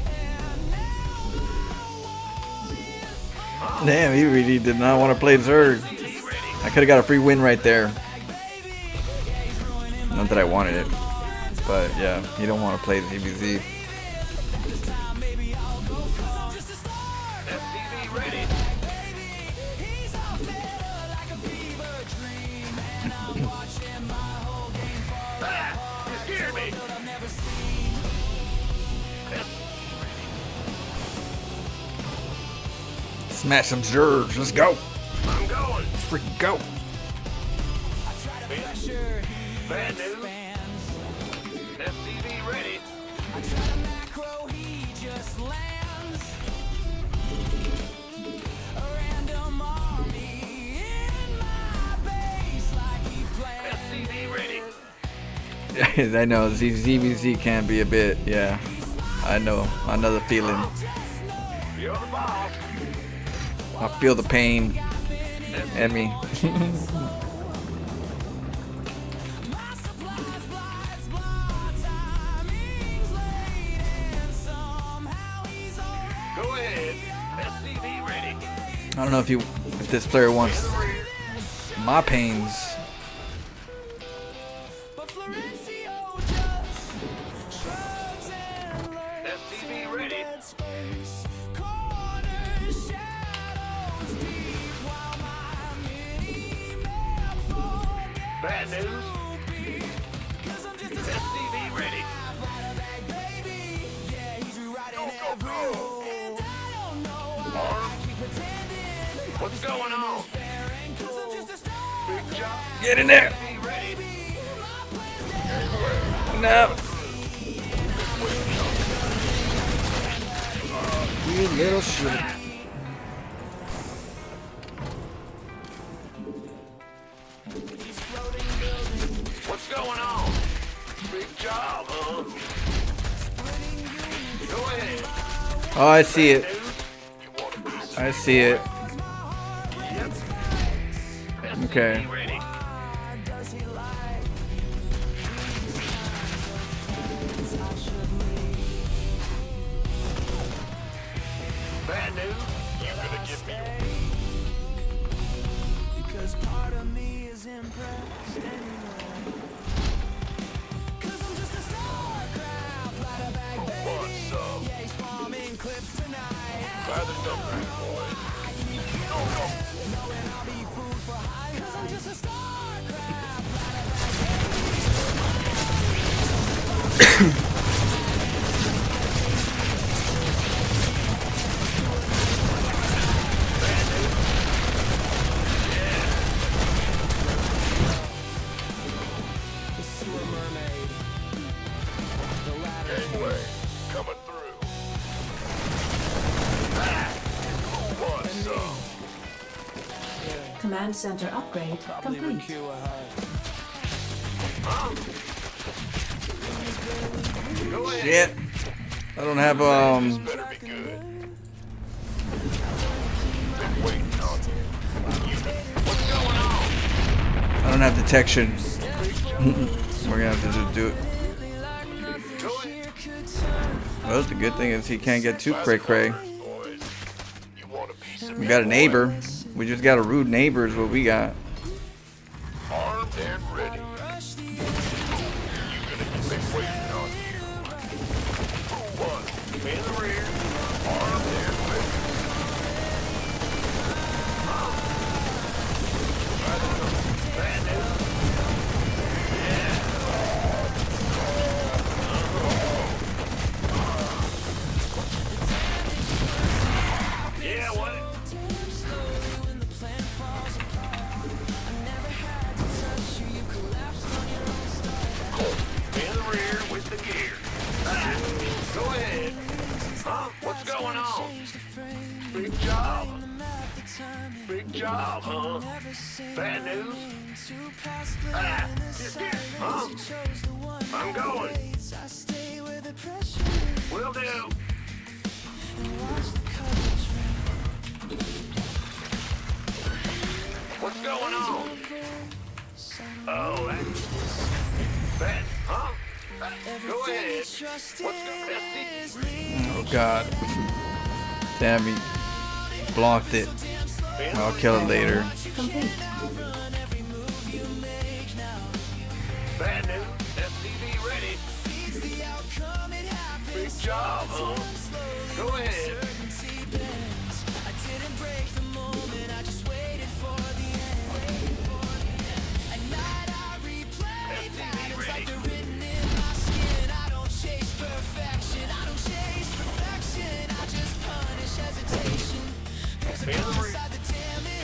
And now my wall is Damn, he really did not want to play Zerg. I could have got a free win right there. Not that I wanted it, but yeah, you don't want to play the ZBZ. FTV ready. Ah, you scared me. Smash some Zergs. Let's go. I'm going. Let's freaking go. Bad news. FTV ready. macro, he just lands. A random army in my base like he planned. FTV ready. I know ZBZ can be a bit, yeah. I know. Another feeling. You're the boss. I feel the pain in me. Go ahead. FTV ready. I don't know if this player wants my pains. FTV ready. Bad news. FTV ready. Go, go, go. Arm. What's going on? Big job. Get in there. FTV ready. No. You little shit. What's going on? Big job, huh? Go ahead. Oh, I see it. I see it. Okay. Ready. Bad news. You're gonna give me Because part of me is impressed anyway. 'Cause I'm just a StarCraft ladder bag baby. What's up? Yeah, he's farming clips tonight. By the number, boys. Go, go. Knowing I'll be food for hire. 'Cause I'm just a StarCraft ladder bag The sewer mermaid. The ladder. Gangway. Coming through. Ah. What's up? Command center upgrade complete. Go ahead. Shit. I don't have Better be good. Been waiting on you. What's going on? I don't have detection. We're gonna have to just do it. Go ahead. Well, the good thing is he can't get too cray cray. Boys. You want a piece of We got a neighbor. We just got a rude neighbor is what we got. armed and ready. You're gonna be waiting on you. One in the rear, armed and ready. Bad news. Yeah. Huh? What's going on? Big job. Big job, huh? Bad news? Ah, huh? I'm going. Will do. What's going on? Oh, that's bad, huh? Go ahead. What's going on? Oh God. Damn, he blocked it. I'll kill it later. Complete. Bad news. SCV ready. Big job, huh? Go ahead.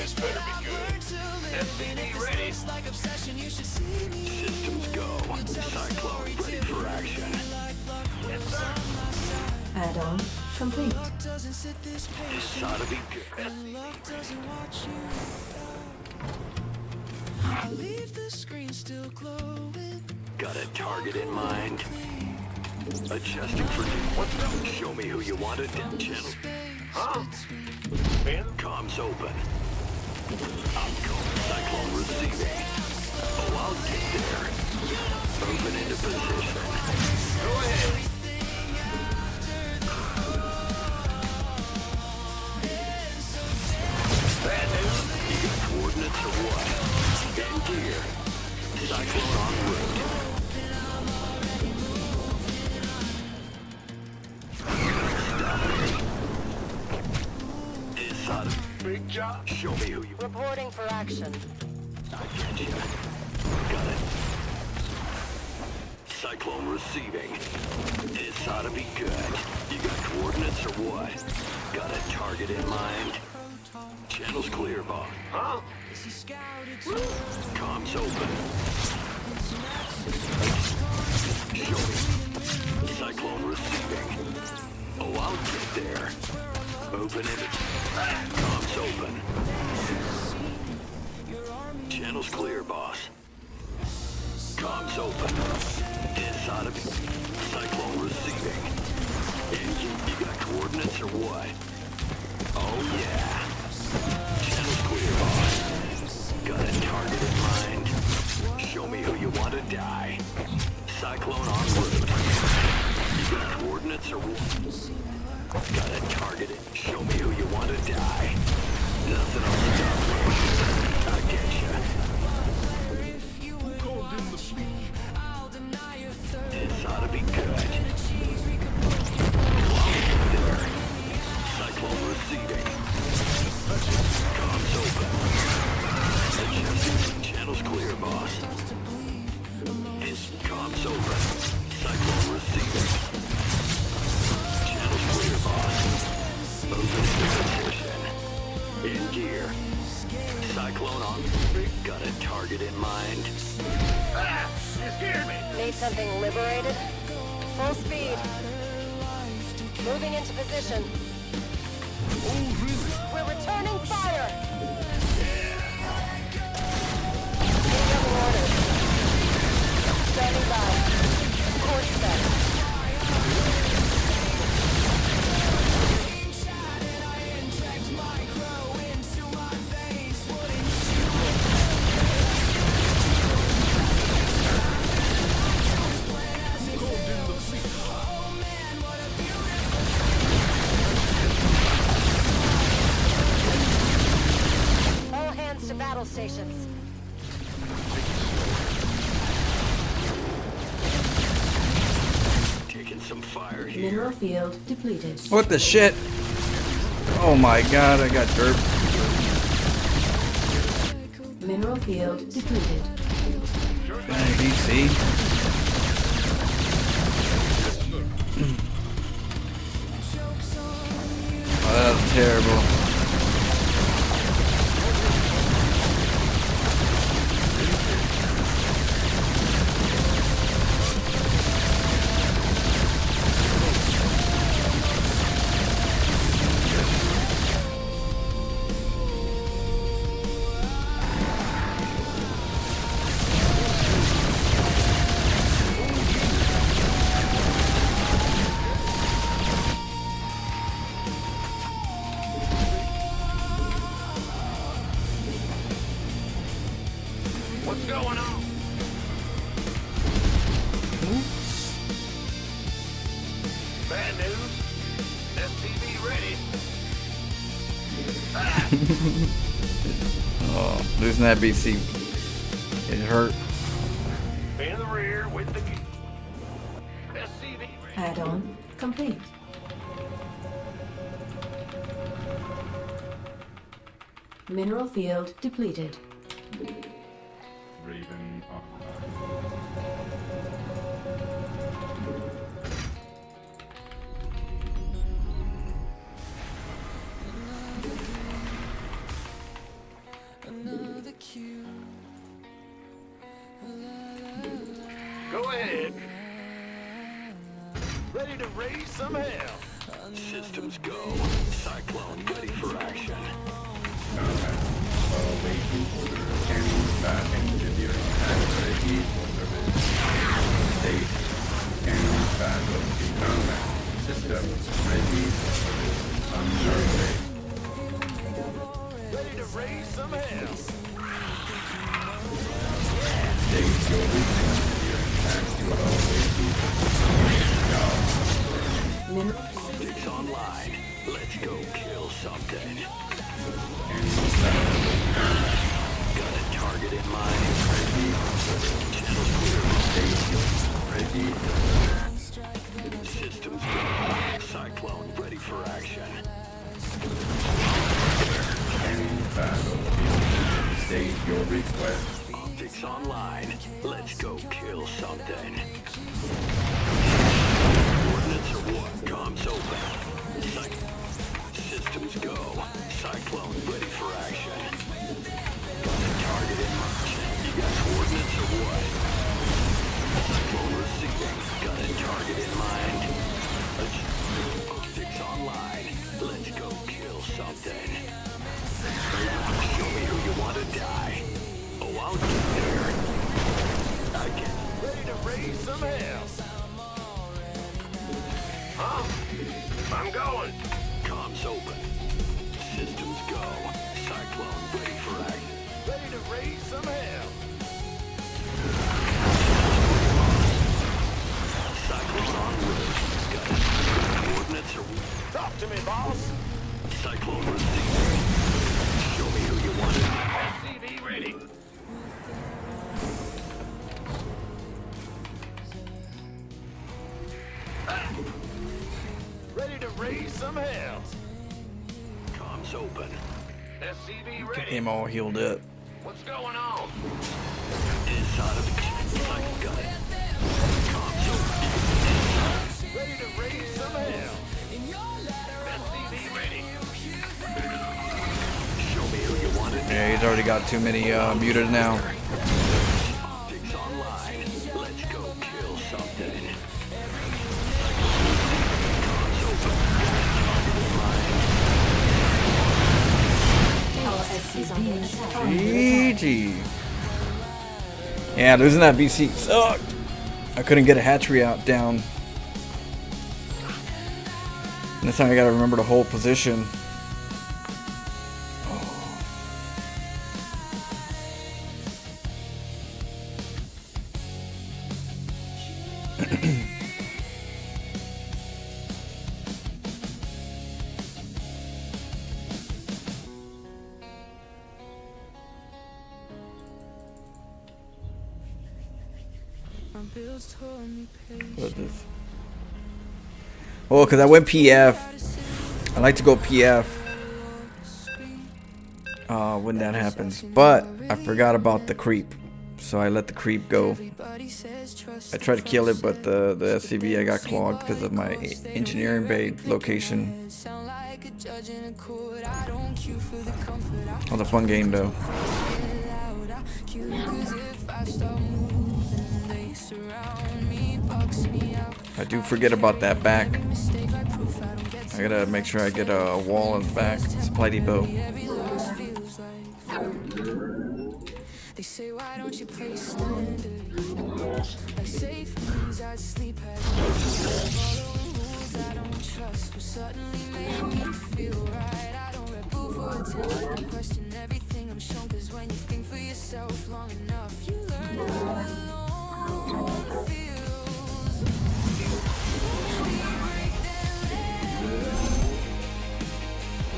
This better be good. SCV ready. Systems go. Cyclone ready for action. Yes, sir. Add-on complete. This ought to be good. Got a target in mind. Adjusting for what's up? Show me who you wanted. Channel. Huh? Ben? Comms open. I'm going. Cyclone receiving. Oh, I'll get there. Moving into position. Go ahead. Bad news? You got coordinates or what? In gear. Cyclone en route. This ought to Big job. show me who you... Reporting for action. I get you. Got it. Cyclone receiving. This ought to be good. You got coordinates or what? Got a target in mind? Channel's clear, Bob. Huh? Comms open. Show me. Cyclone receiving. Oh, I'll get there. Open it. Comms open. Channel's clear, boss. Comms open. This ought to be Cyclone receiving. You got coordinates or what? Oh yeah. Channel's clear, boss. Got a target in mind. Show me who you want to die. Cyclone en route. You got coordinates or what? Got a target. Show me who you want to die. Nothing on the top. I get you. Who called in the sleep? This ought to be good. There. Cyclone receiving. Comms open. Adjusting. Channel's clear, boss. It's comms open. Cyclone receiving. Channel's clear, boss. Moving into position. In gear. Cyclone on. Got a target in mind. Ah! You scared me. Need something liberated? Full speed. Moving into position. Oh, really? We're returning fire! Getting orders. Standing by. Course set. All hands to battle stations. Taking some fire here. Mineral field depleted. What the shit? Oh my God, I got derp. Mineral field depleted. DC. Oh, that was terrible. Oh, losing that BC. It hurt. In the rear with the SCV. Add-on complete. Mineral field depleted. Raven up. Another cue. Go ahead. Ready to raise some hell. Systems go. Cyclone ready for action. Awaiting order. Scanning that engineering and ready for service. State. Scanning that locating combat. System ready for service. Underway. Ready to raise some hell. State your engineering and you are awaiting Mineral Optics online. Let's go kill something. Got a target in mind. Channel clear. Systems go. Cyclone ready for action. Scanning battle. State your request. Optics online. Let's go kill something. Coordinates are what? Comms open. Systems go. Cyclone ready for action. Got a target in mind. You got coordinates or what? Cyclone receiving. Got a target in mind. Optics online. Let's go kill something. Show me who you want to die. Oh, I'll get there. I get Ready to raise some hell. Huh? I'm going. comms open. Systems go. Cyclone ready for action. Ready to raise some hell. Cyclone en route. Got coordinates or Talk to me, boss. Cyclone receiving. Show me who you want to die. SCV ready. Ready to raise some hell. Comms open. SCV Get ready. him all healed up. What's going on? Inside of the cycle gun. Comms open. Ready to raise some hell. SCV ready. Show me who you want to die. Yeah, he's already got too many muted now. Optics online. Let's go kill something. Comms open. Our SCV is GG. Yeah, losing that BC sucked. I couldn't get a hatchery out down. And this time I gotta remember to hold position. My bills told me What is this? Oh, because I went PF. I like to go PF when that happens. But I forgot about the creep. So I let the creep go. I tried to kill it, but the SCV I got clogged because of my engineering bay location. Oh, the fun game though. I do forget about that back. I gotta make sure I get a wall in the back. Supply depot. They say, why don't you play standard? Like safe means I'd sleep at night. Following rules I don't trust will suddenly make me feel right. I don't rep for attention. I question everything I'm shown. Cause when you think for yourself long enough, you learn how alone it feels. We break their legs.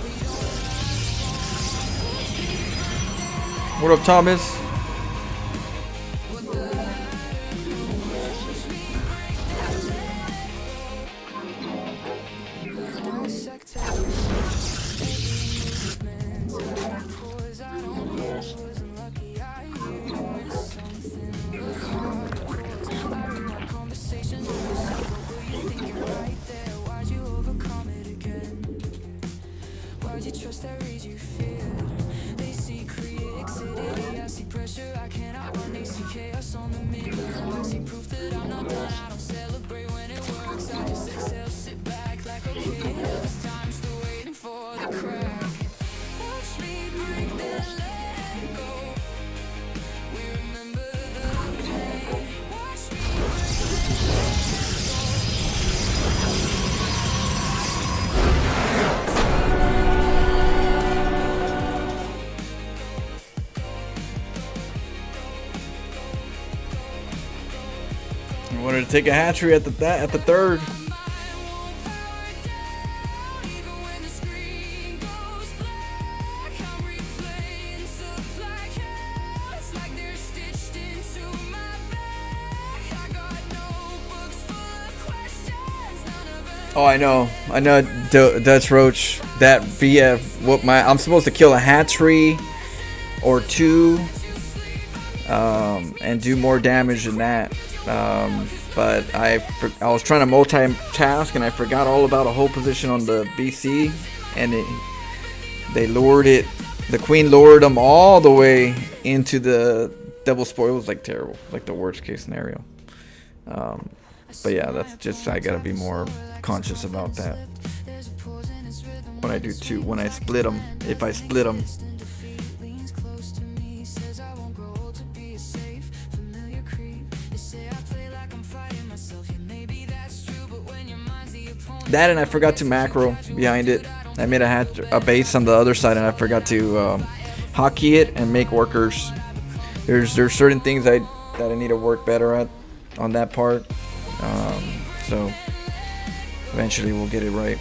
We don't run from What up, Thomas? You wanted to take a hatchery at the third. Oh, I know, Dutch Roach. That VF, I'm supposed to kill a hatchery or two, and do more damage than that. But I was trying to multitask and I forgot all about a whole position on the BC, and they lured it. The queen lured them all the way into the double spoil. It was like terrible, like the worst case scenario. But yeah, that's just, I gotta be more conscious about that when I do two. When I split them, if I split them. That, and I forgot to macro behind it. I made a base on the other side, and I forgot to hotkey it and make workers. There's certain things that I need to work better at on that part. So eventually we'll get it right.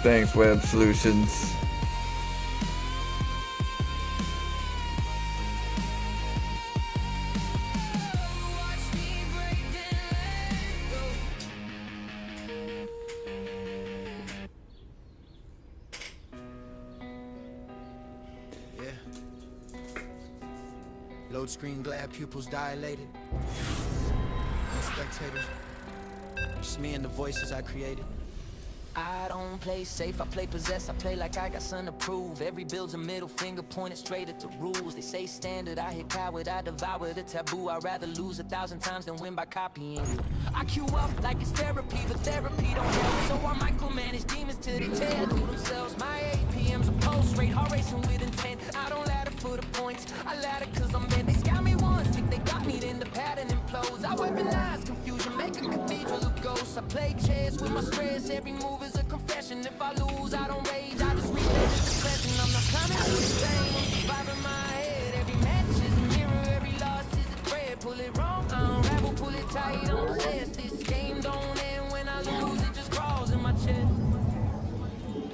Thanks, Web Solutions. Load screen glad pupils dilated. No spectators. Just me and the voices I created. I don't play safe, I play possess, I play like I got something to prove. Every build's a middle finger pointed straight at the rules. They say standard, I hit coward, I devour the taboo. I'd rather lose 1,000 times than win by copying. I queue up like it's therapy, but therapy don't help. So I micromanage demons till they tear through themselves. My APM's a pulse rate, heart racing with intent. I don't ladder for the points, I ladder cause I'm bent. They scout me once, think they got me, then the pattern implodes. I weaponize confusion, make a cathedral of ghosts. I play chess with my stress, every move is a confession. If I lose, I don't rage, I just replay the depression. I'm not coming to the same, I'm surviving my head. Every match is a mirror, every loss is a thread. Pull it wrong, I unravel, pull it tight, I'm obsessed. This game don't end when I lose, it just crawls in my chest.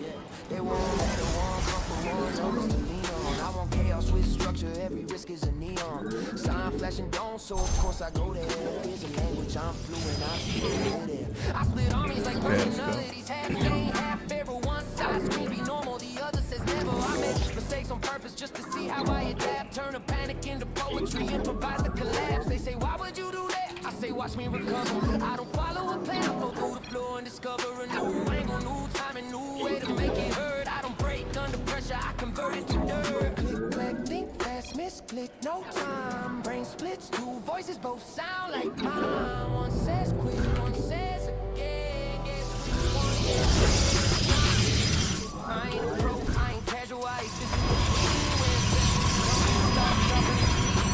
Yeah, they won't let it one come for more numbers to lean on. I want chaos with structure, every risk is a neon. Sign flashing dome, so of course I go there. Here's a language I'm fluent, I speak there. I split armies like personalities, half sane, half pharaoh. One side screams be normal, the other says never. I make mistakes on purpose just to see how I adapt. Turn a panic into poetry, improvise the collapse. They say, why would you do that? I say, watch me recover. I don't follow a plan, I flow through the floor and discover a new angle, new time, and new way to make it heard. I don't break under pressure, I convert it to dirt. Click, clack, think fast, misclick, no time. Brain splits, two voices both sound like mine. One says quit, one says again. Guess which one is it? I ain't a pro, I ain't casual, I exist in between. When sessions start dropping,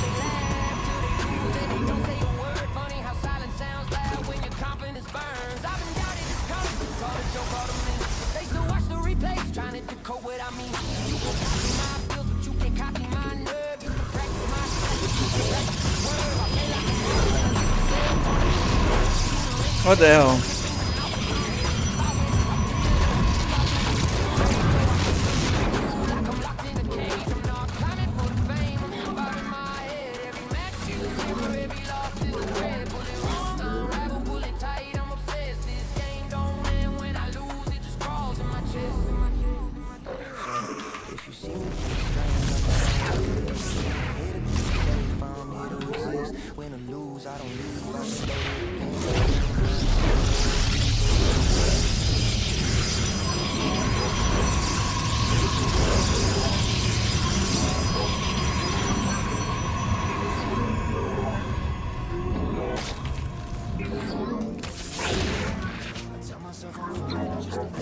they laugh till they lose and they don't say a word. Funny how silence sounds loud when your confidence burns. I've been doubted, it's coming, call a joke, call a meme. They still watch the replays, trying to decode what I mean. You can copy my feels, but you can't copy my nerve. You can practice my shit, but you can practice the word. I play like a What the hell? Every loss is a red bullet. Wrist unravel, bullet tight. I'm obsessed. This game don't end when I lose. It just crawls in my chest. If you see me here to be safe, I'm here to exist. Win or lose, I don't leave. I'm I tell myself I'm fine, I just need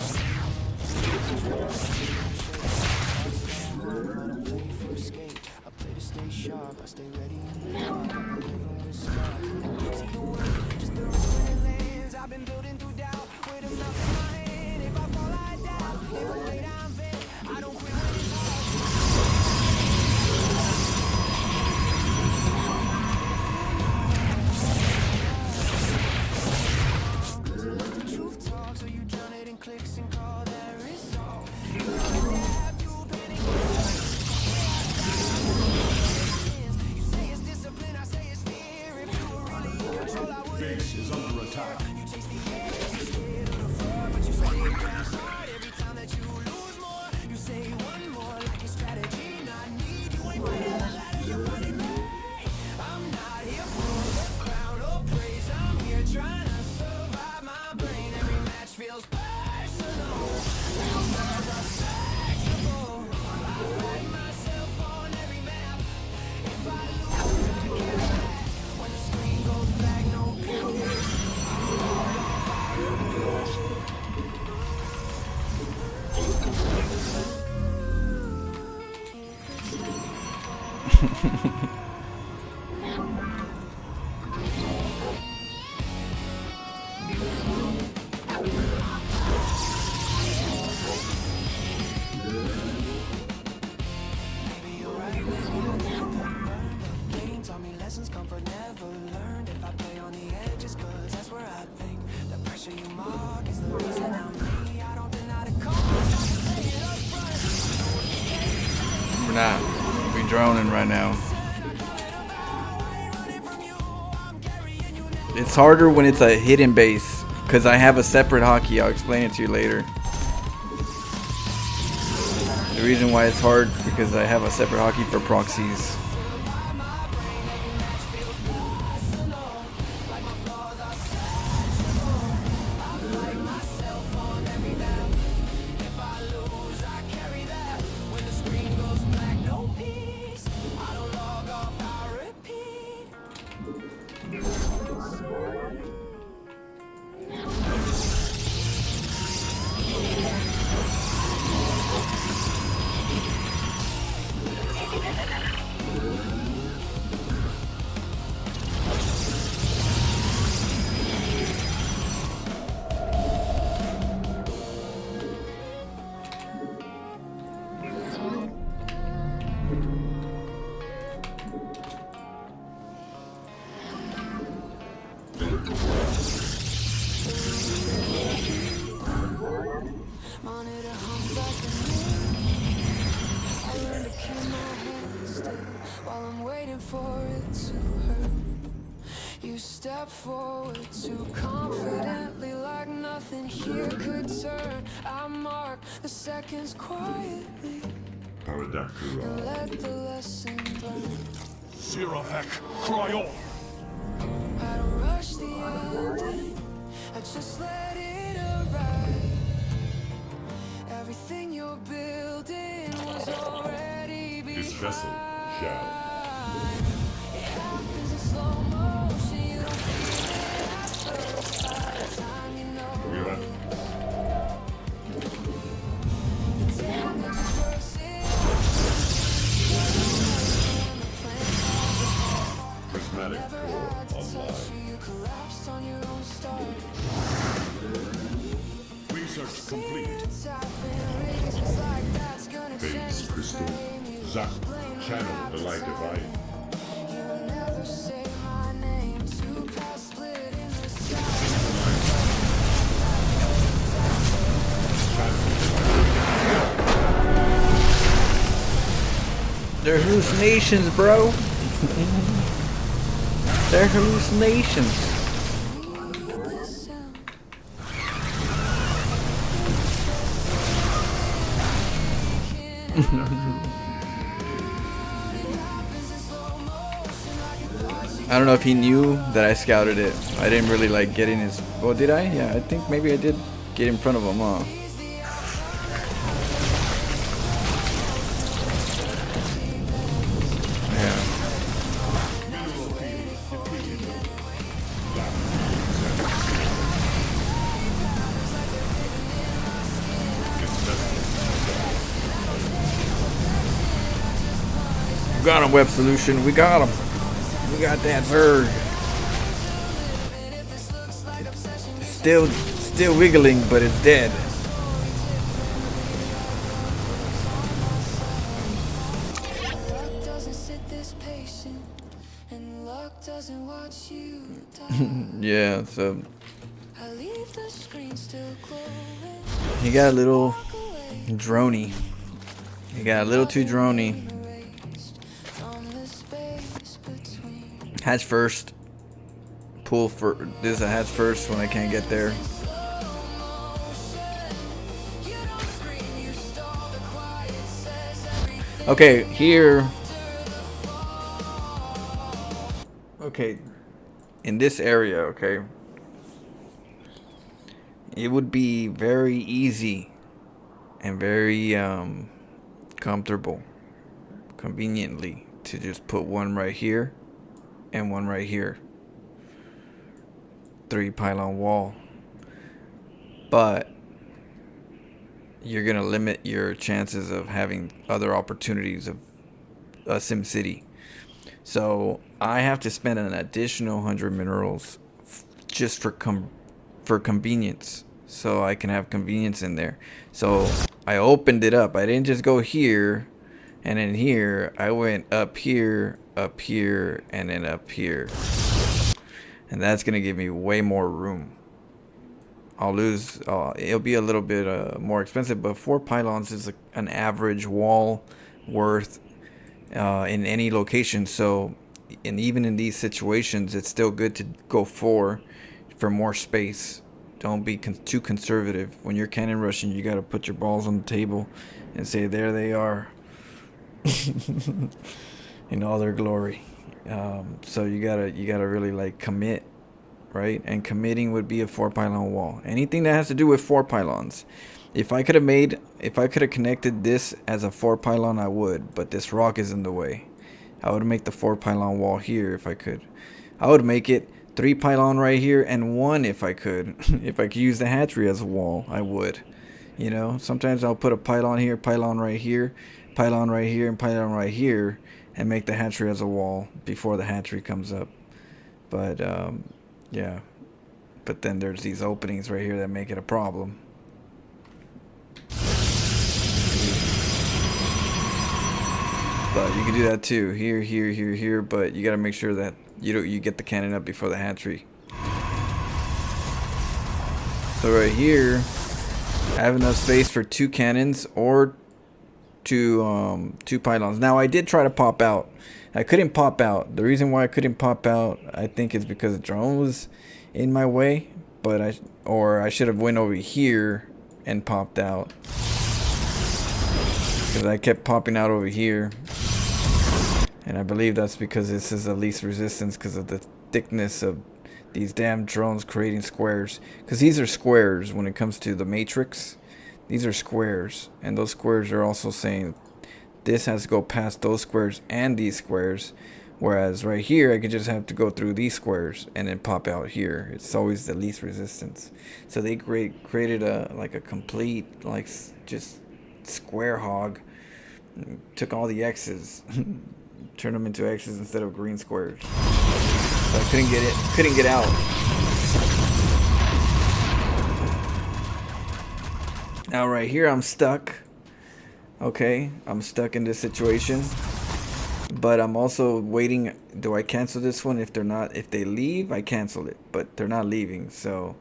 to escape. I play to stay sharp, I stay ready in the dark. I'm living with scars. See the world, just the running lanes. I've been building through doubt with a mouth in my hand. If I fall, I die. If I lay down fail, I don't quit when it's hard. Cause you let the truth talk, so you drown it in clicks and call that resolve. You adapt, you panic. You say it's discipline, I say it's fear. If you were really in control, I wouldn't. Base is under attack. You chase the edge, you're scared of the floor, but you stay crash hard. Every time that you lose more, you say one more like a strategy. Not need, you ain't fighting the ladder, you're fighting me. I'm not here for the crown or praise. I'm here trying to survive my brain. Every match feels personal. Real stars are flexible. I find myself on every map. If I lose, I care that. When the screen goes black, no peace. Maybe you're right, maybe I think that burned up pain taught me lessons comfort never learned. If I play on the edges, cause that's where I think the pressure you mark is the reason I'm me. I don't deny the cause, I just play it up front. We're not. We're droning right now. It's harder when it's a hidden base because I have a separate hockey. I'll explain it to you later. The reason why it's hard because I have a separate hockey for proxies. Monitor hums like a mirror. I learn to keep my hands still while I'm waiting for it to hurt. You step forward too confidently like nothing here could turn. I mark the seconds quietly and let the lesson burn. Sirafek, cry on! I don't rush the ending, I just let it arrive. Everything you're building was already behind. This vessel shall. It happens in slow motion, you don't feel it at first. By the time you know it, the damage is worse. Prismatic Never core had to touch online. you, you collapsed on your own start. Research complete. It's happened, reasons like that's gonna Base change the crystal. frame. You Zap. blame the Channel the light divine. You never say my name. Two paths split in the sky. They're hallucinations, bro. They're hallucinations. I don't know if he knew that I scouted it. I didn't really like get in his... Well, did I? Yeah, I think maybe I did get in front of him, huh? We got him, Web Solution. We got him. We got that bird. Still wiggling, but it's dead. Yeah, so he got a little droney. He got a little too droney. Hatch first. Pull for this is a hatch first when I can't get there. Okay, here. Okay, in this area, okay, it would be very easy and very comfortable, conveniently, to just put one right here and one right here. 3 pylon wall. But you're gonna limit your chances of having other opportunities of SimCity. So I have to spend an additional 100 minerals just for convenience, so I can have convenience in there. So I opened it up. I didn't just go here and then here. I went up here, and then up here. And that's gonna give me way more room. I'll lose, it'll be a little bit more expensive, but 4 pylons is an average wall worth in any location. So, and even in these situations, it's still good to go 4 for more space. Don't be too conservative. When you're cannon rushing, you gotta put your balls on the table and say, there they are, in all their glory. So you gotta really like commit, right? And committing would be a 4 pylon wall. Anything that has to do with 4 pylons. If I could have connected this as a 4 pylon, I would, but this rock is in the way. I would make the 4 pylon wall here if I could. I would make it 3 pylon right here and 1 if I could. If I could use the hatchery as a wall, I would. You know, sometimes I'll put a pylon here, pylon right here, pylon right here, and pylon right here, and make the hatchery as a wall before the hatchery comes up. But yeah, but then there's these openings right here that make it a problem. But you can do that too, here, here, here, here, but you gotta make sure that you get the cannon up before the hatchery. So right here, I have enough space for 2 cannons or 2 pylons. Now I did try to pop out. I couldn't pop out. The reason why I couldn't pop out, I think, is because the drone was in my way. But I should have went over here and popped out, because I kept popping out over here. And I believe that's because this is the least resistance because of the thickness of these damn drones creating squares. Because these are squares when it comes to the matrix. These are squares, and those squares are also saying this has to go past those squares and these squares, whereas right here I could just have to go through these squares and then pop out here. It's always the least resistance. So they created a complete, like, just square hog, took all the X's, turned them into X's instead of green squares. So I couldn't get out. Now right here I'm stuck. Okay, I'm stuck in this situation, but I'm also waiting. Do I cancel this one? If they leave, I cancel it, but they're not leaving, so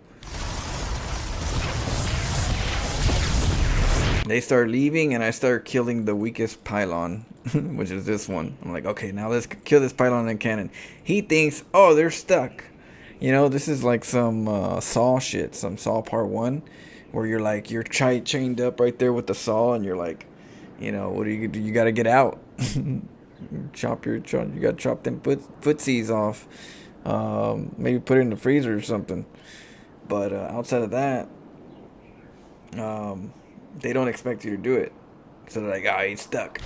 They start leaving, and I start killing the weakest pylon, which is this one. I'm like, okay, now let's kill this pylon and cannon. He thinks, oh, they're stuck. You know, this is like some Saw shit, some Saw Part 1, where you're like, you're chained up right there with the saw, and you're like, you know, what do? You got to get out. You got to chop them footsies off. Maybe put it in the freezer or something. But outside of that, they don't expect you to do it. So they're like, ah, he's stuck.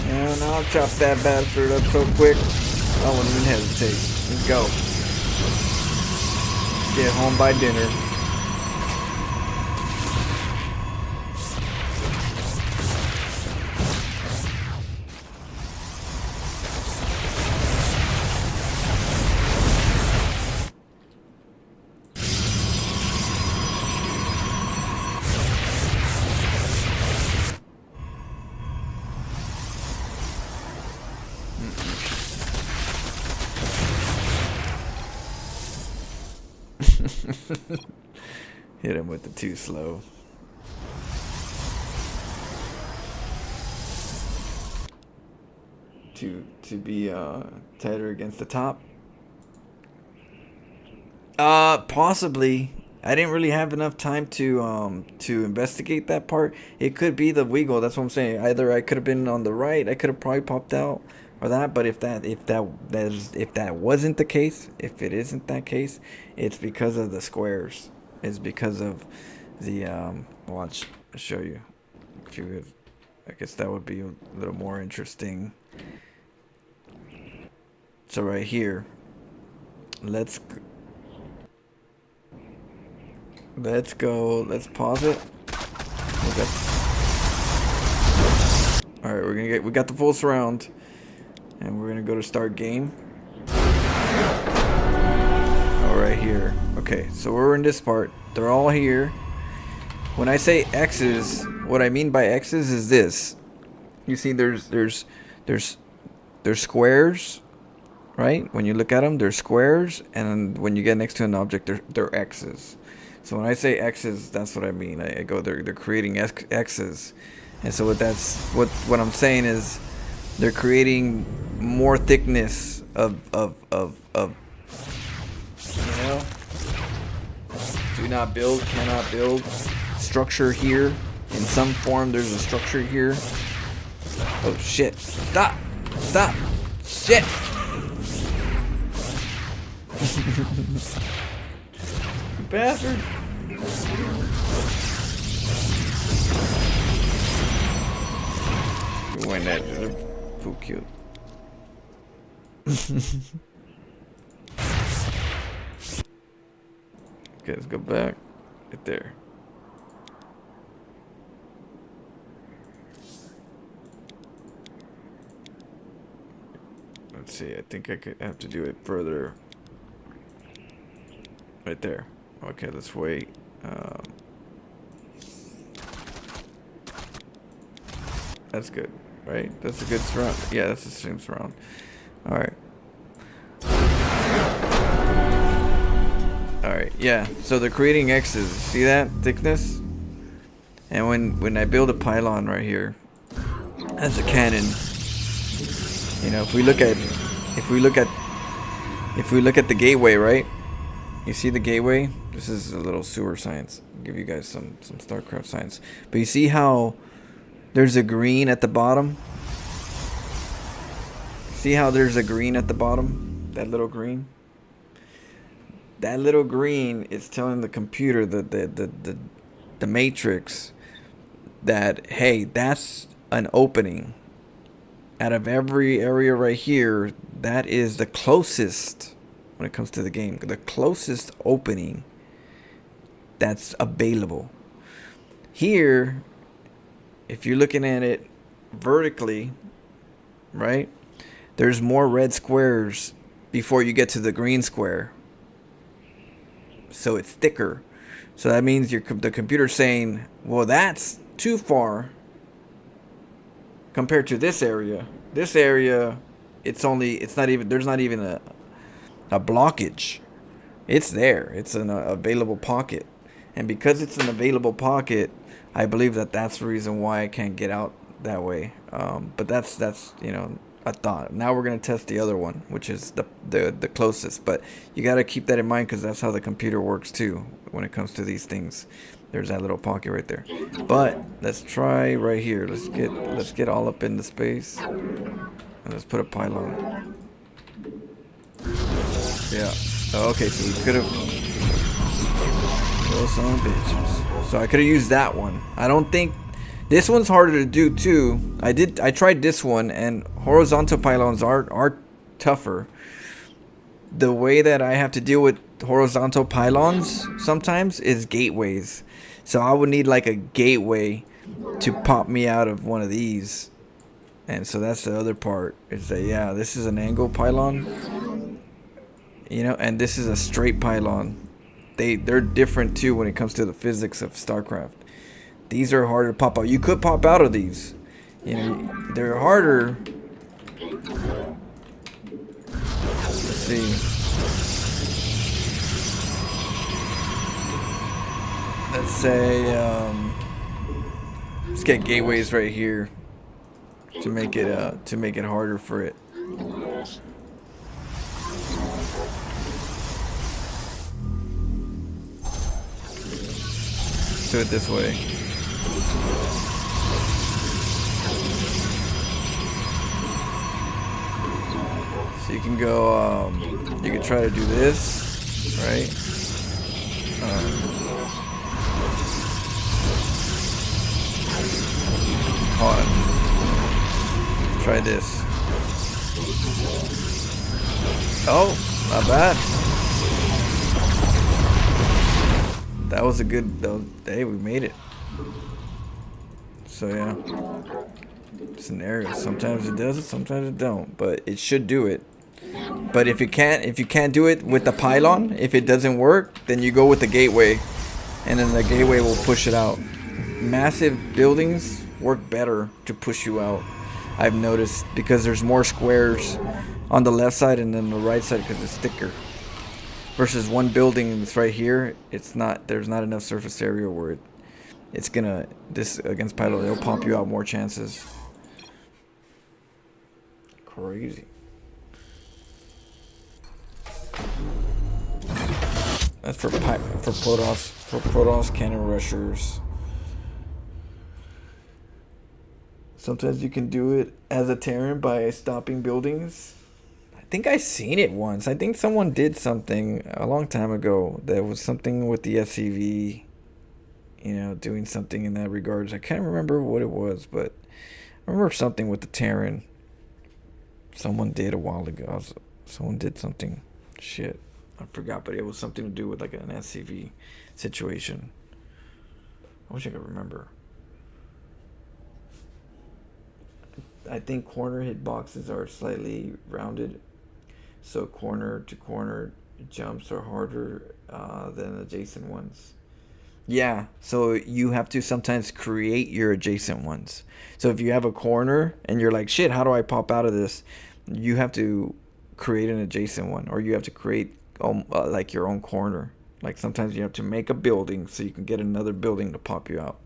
And I'll chop that bastard up so quick, I won't even hesitate. Let's go. Get home by dinner. Hit him with the too slow. To be tighter against the top. Possibly. I didn't really have enough time to investigate that part. It could be the wiggle. That's what I'm saying. Either I could have been on the right. I could have probably popped out. Or that, but if that wasn't the case, if it isn't that case, it's because of the squares. It's because of the watch. I'll show you. I guess that would be a little more interesting. So right here, let's go. Let's pause it. All right, we got the full surround. And we're gonna go to start game. Oh, right here. Okay, so we're in this part. They're all here. When I say X's, what I mean by X's is this. You see, there's squares, right? When you look at them, they're squares, and when you get next to an object, they're X's. So when I say X's, that's what I mean. I go, they're creating X's, and so what I'm saying is, they're creating more thickness of you know, do not build, cannot build, structure here. In some form, there's a structure here. Oh shit! Stop! Stop! Shit! You bastard! You win that. So cute. Okay, let's go back. Right there. Let's see. I think I could have to do it further. Right there. Okay, let's wait. That's good. Right? That's a good surround. Yeah, that's the same surround. Alright. Alright, yeah. So they're creating X's. See that thickness? And when I build a pylon right here as a cannon, you know, if we look at the gateway, right? You see the gateway? This is a little sewer science. I'll give you guys some StarCraft science. But you see how there's a green at the bottom? See how there's a green at the bottom? That little green? That little green is telling the computer, the matrix, that, hey, that's an opening. Out of every area right here, that is the closest, when it comes to the game, the closest opening that's available. Here, if you're looking at it vertically, right, there's more red squares before you get to the green square. So it's thicker. So that means the computer's saying, well, that's too far compared to this area. This area, there's not even a blockage. It's there. It's an available pocket. And because it's an available pocket, I believe that that's the reason why I can't get out that way. But that's you know, a thought. Now we're gonna test the other one, which is the closest. But you gotta keep that in mind because that's how the computer works too when it comes to these things. There's that little pocket right there. But let's try right here. Let's get all up in the space. And let's put a pylon. Yeah. Okay, so we could have. Those son of bitches. So I could have used that one. I don't think this one's harder to do too. I tried this one, and horizontal pylons are tougher. The way that I have to deal with horizontal pylons sometimes is gateways. So I would need like a gateway to pop me out of one of these. And so that's the other part. Is that, yeah, this is an angle pylon. You know, and this is a straight pylon. They're different too when it comes to the physics of StarCraft. These are harder to pop out. You could pop out of these. You know, they're harder. Let's see. Let's say let's get gateways right here to make it harder for it. Do it this way. So you can go, you can try to do this, right? Hold on. Try this. Oh, not bad. That was a good, hey, we made it. So yeah, scenario. Sometimes it does it, sometimes it don't, but it should do it. But if you can't do it with the pylon, if it doesn't work, then you go with the gateway, and then the gateway will push it out. Massive buildings work better to push you out, I've noticed, because there's more squares on the left side and then the right side because it's thicker. Versus one building that's right here, there's not enough surface area where it's gonna, this against pylon, it'll pop you out more chances. Crazy. That's for Protoss cannon rushers. Sometimes you can do it as a Terran by stopping buildings. I think I seen it once. I think someone did something a long time ago. There was something with the SCV, you know, doing something in that regards. I can't remember what it was, but I remember something with the Terran. Someone did a while ago. Someone did something. Shit. I forgot, but it was something to do with like an SCV situation. I wish I could remember. I think corner hitboxes are slightly rounded, so corner to corner jumps are harder than adjacent ones. Yeah, so you have to sometimes create your adjacent ones. So if you have a corner and you're like, shit, how do I pop out of this? You have to create an adjacent one, or you have to create like your own corner. Like sometimes you have to make a building so you can get another building to pop you out.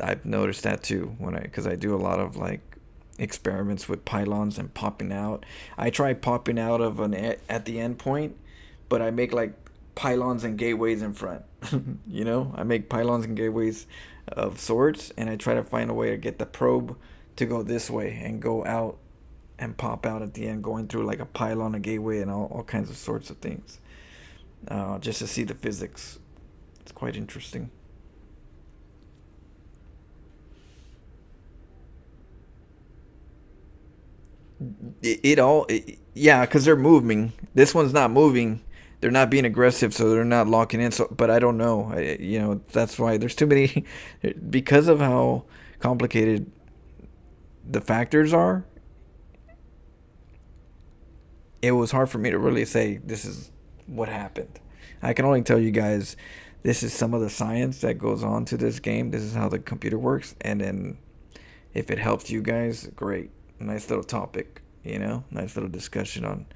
I've noticed that too because I do a lot of like experiments with pylons and popping out. I try popping out of at the end point, but I make like pylons and gateways in front. You know, I make pylons and gateways of sorts, and I try to find a way to get the probe to go this way and go out and pop out at the end, going through like a pylon, a gateway, and all kinds of sorts of things, just to see the physics. It's quite interesting. Yeah, because they're moving. This one's not moving. They're not being aggressive, so they're not locking in. So, but I don't know. You know, that's why there's too many. Because of how complicated the factors are, it was hard for me to really say this is what happened. I can only tell you guys this is some of the science that goes on to this game. This is how the computer works, and then if it helps you guys, great. Nice little topic, you know, nice little discussion on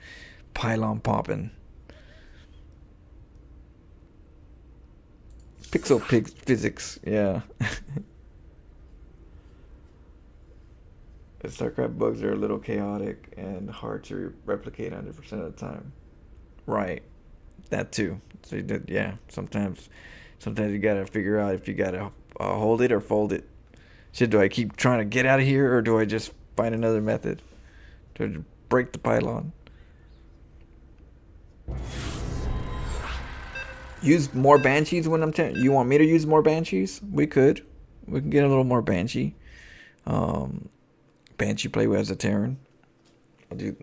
pylon popping. physics, yeah. The StarCraft bugs are a little chaotic and hard to replicate 100% of the time. Right, that too. So yeah, sometimes you gotta figure out if you gotta hold it or fold it. Shit, do I keep trying to get out of here, or do I just find another method to break the pylon? Use more banshees when I'm telling you. Want me to use more banshees? We could. We can get a little more banshee. Banshee play as a Terran.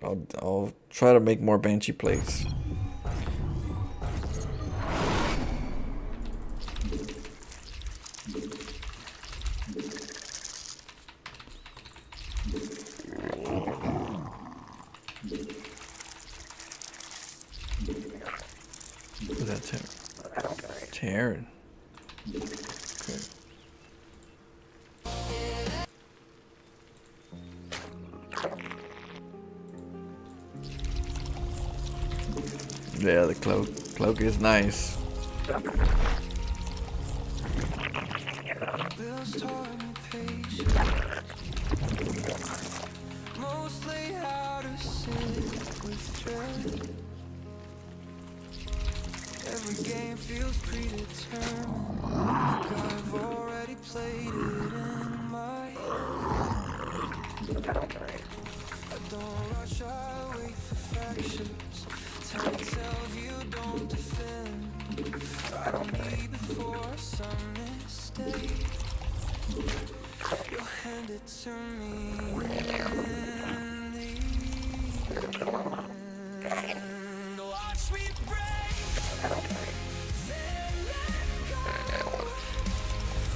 I'll try to make more banshee plays. Who's that Terran? Terran. Okay. Yeah, the cloak is nice. Mostly how to sit with dread. Every game feels predetermined, like I've already played it in my head. I don't rush, I wait for fractures. Tell you don't defend. I need before some mistake. You'll hand it to me in the end. Watch me break, then let go.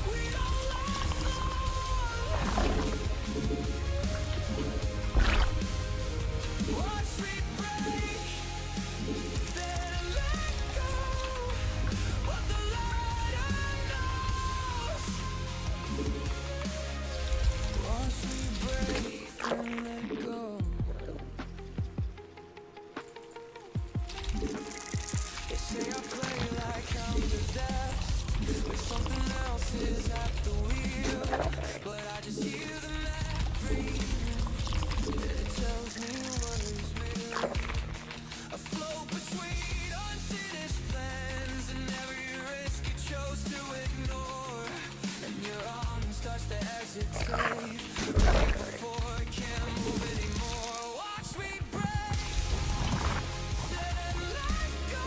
We don't last long. Watch me break, then let go. What the light knows. Watch me break, then let go. They say I play like I'm the best, but something else is at the wheel. But I just hear the map breathing. It tells me what is real. I float between unfinished plans, and every risk you chose to ignore. And your arms touch the hesitate right before I can't move anymore. Watch me break, then let go.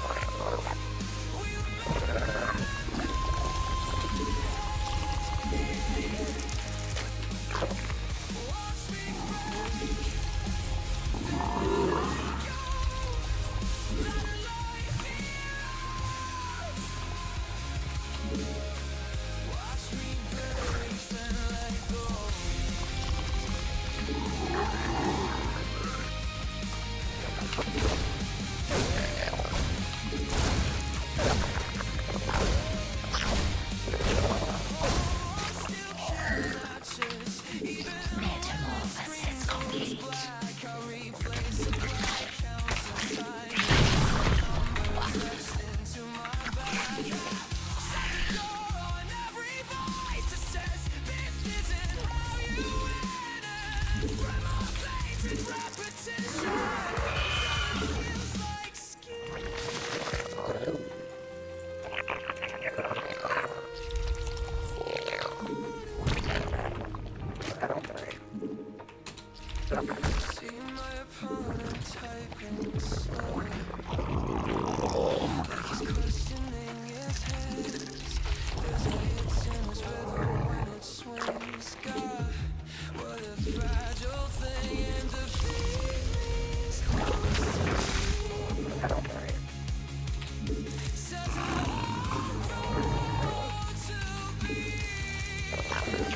We watch me break. Watch me break, then let go. Metamorphosis complete. See my opponent typing slow, like he's questioning his hands. There's a hit in his rhythm when it swings. God, what a fragile thing, and defeat means close to me. Says to be.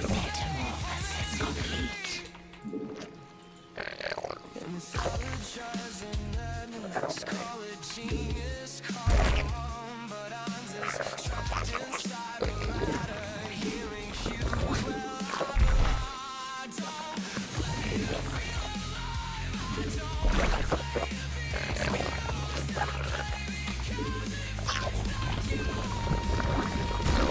Metamorphosis complete. Mythologizing madness, call it genius, call it wrong, but I'm just trapped inside the matter, hearing cues. Well, I don't play to feel alive, I don't play to be small, because it feels like you.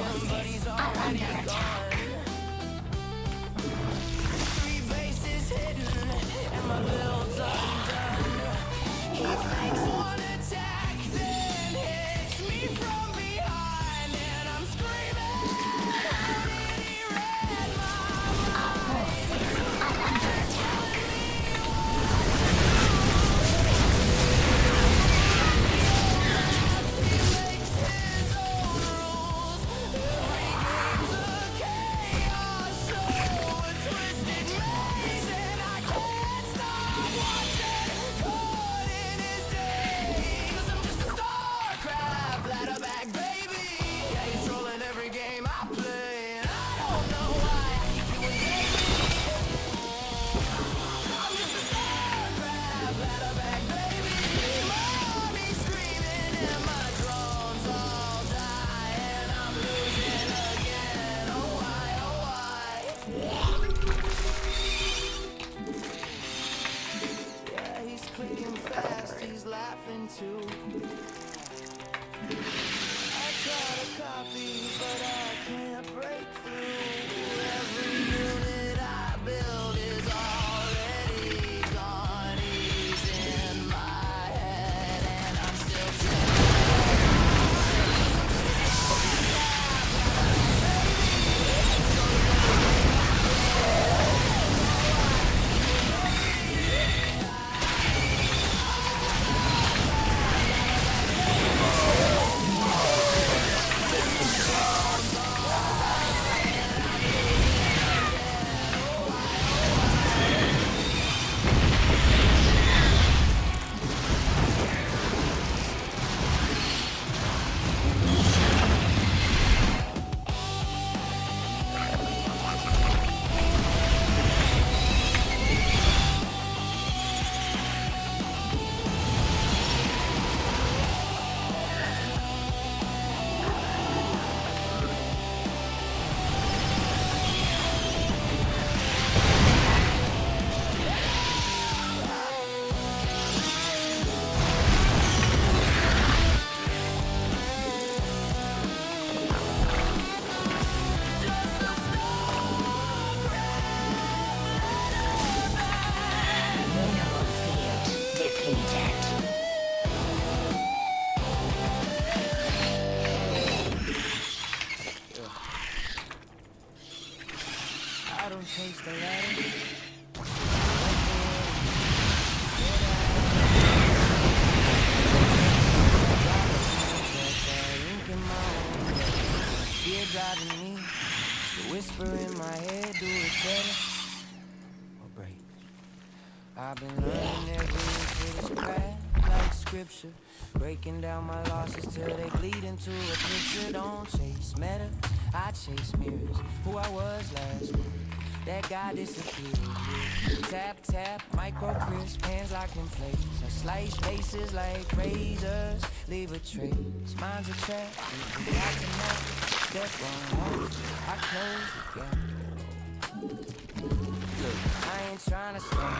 forces are under attack. Three bases hidden and my build's undone. He fakes one attack, then hits me from behind, and I'm screaming. How did he read my Our forces are under attack. StarCraft ladder back, baby. Yeah, he's trolling every game I play, and I don't know why I keep doing daily. I'm just a StarCraft ladder back, baby. My army's screaming and my drones all die, and I'm losing again. Oh why, oh why? Yeah, he's clicking fast, he's laughing too. I try to copy, but I can't break through. Every unit I build is already gone. He's in my head, and I'm still Mineral field depleted. I don't chase the ladder. Fear driving me, it's the whisper in my head, do it better or break. I've been learning every inch of this craft like scripture, breaking down my losses till they bleed into a picture. Don't chase meta, I chase mirrors. Who I was last month, that guy disappeared. Tap, tap, micro crisp, hands locked in place. I slice faces like razors, leave a trace. Mine's a trap, you got to know. Step on, I close the gap. I ain't tryna stun,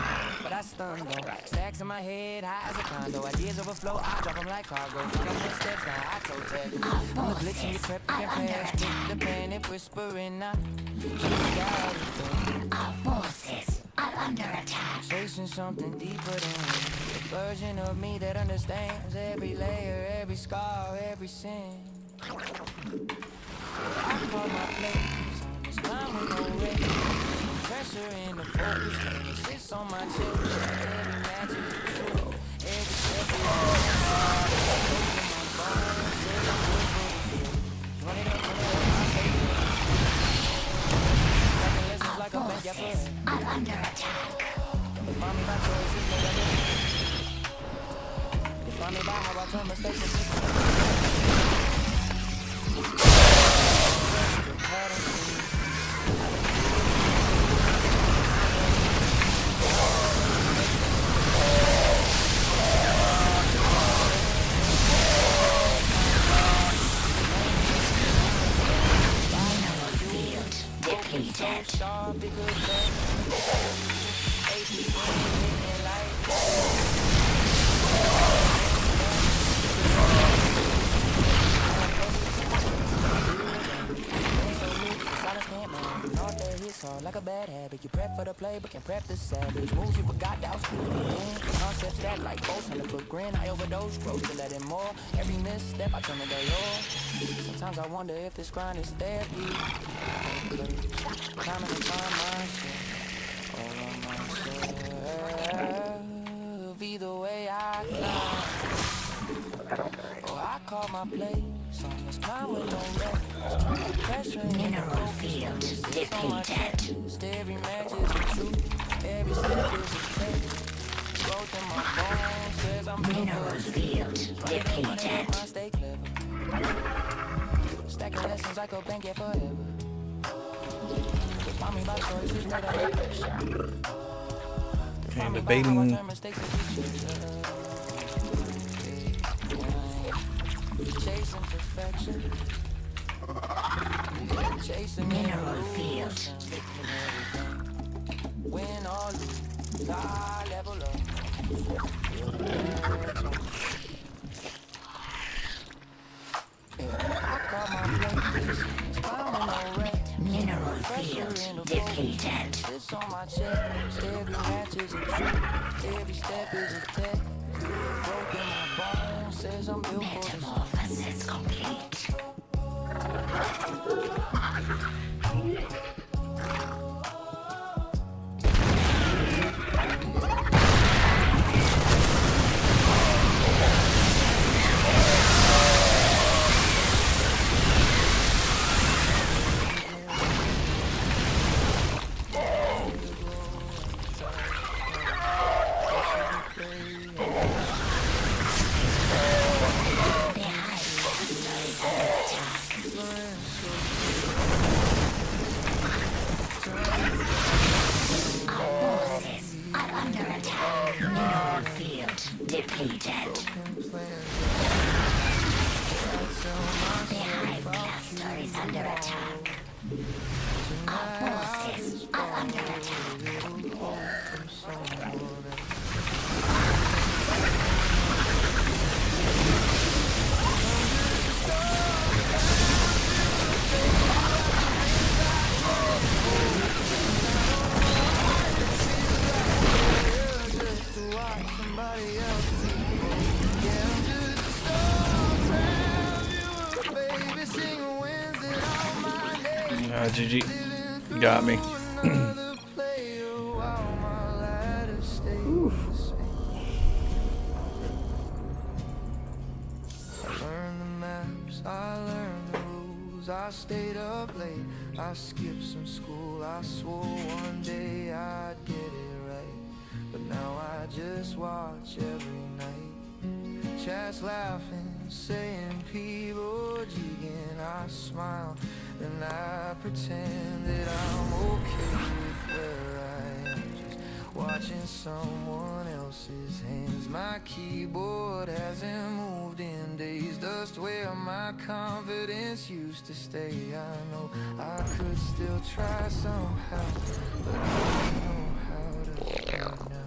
but I stun though. Stacks in my head, high as a condo. Ideas overflow, I drop them like cargo. Couple steps now, I toe tag. I'm the glitch in your trap, you can pass. Kick the panic, whispering out. Our forces are under attack. Chasing something deeper than the version of me that understands every layer, every scar, every sin. I call my place on this climb with no rest. Pressure in the focus, and it sits on my chest. Every match is true, every step is Our forces are under attack. Define me by choices, define me by how I turn mistakes hard like a bad habit. You prep for the play, but can prep the savage. Moves you forgot that I was cool. Concepts that like both on the foot grin. I overdose, growth to let in more. Every misstep I turn to the law. Sometimes I wonder if this grind is therapy. Trying to find myself, all on myself. Either way I climb. Oh, I call my place on this climb with no rest. Mineral field depleted. Every match is a truth, every step is a test. Growth in my bones says I'm Mineral field depleted. I stay clever. Stacking lessons like a bank yet forever. Find me by choices made under pressure. And debating. Chasing perfection. Chasing mineral field. Win or lose, I level up. I got my place. Climbing no rest. Mineral field depleted. It's on my chest. Every match is a truth. Every step is a test. Broken my bones says I'm built for this. Metamorphosis complete. Depleted. The hive cluster is under attack. Our forces are under attack. GG. Got me. I learned the rules, I stayed up late, I skipped some school, I swore one day I'd get it right, but now I just watch every night, chats laughing, saying people jigging, I smile, and I pretend that I'm okay with where I am, just watching someone else's hands. My keyboard hasn't moved in days, dust where my confidence used to stay. I know I could still try somehow, but I don't know how to start now.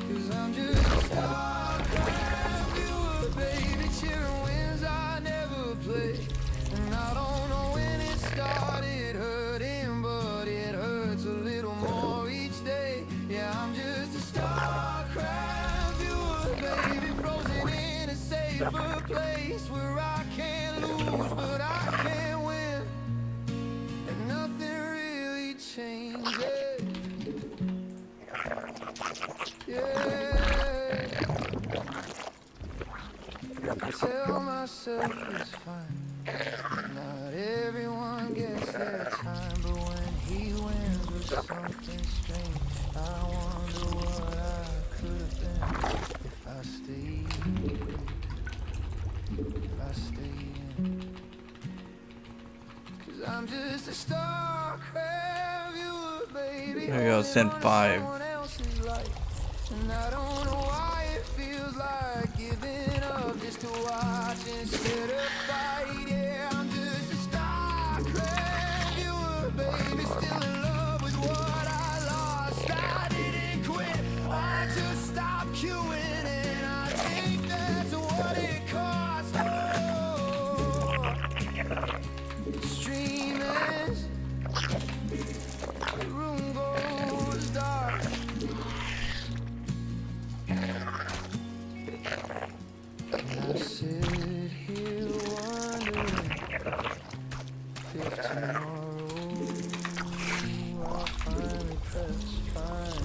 Cause I'm just a StarCraft viewer, baby, cheering wins I never played. And I don't know when it started hurting, but it hurts a little more each day. Yeah, I'm just a StarCraft viewer, baby, frozen in a safer place where I can't lose, but I can't win. And nothing really changes. Yeah, I tell myself it's fine. Not everyone gets their time, but when he wins with something strange, I wonder what I could have been if I stayed. If I stayed in. Cause I'm just a StarCraft viewer, baby. There you go, send 5. And I don't know why it feels like giving up just to watch instead of fight. Yeah, I'm just a StarCraft viewer, baby, still tomorrow I'll finally press find.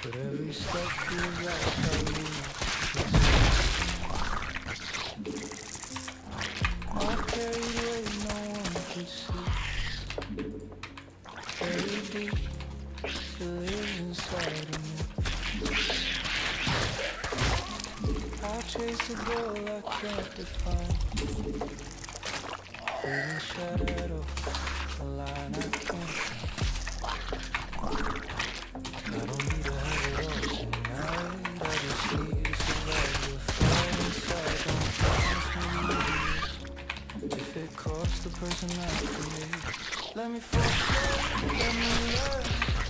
But every step feels like I lose. I carried weight no one could see. Very deep, it lives inside of me. I chase a goal I can't define. Fading shadow, a line I can't find. I don't need to have it all tonight. I just need to survive the fire inside. Don't promise me if it costs the person I create. Let me fall slow, let me learn.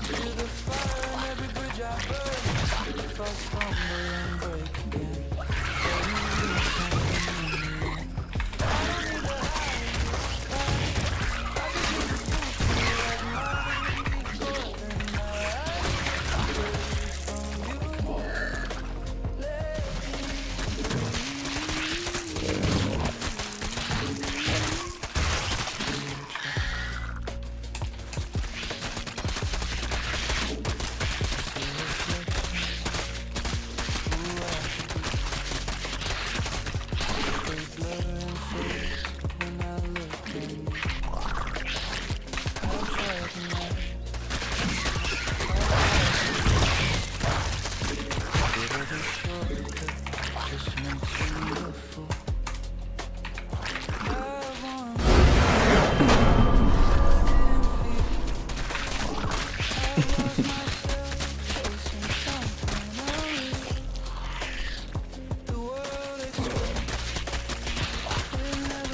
Feel the fire in every bridge I burn. If I stumble and break again, let me reach something in the end. I don't need to hide this kind. I just need to feel like mine before the night.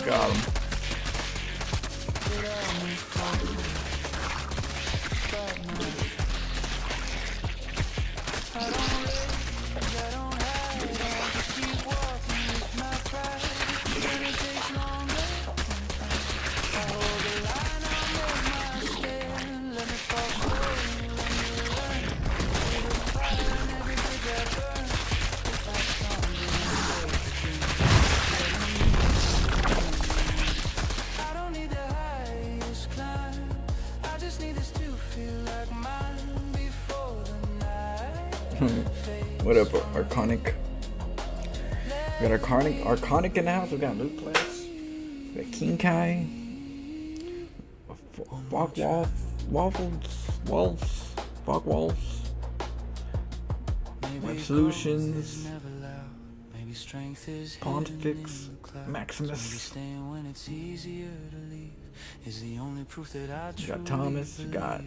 Got him. What up, Arconic? We got Arconic in the house. We got Luke Class. We got King Kai. Waffles. Web Solutions. Pontifex. Maximus. We got Thomas. We got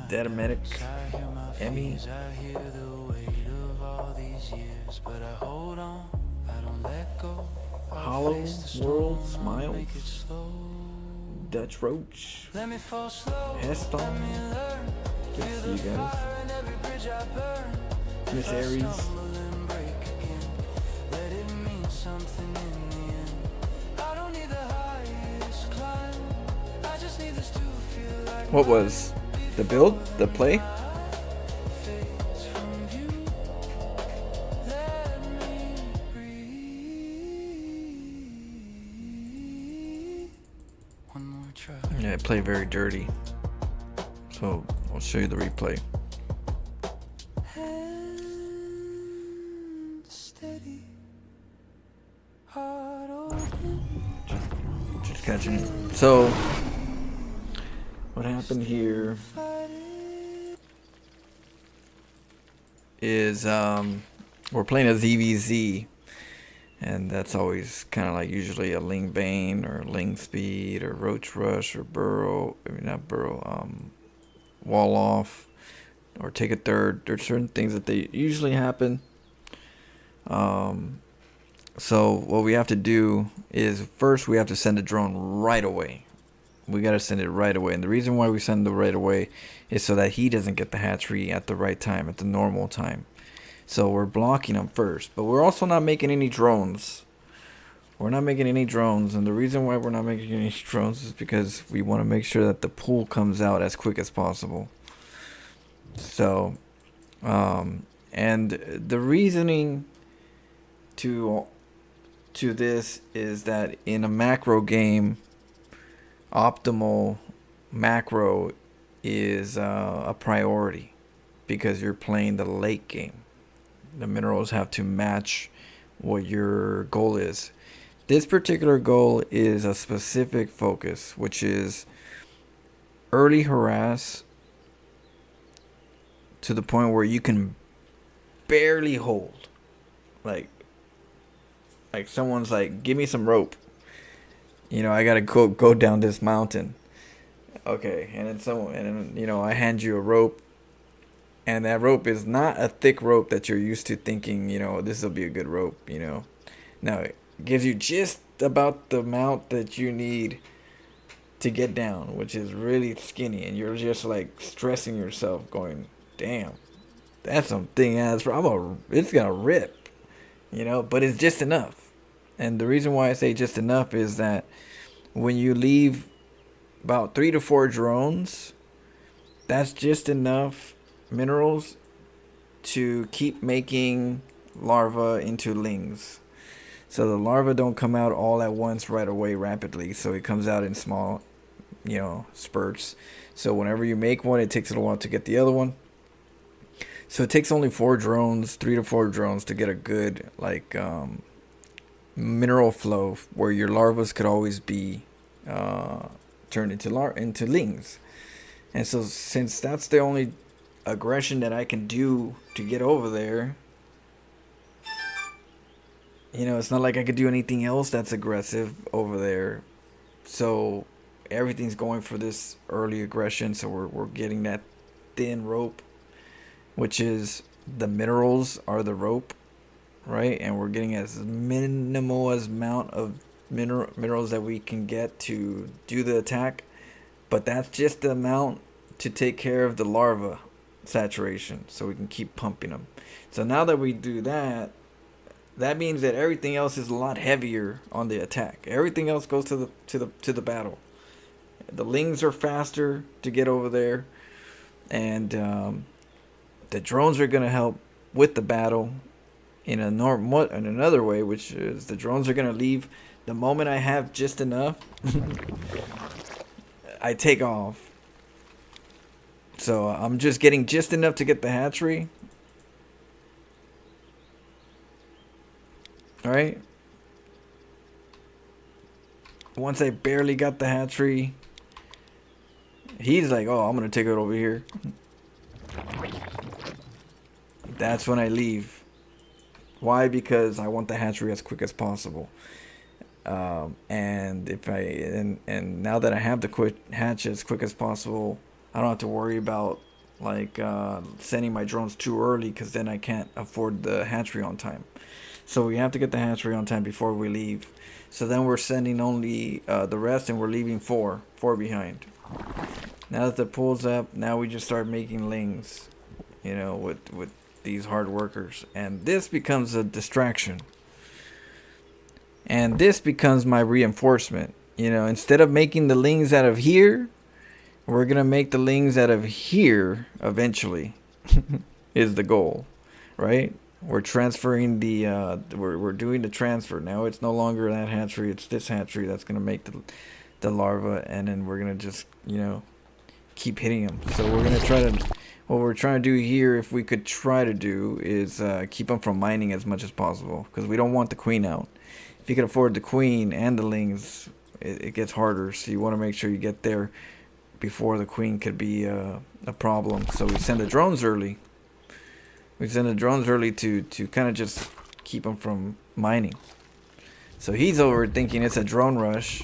Dedamedic. Emmy. Hollow World Smiles. Dutch Roach. Heston. Good to see you guys. Miss Aries. What was the build? The play? Yeah, I play very dirty. So I'll show you the replay. Just catching it. So what happened here is we're playing a ZVZ, and that's always kind of like usually a Ling Bane or Ling Speed or Roach Rush or Burrow, I mean not Burrow, Wall Off or Take a Third. There's certain things that they usually happen. So what we have to do is first we have to send a drone right away. We got to send it right away. And the reason why we send it right away is so that he doesn't get the hatchery at the right time, at the normal time. So we're blocking him first. But we're also not making any drones. We're not making any drones. And the reason why we're not making any drones is because we want to make sure that the pool comes out as quick as possible. So, and the reasoning to this is that in a macro game, optimal macro is a priority because you're playing the late game. The minerals have to match what your goal is. This particular goal is a specific focus, which is early harass to the point where you can barely hold. Like someone's like, give me some rope. You know, I gotta go down this mountain. Okay, and then I hand you a rope, and that rope is not a thick rope that you're used to thinking, this will be a good rope, No, it gives you just about the amount that you need to get down, which is really skinny, and you're just like stressing yourself, going, damn, that's some thing ass. It's gonna rip, but it's just enough. And the reason why I say just enough is that when you leave about 3 to 4 drones, that's just enough minerals to keep making larvae into lings. So the larvae don't come out all at once right away rapidly. So it comes out in small, spurts. So whenever you make one, it takes a while to get the other one. So it takes only 4 drones, 3 to 4 drones to get a good mineral flow where your larvae could always be turned into lings. And so since that's the only aggression that I can do to get over there, it's not like I could do anything else that's aggressive over there. So everything's going for this early aggression. So we're getting that thin rope, which is the minerals are the rope, right? And we're getting as minimal as amount of minerals that we can get to do the attack, but that's just the amount to take care of the larva saturation, so we can keep pumping them. So now that we do that, that means that everything else is a lot heavier on the attack. Everything else goes to the battle. The lings are faster to get over there, and the drones are gonna help with the battle in another way, which is the drones are gonna leave the moment I have just enough. I take off. So I'm just getting just enough to get the hatchery. Alright. Once I barely got the hatchery, he's like, oh, I'm gonna take it over here. That's when I leave. Why? Because I want the hatchery as quick as possible. And now that I have the quick hatch as quick as possible, I don't have to worry about sending my drones too early, because then I can't afford the hatchery on time. So we have to get the hatchery on time before we leave. So then we're sending only the rest, and we're leaving four behind. Now that the pool's up, now we just start making lings, with these hard workers, and this becomes a distraction. And this becomes my reinforcement. Instead of making the lings out of here, we're going to make the lings out of here eventually. Is the goal, right? We're transferring we're doing the transfer. Now it's no longer that hatchery, it's this hatchery that's going to make the larva, and then we're going to just, keep hitting them. So we're going to try to, what we're trying to do here, if we could try to do, is keep them from mining as much as possible, because we don't want the queen out. If you can afford the queen and the lings, it gets harder. So you want to make sure you get there before the queen could be a problem. So we send the drones early. We send the drones early to kind of just keep them from mining. So he's over thinking it's a drone rush.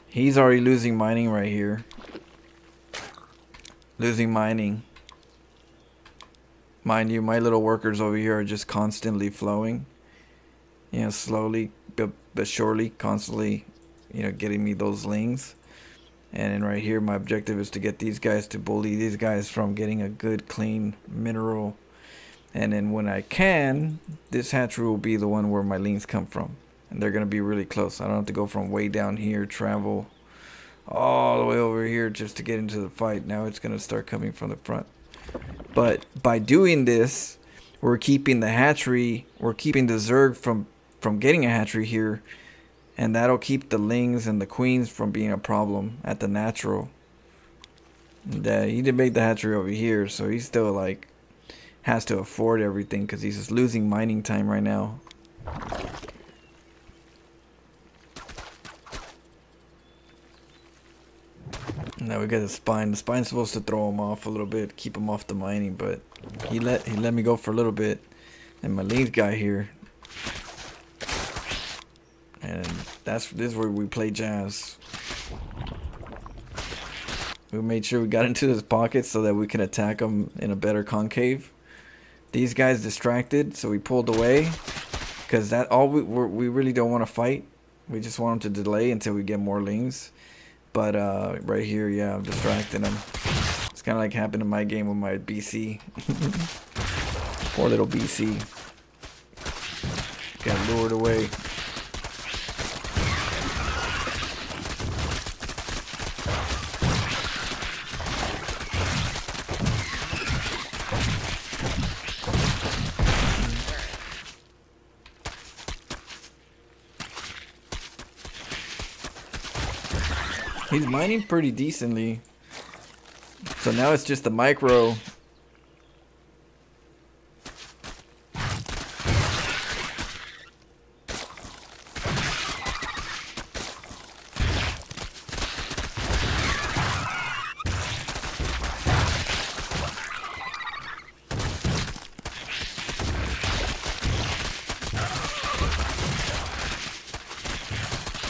He's already losing mining right here. Losing mining. Mind you, my little workers over here are just constantly flowing. you know, slowly but surely, constantly, you know, getting me those lings. And then right here, my objective is to get these guys, to bully these guys from getting a good, clean mineral. And then when I can, this hatchery will be the one where my lings come from. And they're going to be really close. I don't have to go from way down here, travel all the way over here just to get into the fight. Now it's going to start coming from the front. But by doing this, we're keeping the hatchery, we're keeping the Zerg from getting a hatchery here. And that'll keep the lings and the queens from being a problem at the natural. And, he did make the hatchery over here, so he's still like has to afford everything because he's just losing mining time right now. Now we got the spine. The spine's supposed to throw him off a little bit, keep him off the mining, but he let me go for a little bit. And my lings guy here. And this is where we play jazz. We made sure we got into his pocket so that we can attack him in a better concave. These guys distracted, so we pulled away. Because that we really don't want to fight. We just want him to delay until we get more lings. But right here, yeah, I'm distracting him. It's kind of like happened in my game with my BC. Poor little BC. Got lured away. He's mining pretty decently. So now it's just the micro.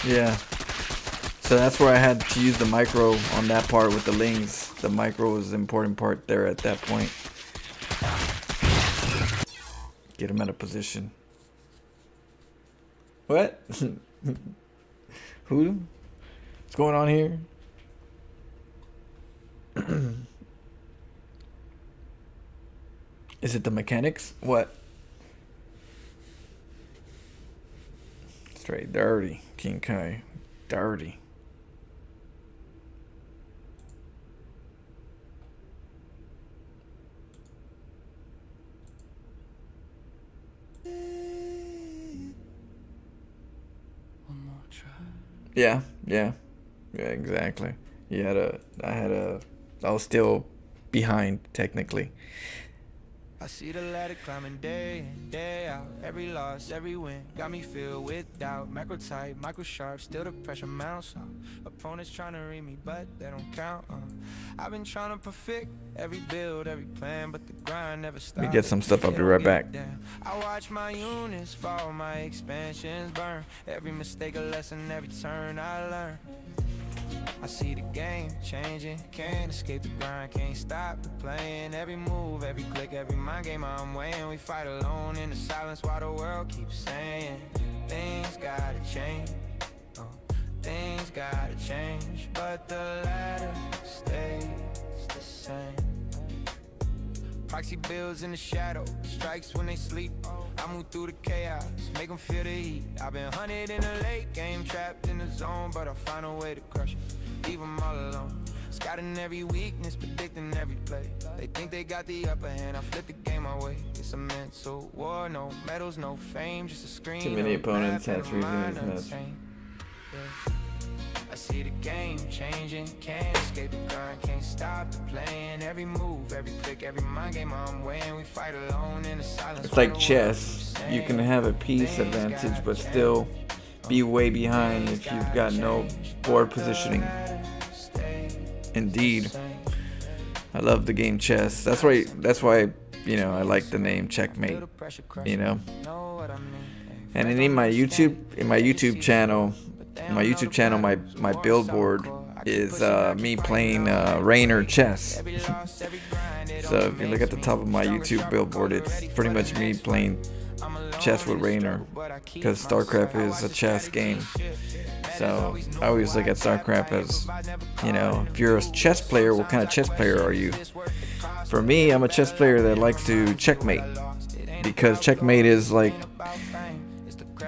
Yeah. So that's where I had to use the micro on that part with the lings. The micro was the important part there at that point. Get him out of position. What? Who? What's going on here? Is it the mechanics? What? Straight dirty, King Kai. Dirty. Yeah, exactly. I was still behind technically. I see the ladder climbing day in, day out. Every loss, every win, got me filled with doubt. Macro tight, micro sharp, still the pressure mounts. Opponents trying to read me, but they don't count. I've been trying to perfect every build, every plan, but the grind never stops. We get some stuff. I'll be right back. I watch my units fall, my expansions burn. Every mistake a lesson, every turn I learn. I see the game changing, can't escape the grind, can't stop the playing. Every move, every click, every mind game I'm weighing. We fight alone in the silence while the world keeps saying things gotta change, things gotta change, but the ladder stays the same. Proxy builds in the shadow, strikes when they sleep. I move through the chaos, make them feel the heat. I've been hunted in the late game, trapped in the zone, but I'll find a way to crush it, leave them all alone. Scouting every weakness, predicting every play. They think they got the upper hand, I flip the game my way. It's a mental war, no medals, no fame, just a screen. Too many opponents, that's reasons. I see the game changing, can't escape the grind, can't stop the playing. Every move, every click, every mind game I'm weighing. We fight alone in the silence. It's like chess. You can have a piece advantage, but still be way behind if you've got no board positioning. Indeed. I love the game chess. That's why you know, I like the name Checkmate. You know. And in my YouTube channel, my billboard is me playing Rainer chess. So if you look at the top of my YouTube billboard, it's pretty much me playing chess with Rainer, because StarCraft is a chess game. So I always look at StarCraft as, you know, if you're a chess player, what kind of chess player are you? For me, I'm a chess player that likes to checkmate, because checkmate is like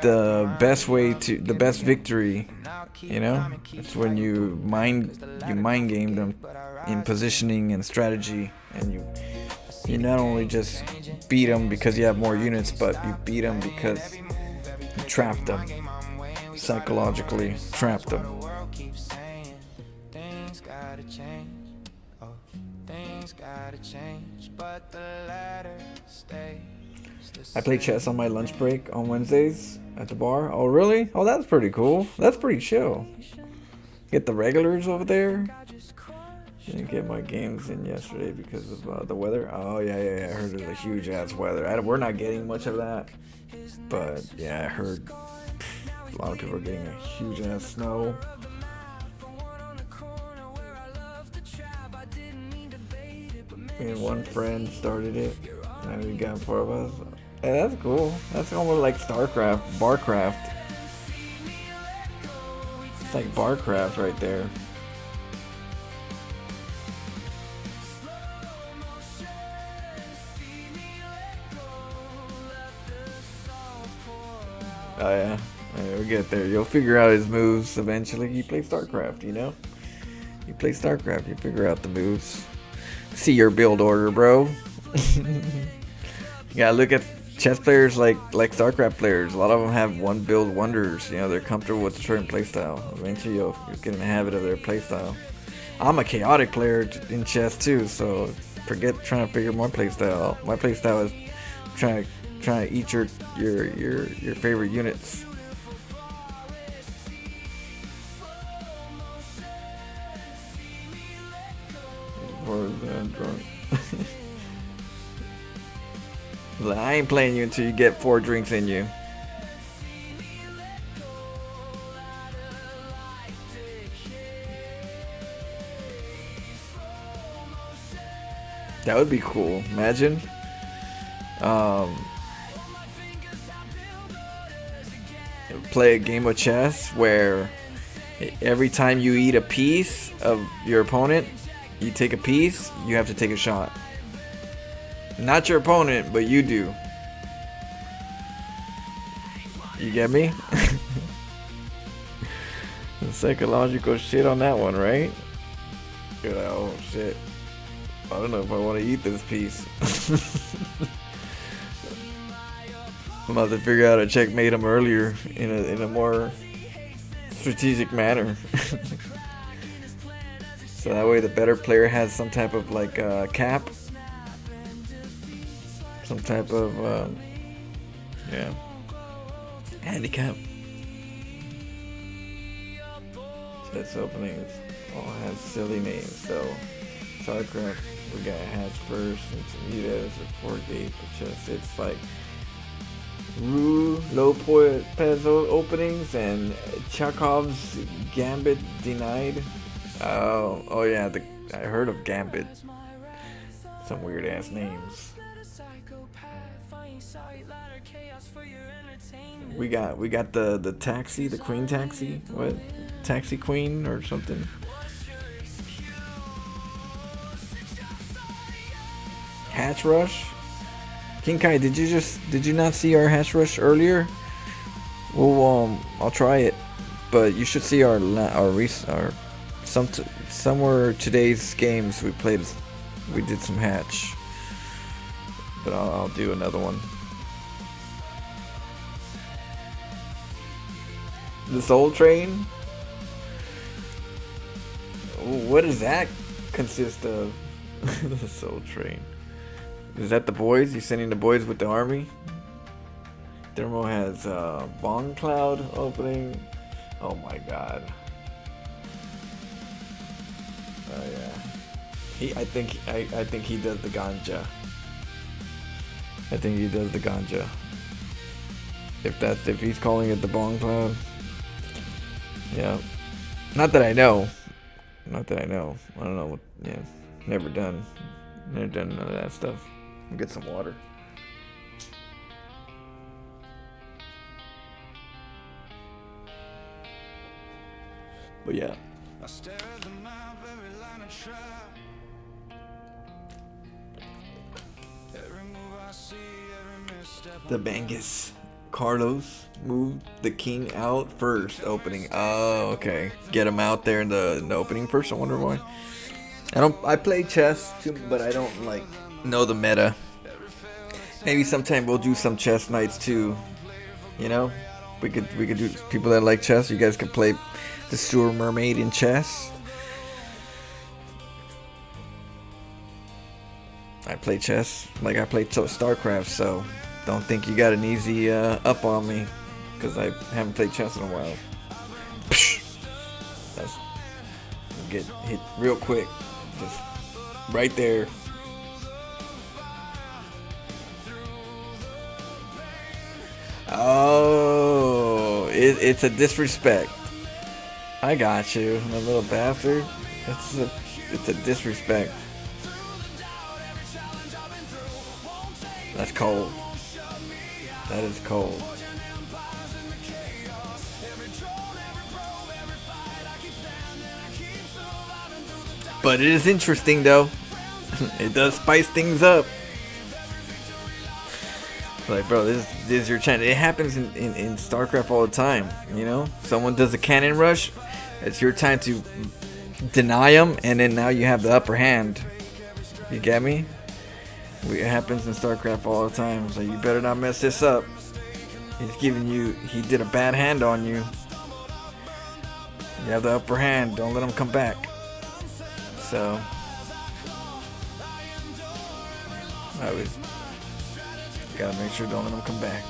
the best way to, the best victory, you know. It's when you mind game them in positioning and strategy, and you not only just beat them because you have more units, but you beat them because you trapped them, psychologically trapped them. I play chess on my lunch break on Wednesdays at the bar. Oh really? Oh, that's pretty cool. That's pretty chill. Get the regulars over there. Didn't get my games in yesterday because of the weather. Oh yeah. I heard there's a huge ass weather. We're not getting much of that, but yeah, I heard a lot of people are getting a huge ass snow. Me and one friend started it, and we got 4 of us. Hey, that's cool. That's almost like StarCraft, Barcraft. It's like Barcraft right there. Oh yeah, we'll get there. You'll figure out his moves eventually. You play StarCraft, you know? You play StarCraft, you figure out the moves. See your build order, bro. You gotta look at chess players like StarCraft players. A lot of them have one build wonders. You know, they're comfortable with a certain playstyle. Eventually you'll get in the habit of their playstyle. I'm a chaotic player in chess too, so forget trying to figure my playstyle. My playstyle is trying to eat your favorite units. Drunk. I ain't playing you until you get 4 drinks in you. That would be cool. Imagine. Play a game of chess where every time you eat a piece of your opponent, you take a piece, you have to take a shot. Not your opponent, but you do. You get me? The psychological shit on that one, right? You're like, oh shit. I don't know if I want to eat this piece. I'm about to figure out how to checkmate him earlier in a more strategic manner. So that way the better player has some type of like cap. Some type of yeah, handicap. Chess openings all have silly names. So StarCraft, we got hatch first, intermediate, support gate for chess. It's like low peso openings and Chekhov's gambit denied. Oh yeah, I heard of gambit. Some weird ass names. We got the taxi, the queen taxi. What? Taxi queen or something. Hatch rush. King Kai, did you not see our hatch rush earlier? Well, I'll try it, but you should see our somewhere today's games we did some hatch, but I'll do another one. The Soul Train. What does that consist of? The Soul Train. Is that the boys? You sending the boys with the army? Thermo has Bong Cloud opening. Oh my god. Oh yeah. I think he does the ganja. I think he does the ganja. If he's calling it the Bong Cloud. Yeah. Not that I know. I don't know what. Yeah. Never done none of that stuff. Get some water. But yeah. I stare at the map, every line of trap. Every move I see, every misstep. The Bangus. Carlos moved the king out first opening. Oh, okay. Get him out there in the opening first. I wonder why. I play chess too, but I don't like know the meta. Maybe sometime we'll do some chess nights too. You know, we could do people that like chess. You guys could play the Sewer Mermaid in chess. I play chess like I play StarCraft, so don't think you got an easy up on me because I haven't played chess in a while. That's get hit real quick, just right there. Oh, it's a disrespect. I got you, my little bastard. It's a disrespect. That's cold. That is cold. But it is interesting though. It does spice things up. Like, bro, this is your chance. It happens in StarCraft all the time, you know? Someone does a cannon rush, it's your time to deny them, and then now you have the upper hand. You get me? It happens in StarCraft all the time, so you better not mess this up. He did a bad hand on you. You have the upper hand, don't let him come back. So, I would... gotta make sure don't let them come back.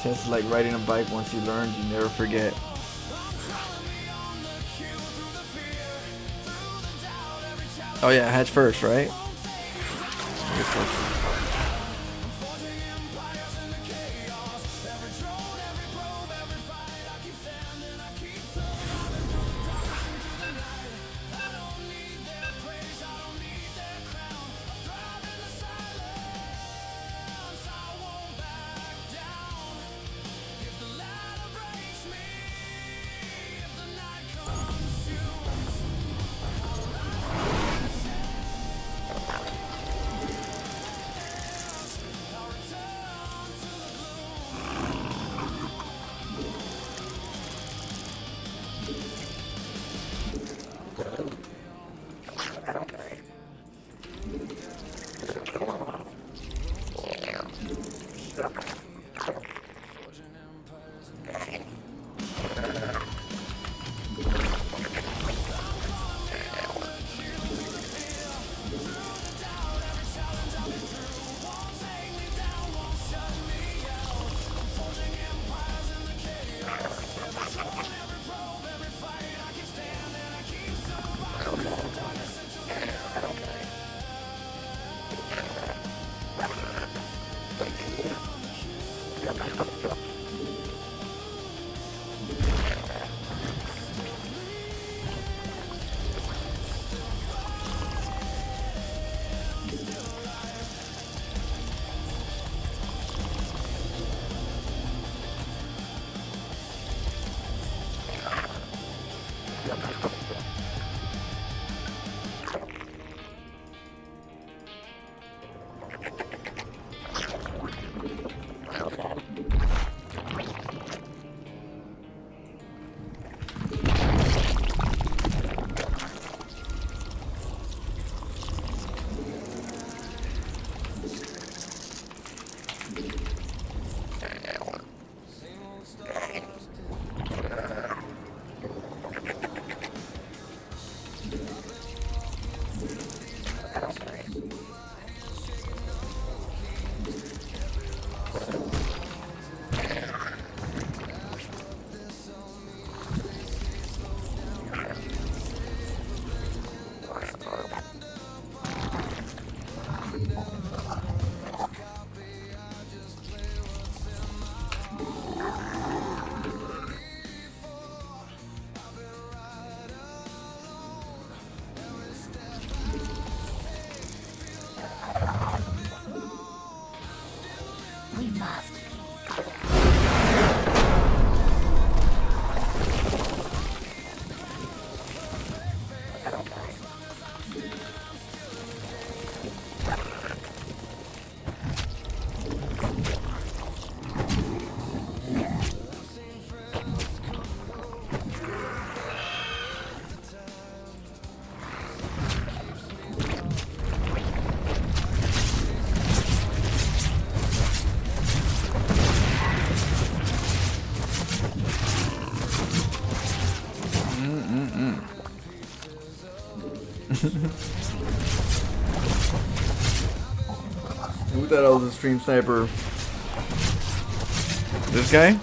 Just like riding a bike, once you learn, you never forget. Oh yeah, hatch first, right? Who thought I was a stream sniper? This guy?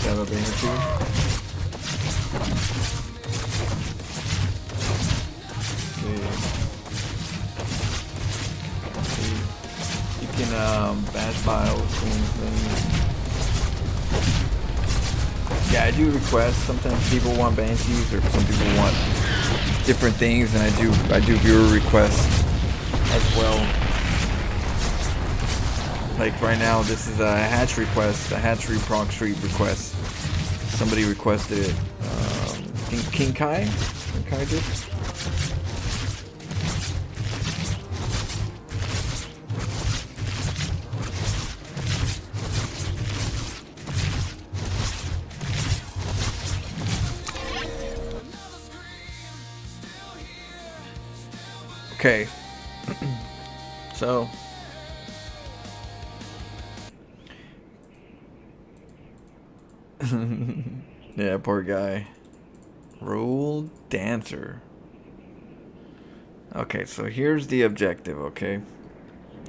Have a bang or two. You can bash files and things. Yeah, I do request. Sometimes people want banshees, or some people want different things, and I do viewer requests as well. Like right now, this is a hatch request, a hatchery proc street request. Somebody requested it. King Kai? King Kai did? Okay. So yeah, poor guy. Rule dancer. Okay, so here's the objective, okay?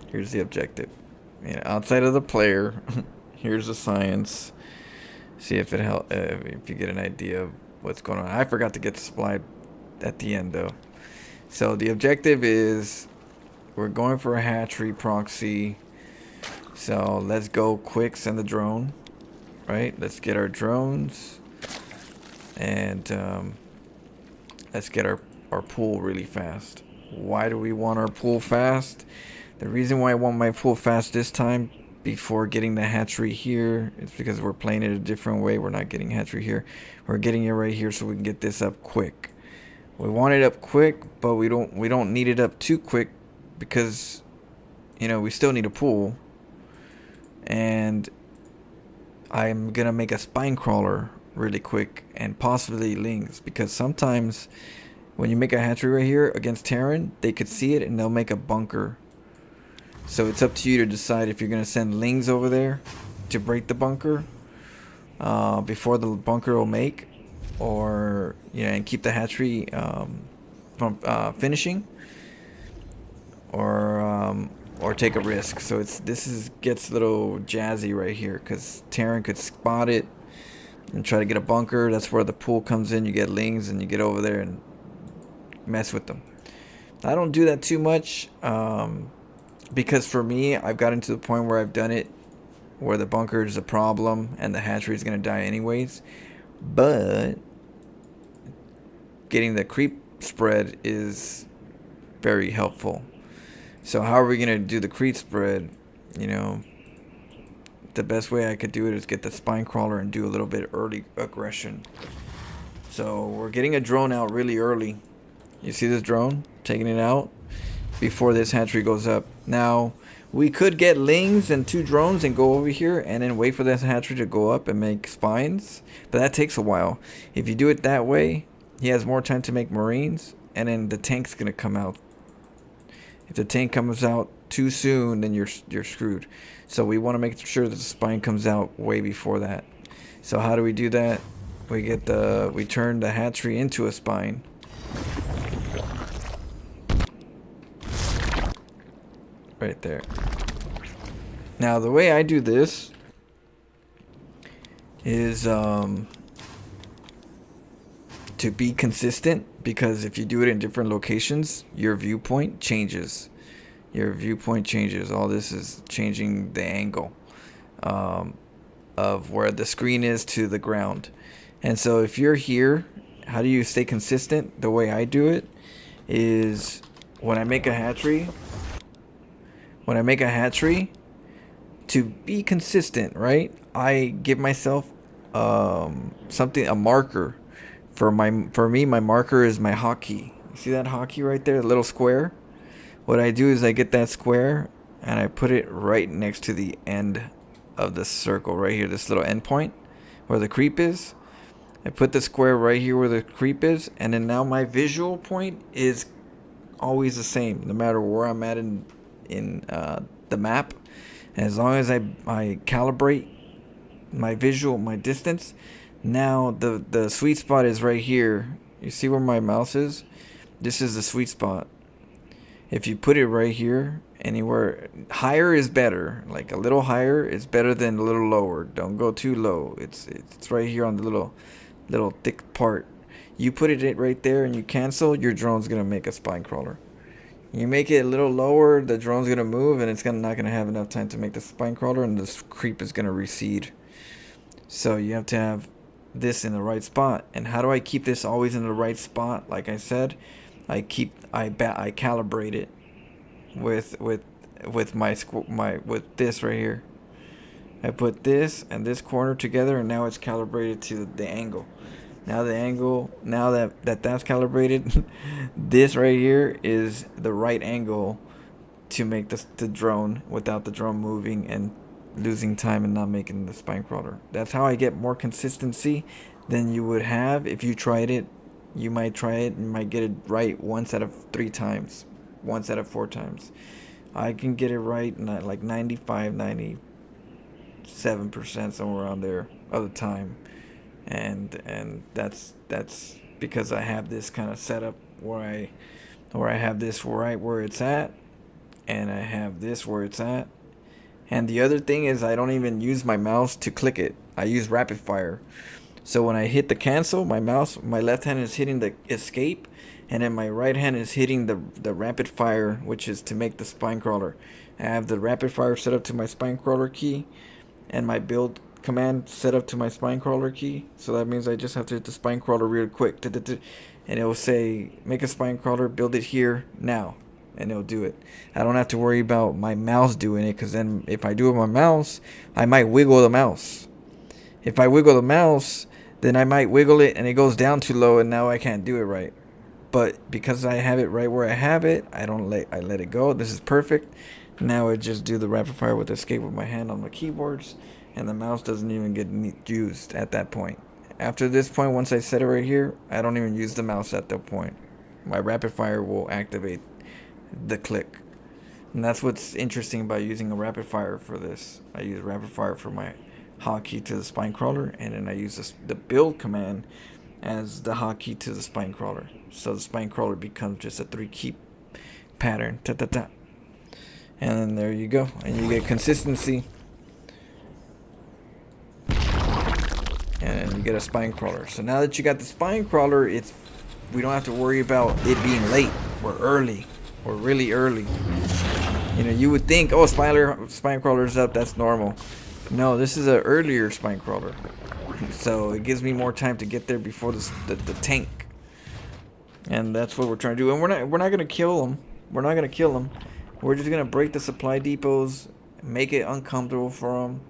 Here's the objective. Outside of the player, here's the science. See if it help if you get an idea of what's going on. I forgot to get the supply at the end though. So the objective is we're going for a hatchery proxy. So let's go quick, send the drone. Right, let's get our drones, and let's get our pool really fast. Why do we want our pool fast? The reason why I want my pool fast this time, before getting the hatchery here, is because we're playing it a different way. We're not getting hatchery here. We're getting it right here so we can get this up quick. We want it up quick, but we don't need it up too quick, because we still need a pool. And I'm gonna make a spine crawler really quick, and possibly lings, because sometimes when you make a hatchery right here against Terran, they could see it and they'll make a bunker. So it's up to you to decide if you're gonna send lings over there to break the bunker before the bunker will make, or and keep the hatchery from finishing, or take a risk. So this gets a little jazzy right here, because Terran could spot it and try to get a bunker. That's where the pool comes in. You get lings and you get over there and mess with them. I don't do that too much, because for me, I've gotten to the point where I've done it where the bunker is a problem and the hatchery is going to die anyways. But getting the creep spread is very helpful. So how are we going to do the creep spread? The best way I could do it is get the spine crawler and do a little bit early aggression. So we're getting a drone out really early. You see this drone? Taking it out before this hatchery goes up. Now, we could get lings and 2 drones and go over here and then wait for this hatchery to go up and make spines. But that takes a while. If you do it that way, he has more time to make marines, and then the tank's going to come out. If the tank comes out too soon, then you're screwed. So we want to make sure that the spine comes out way before that. So how do we do that? We turn the hatchery into a spine. Right there. Now the way I do this is to be consistent, because if you do it in different locations, your viewpoint changes. All this is changing the angle of where the screen is to the ground. And so if you're here, how do you stay consistent? The way I do it is when I make a hatchery, to be consistent, right? I give myself a marker. For me, my marker is my hotkey. See that hotkey right there, the little square? What I do is I get that square and I put it right next to the end of the circle right here, this little end point where the creep is. I put the square right here where the creep is, and then now my visual point is always the same no matter where I'm at in the map. And as long as I calibrate my visual, my distance, now the sweet spot is right here. You see where my mouse is? This is the sweet spot. If you put it right here, anywhere higher is better. Like a little higher is better than a little lower. Don't go too low. It's right here on the little thick part. You put it right there and you cancel, your drone's gonna make a spine crawler. You make it a little lower, the drone's gonna move, and it's not gonna have enough time to make the spine crawler, and this creep is gonna recede. So you have to have this in the right spot. And how do I keep this always in the right spot? Like I said, I calibrate it with this right here. I put this and this corner together, and now it's calibrated to the angle. Now the angle, now that that's calibrated, this right here is the right angle to make the drone without the drone moving and losing time and not making the spine crawler. That's how I get more consistency than you would have if you tried it. You might try it and might get it right once out of 3 times, once out of 4 times. I can get it right like 95, 97% somewhere around there of the time. And that's because I have this kind of setup where I have this right where it's at, and I have this where it's at. And the other thing is, I don't even use my mouse to click it. I use rapid fire. So when I hit the cancel, my left hand is hitting the escape, and then my right hand is hitting the rapid fire, which is to make the spine crawler. I have the rapid fire set up to my spine crawler key, and my build command set up to my spine crawler key. So that means I just have to hit the spine crawler real quick, and it will say make a spine crawler, build it here now, and it'll do it. I don't have to worry about my mouse doing it, because then if I do it with my mouse, I might wiggle the mouse. If I wiggle the mouse, then I might wiggle it and it goes down too low, and now I can't do it right. But because I have it right where I have it, I let it go. This is perfect. Now I just do the rapid fire with escape with my hand on my keyboards, and the mouse doesn't even get used at that point. After this point, once I set it right here, I don't even use the mouse at that point. My rapid fire will activate the click. And that's what's interesting about using a rapid fire for this. I use rapid fire for my hotkey to the spine crawler, and then I use the build command as the hotkey to the spine crawler. So the spine crawler becomes just a 3-key pattern. Ta-ta-ta. And then there you go. And you get consistency. And you get a spine crawler. So now that you got the spine crawler, we don't have to worry about it being late or early or really early. You know, you would think, oh, spine crawler's up, that's normal. No, this is an earlier spine crawler. So it gives me more time to get there before the tank. And that's what we're trying to do. And we're not gonna kill them. We're not gonna kill them. We're just gonna break the supply depots, make it uncomfortable for them.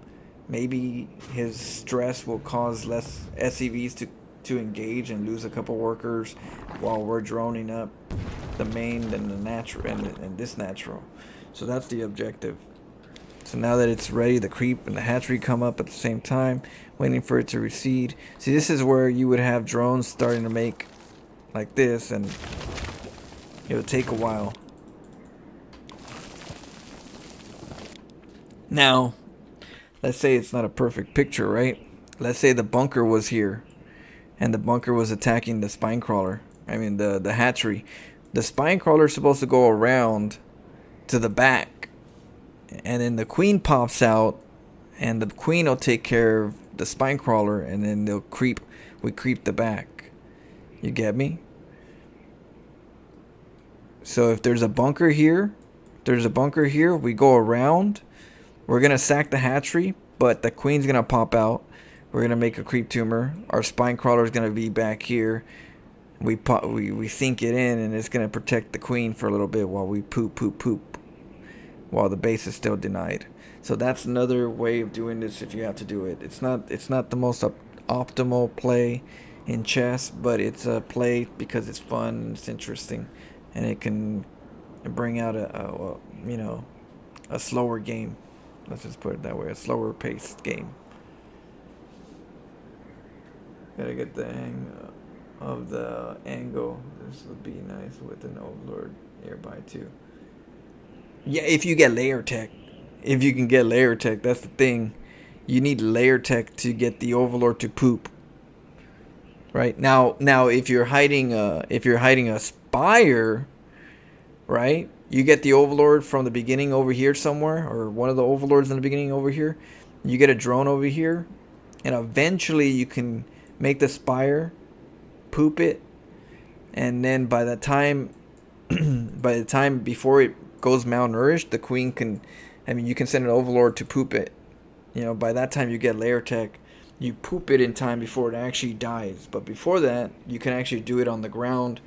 Maybe his stress will cause less SCVs to engage and lose a couple workers while we're droning up the main and the natural and this natural. So that's the objective. So now that it's ready, the creep and the hatchery come up at the same time, waiting for it to recede. See, this is where you would have drones starting to make like this, and it would take a while. Now, let's say it's not a perfect picture, right? Let's say the bunker was here, and the bunker was attacking the spine crawler. I mean, the hatchery. The spine crawler is supposed to go around to the back, and then the queen pops out, and the queen will take care of the spine crawler, and then we creep the back. You get me? So if there's a bunker here, we go around. We're gonna sack the hatchery, but the queen's gonna pop out. We're gonna make a creep tumor. Our spine crawler is gonna be back here. We sink it in, and it's gonna protect the queen for a little bit while we poop, while the base is still denied. So that's another way of doing this if you have to do it. It's not the most optimal play in chess, but it's a play because it's fun, it's interesting, and it can bring out a slower game. Let's just put it that way, a slower paced game. Gotta get the hang of the angle. This would be nice with an Overlord nearby too. Yeah, if you get layer tech. If you can get layer tech, that's the thing. You need layer tech to get the Overlord to poop. Right? Now if you're hiding a Spire, right? You get the Overlord from the beginning over here somewhere, or one of the Overlords in the beginning over here. You get a drone over here, and eventually you can make the Spire poop it, and then by the time before it goes malnourished, the queen can, I mean, you can send an Overlord to poop it. You know, by that time you get layer tech. You poop it in time before it actually dies. But before that, you can actually do it on the ground.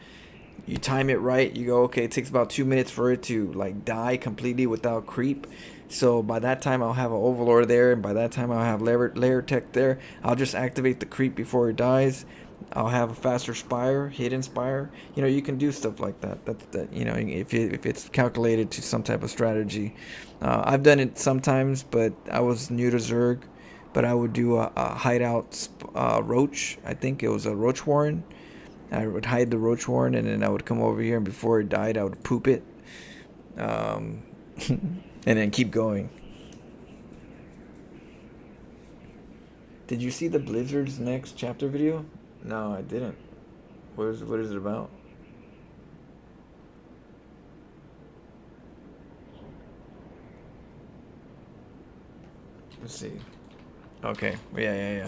You time it right. You go, okay, it takes about 2 minutes for it to like die completely without creep. So by that time I'll have an Overlord there, and by that time I'll have layer tech there. I'll just activate the creep before it dies. I'll have a faster Spire, hidden Spire. You know, you can do stuff like that. That you know, if it's calculated to some type of strategy. I've done it sometimes, but I was new to Zerg. But I would do a hideout roach. I think it was a roach warren. I would hide the roach warren, and then I would come over here, and before it died, I would poop it. And then keep going. Did you see the Blizzard's next chapter video? No, I didn't. What is it about? Let's see. Okay. Yeah.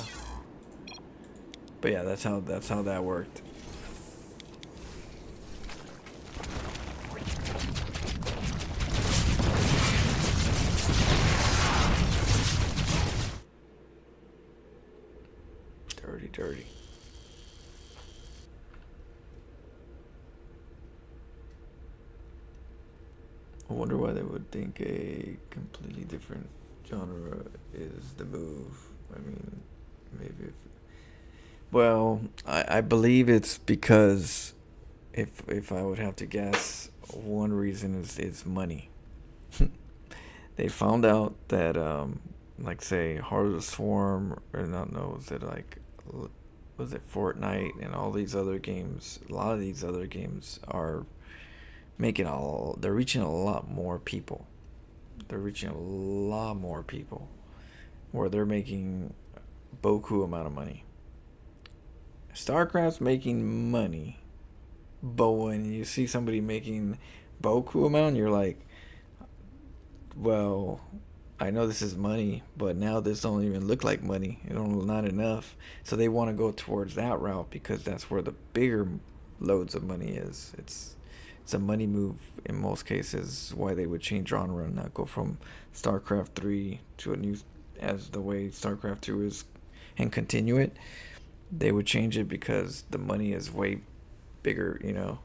But yeah, that's how that worked. Dirty. I wonder why they would think a completely different genre is the move. I mean, maybe well, I believe it's because if I would have to guess, one reason is money. They found out that like say Heart of the Swarm, or not, no, was it Fortnite and all these other games, a lot of these other games are they're reaching a lot more people. Where they're making boku amount of money. StarCraft's making money, but when you see somebody making boku amount, you're like, well, I know this is money, but now this don't even look like money. Not enough. So they want to go towards that route because that's where the bigger loads of money is. It's a money move in most cases. Why they would change genre and not go from StarCraft 3 to a new, as the way StarCraft 2 is, and continue it. They would change it because the money is way bigger, you know,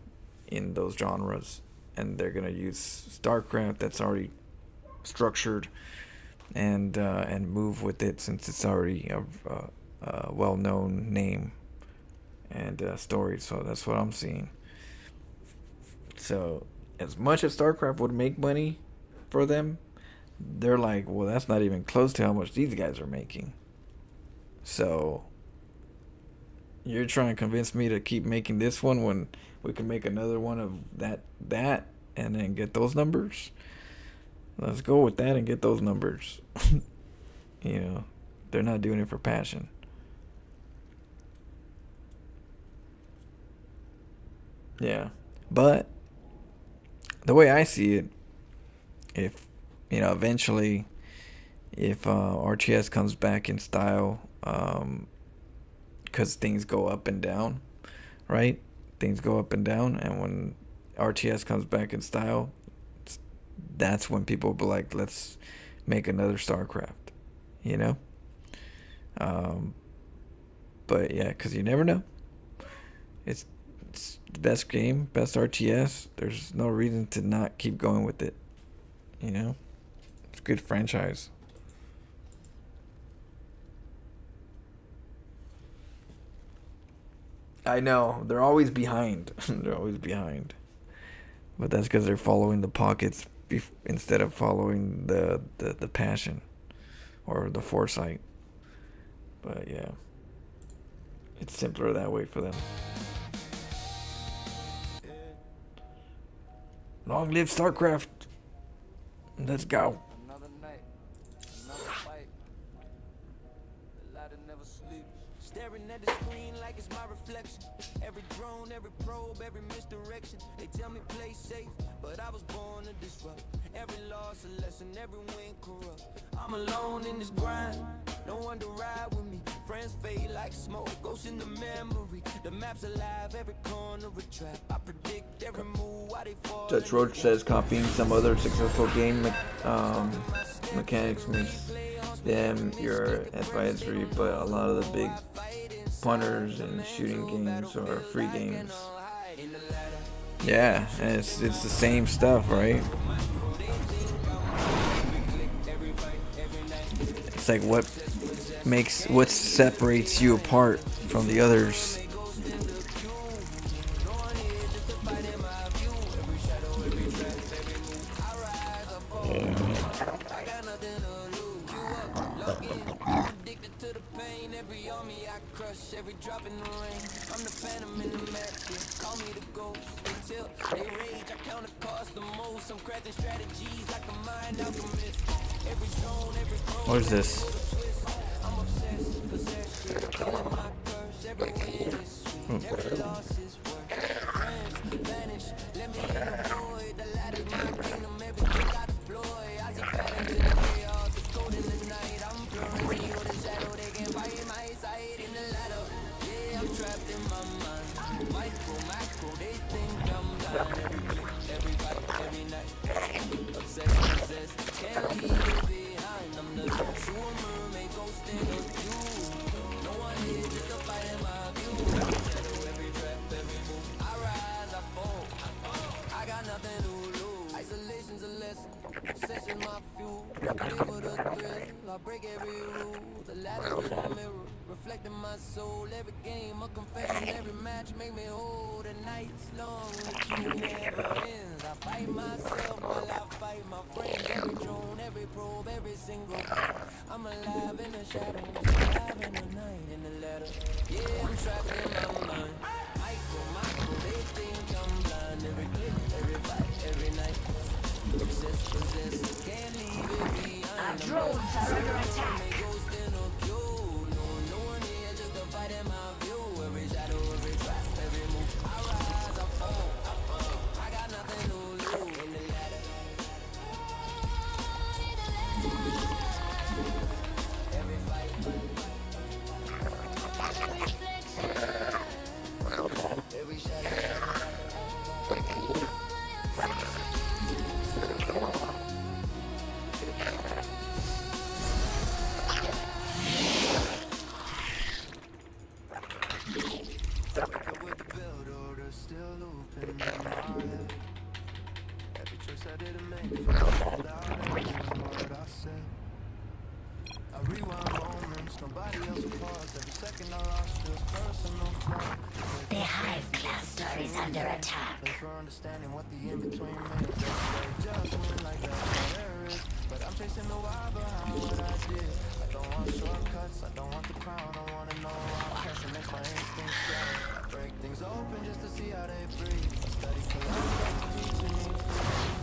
in those genres, and they're gonna use StarCraft that's already structured and move with it since it's already a well-known name and story. So that's what I'm seeing. So as much as StarCraft would make money for them, they're like, well, that's not even close to how much these guys are making. So you're trying to convince me to keep making this one when we can make another one of that and then get those numbers? Let's go with that and get those numbers. You know, they're not doing it for passion. Yeah. But the way I see it, if, you know, eventually, if RTS comes back in style, because things go up and down, right? Things go up and down, and when RTS comes back in style, that's when people will be like, let's make another StarCraft, you know? But yeah, because you never know. It's the best game, best RTS. There's no reason to not keep going with it, you know? It's a good franchise. I know, they're always behind. They're always behind. But that's because they're following the pockets instead of following the passion or the foresight. But yeah, it's simpler that way for them. Long live StarCraft. Let's go. Another night, another fight. The ladder never sleeps. Staring at the screen like it's my reflection. Every drone, every probe, every misdirection. They tell me play safe, but I was born to disrupt. Every loss a lesson, every win corrupt. I'm alone in this grind. No one to ride with me. Friends fade like smoke, ghosts in the memory. The map's alive, every corner a trap. I predict every move, why they fall. Judge Roach says copying some other successful game mechanics makes them your advisory, but a lot of the big punters and shooting games are free games. Yeah, and it's the same stuff, right? It's like what separates you apart from the others. Every drop in the rain, I'm the phantom in the map. Call me the ghost until they rage. I count the cost the most. I'm crafting strategies like a mind alchemist. Every zone, every pro. What is this? I'm obsessed, possessed, killing my curse. Every win is sweet, every loss is worse. Friends vanish, let me in the void. The ladder's my kingdom, everything I deploy. I see patterns in the chaos, it's cold in the night. I'm blurring, see all the shadow, they can't fight my sight in the ladder. Yeah, I'm trapped in my mind. Micro, macro, they think I'm blind. Every click, every fight, every night. Obsessed, possessed, can't leave it behind. I'm the sewer mermaid, ghost in a cube. No one here, just a fight in my view. Shadow, every trap, every move. I rise, I fall. I got nothing to lose. Isolation's a lesson. Obsession's my fuel. Live for the thrill. I break every rule. The ladder is a mirror, reflecting my soul. Every game a confession, every match make me whole. The night's long, the queue never ends. I fight myself while I fight my friends. Every drone, every probe, every single fight. I'm alive in the shadows, alive in the night, in the ladder. Yeah, I'm trapped in my mind. Micro, macro, they think I'm blind. Every click, every fight, every night. Obsessed, possessed, can't leave it behind. Our drones are under attack. The hive cluster is under attack. Understanding what the in-between means. Judgment like that, but I'm chasing the why behind what I did. I don't want shortcuts, I don't want the crown. I wanna know how passion makes my instincts grow. I break things open just to see how they breathe. I study philosophy, teaching me.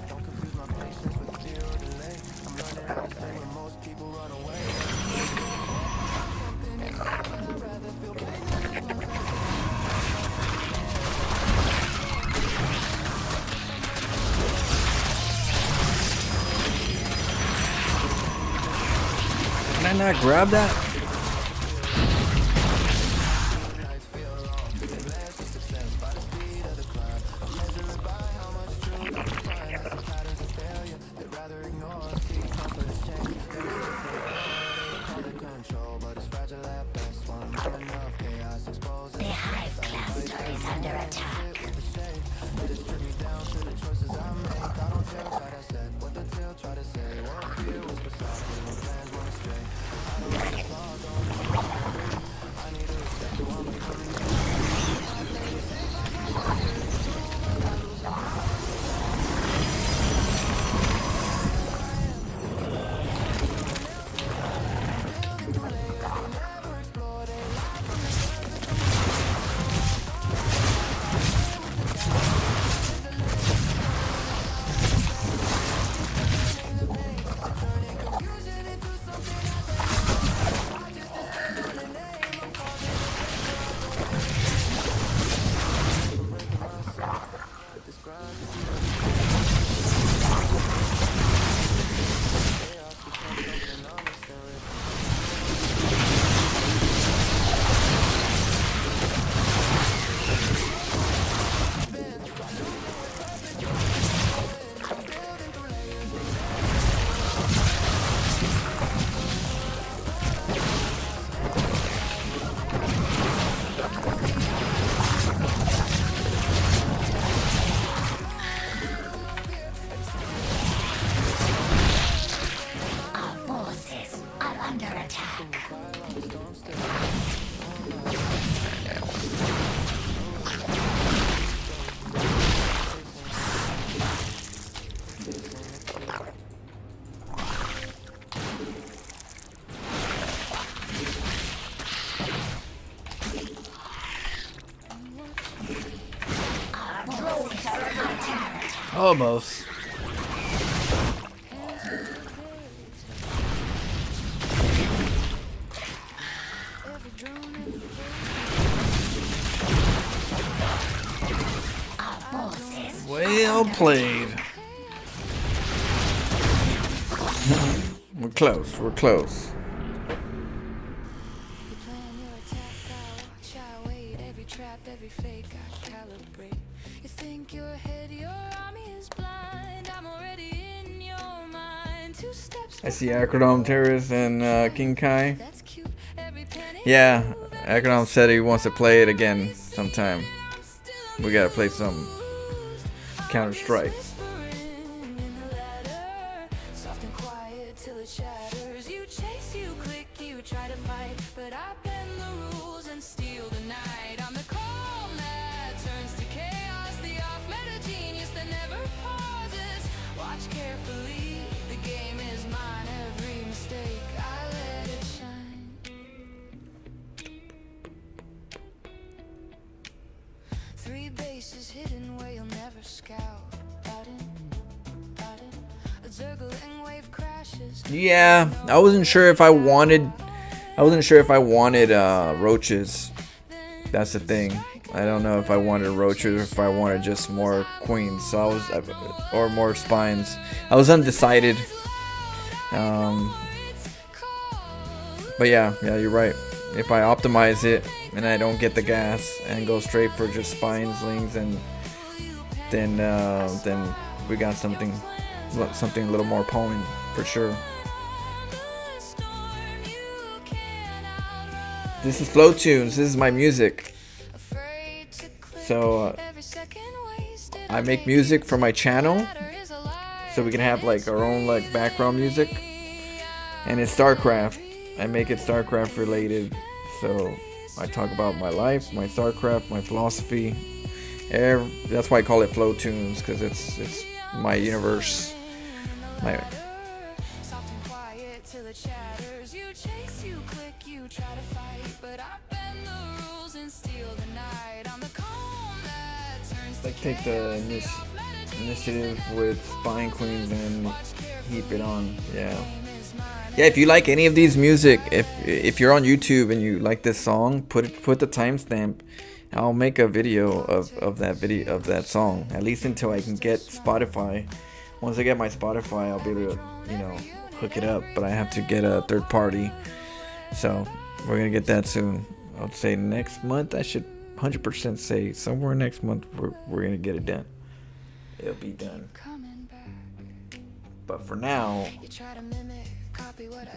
Don't confuse my patience with fear or delay. I'm learning how to stay when most people run away. Something inside, but I'd rather feel pain than Can I not grab that? The hive cluster is under attack. What the tail try to say, what fear was beside me when plans went astray. I don't Our forces are under attack. Our forces are under attack. Almost. Our forces. Well played. We're close. We're close. You plan your attack, I watch, I wait. Every trap, every fake, I calibrate. You think you're ahead, your army is blind. I'm already in your mind. 2 steps. I see Acrodome Terrace and King Kai. That's cute. Every penny. Yeah, Acrodome said he wants to play it again sometime. We gotta play some Counter-Strike. Whispering in the ladder, soft and quiet till it shatters. You chase, you click, you try to fight, but I bend the rules and steal the night. I'm the calm that turns to chaos, the off-meta genius that never pauses. Watch carefully, the game is mine. Every mistake, I let it shine. 3 bases hidden where you'll never scout. A zergling wave crashes. Yeah, I wasn't sure if I wanted roaches. That's the thing. I don't know if I wanted roaches or if I wanted just more queens. So I was, or more spines. I was undecided. But yeah, you're right. If I optimize it and I don't get the gas and go straight for just spines, lings, and then we got something a little more potent for sure. This is Flow Tunes. This is my music. So I make music for my channel, so we can have like our own like background music. And it's StarCraft. I make it StarCraft related. So I talk about my life, my StarCraft, my philosophy. That's why I call it Flow Tunes, because it's my universe. My Soft and quiet till it shatters. You chase, you click, you try to fight, but I bend the rules and steal the night. I'm the calm that turns to like take the initiative with Spine Queens and heap it on. Yeah, if you like any of these music, if you're on YouTube and you like this song, put the timestamp. I'll make a video of that song, at least until I can get Spotify. Once I get my Spotify, I'll be able to, hook it up, but I have to get a third party. So we're gonna get that soon. I'll say next month. I should 100% say somewhere next month we're gonna get it done. It'll be done. But for now,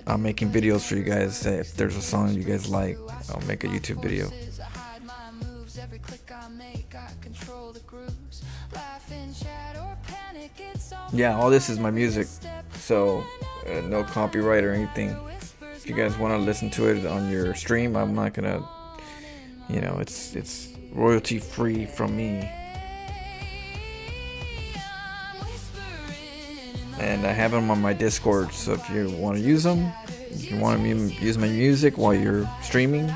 I'm making videos for you guys. If there's a song you guys like, I'll make a YouTube video. every click I make, I control the grooves. Laugh in chat or panic, it's all Yeah, all this is my music, so no copyright or anything. If you guys want to listen to it on your stream, I'm not gonna, it's royalty free from me. And I have them on my Discord, so if you want to use them, if you want to use my music while you're streaming,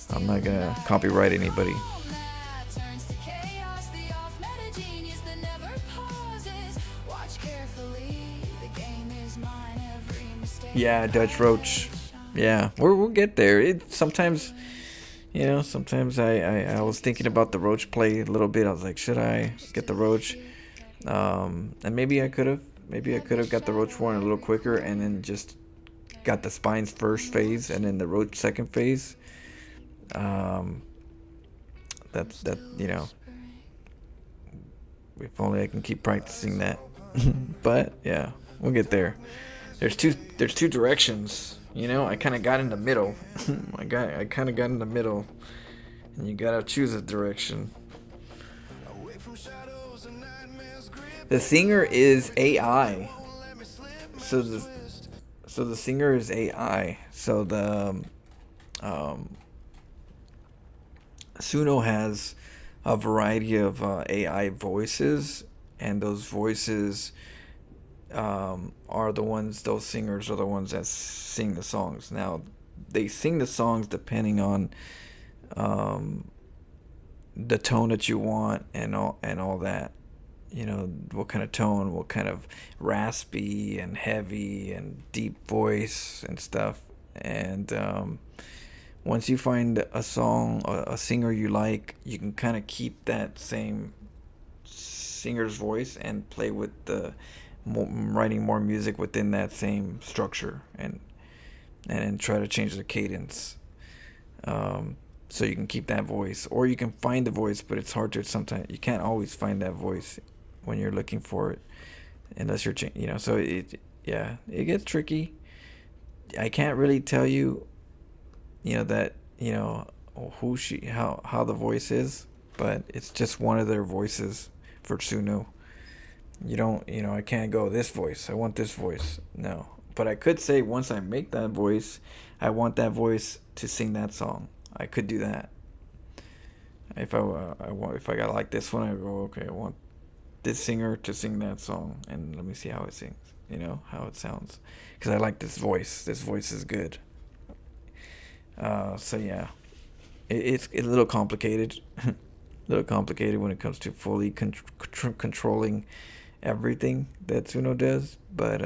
I'm not gonna copyright anybody. Yeah, Dutch Roach. Yeah, we'll get there. Sometimes, You know, sometimes I was thinking about the Roach play a little bit. I was like, should I get the Roach? And maybe I could have. Maybe I could have got the Roach one a little quicker and then just got the Spines first phase and then the Roach second phase. That you know, if only I can keep practicing that. But yeah, we'll get there. There's two directions. You know, I kind of got in the middle. I kind of got in the middle, and you gotta choose a direction. The singer is AI. So the singer is AI. So the Suno has a variety of AI voices, and those voices are the ones, those singers are the ones that sing the songs. Now, they sing the songs depending on the tone that you want and all that. You know, what kind of tone, what kind of raspy and heavy and deep voice and stuff. And once you find a song, a singer you like, you can kind of keep that same singer's voice and play with the writing more music within that same structure and try to change the cadence. So you can keep that voice, or you can find the voice, but it's hard to sometimes. You can't always find that voice when you're looking for it, unless you're, you know. So it gets tricky. I can't really tell you, you know, that, you know, how the voice is, but it's just one of their voices for Suno. You don't, you know, I can't go this voice. I want this voice. No, but I could say once I make that voice, I want that voice to sing that song. I could do that. If I got like this one, I go, okay, I want this singer to sing that song, and let me see how it sings. You know, how it sounds, because I like this voice. This voice is good. So yeah, it's a little complicated. A little complicated when it comes to fully controlling everything that Suno does, but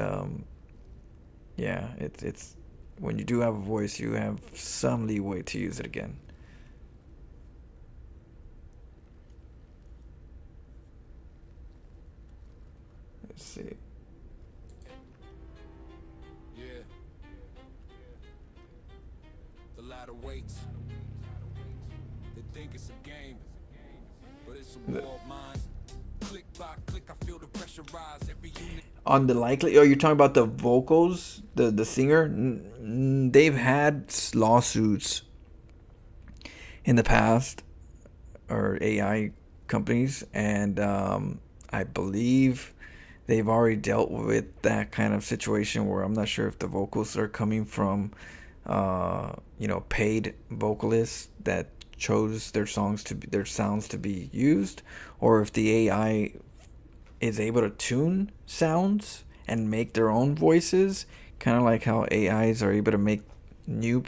yeah, it's when you do have a voice, you have some leeway to use it again. Let's see. Yeah. The ladder waits. They think it's a game, but it's a war of mine. Click by click, I feel the pressure rise every unit. On the likely, oh, you're talking about the vocals, the singer. They've had lawsuits in the past, or AI companies, and I believe they've already dealt with that kind of situation where I'm not sure if the vocals are coming from, you know, paid vocalists that chose their sounds to be used, or if the AI is able to tune sounds and make their own voices, kind of like how AIs are able to make new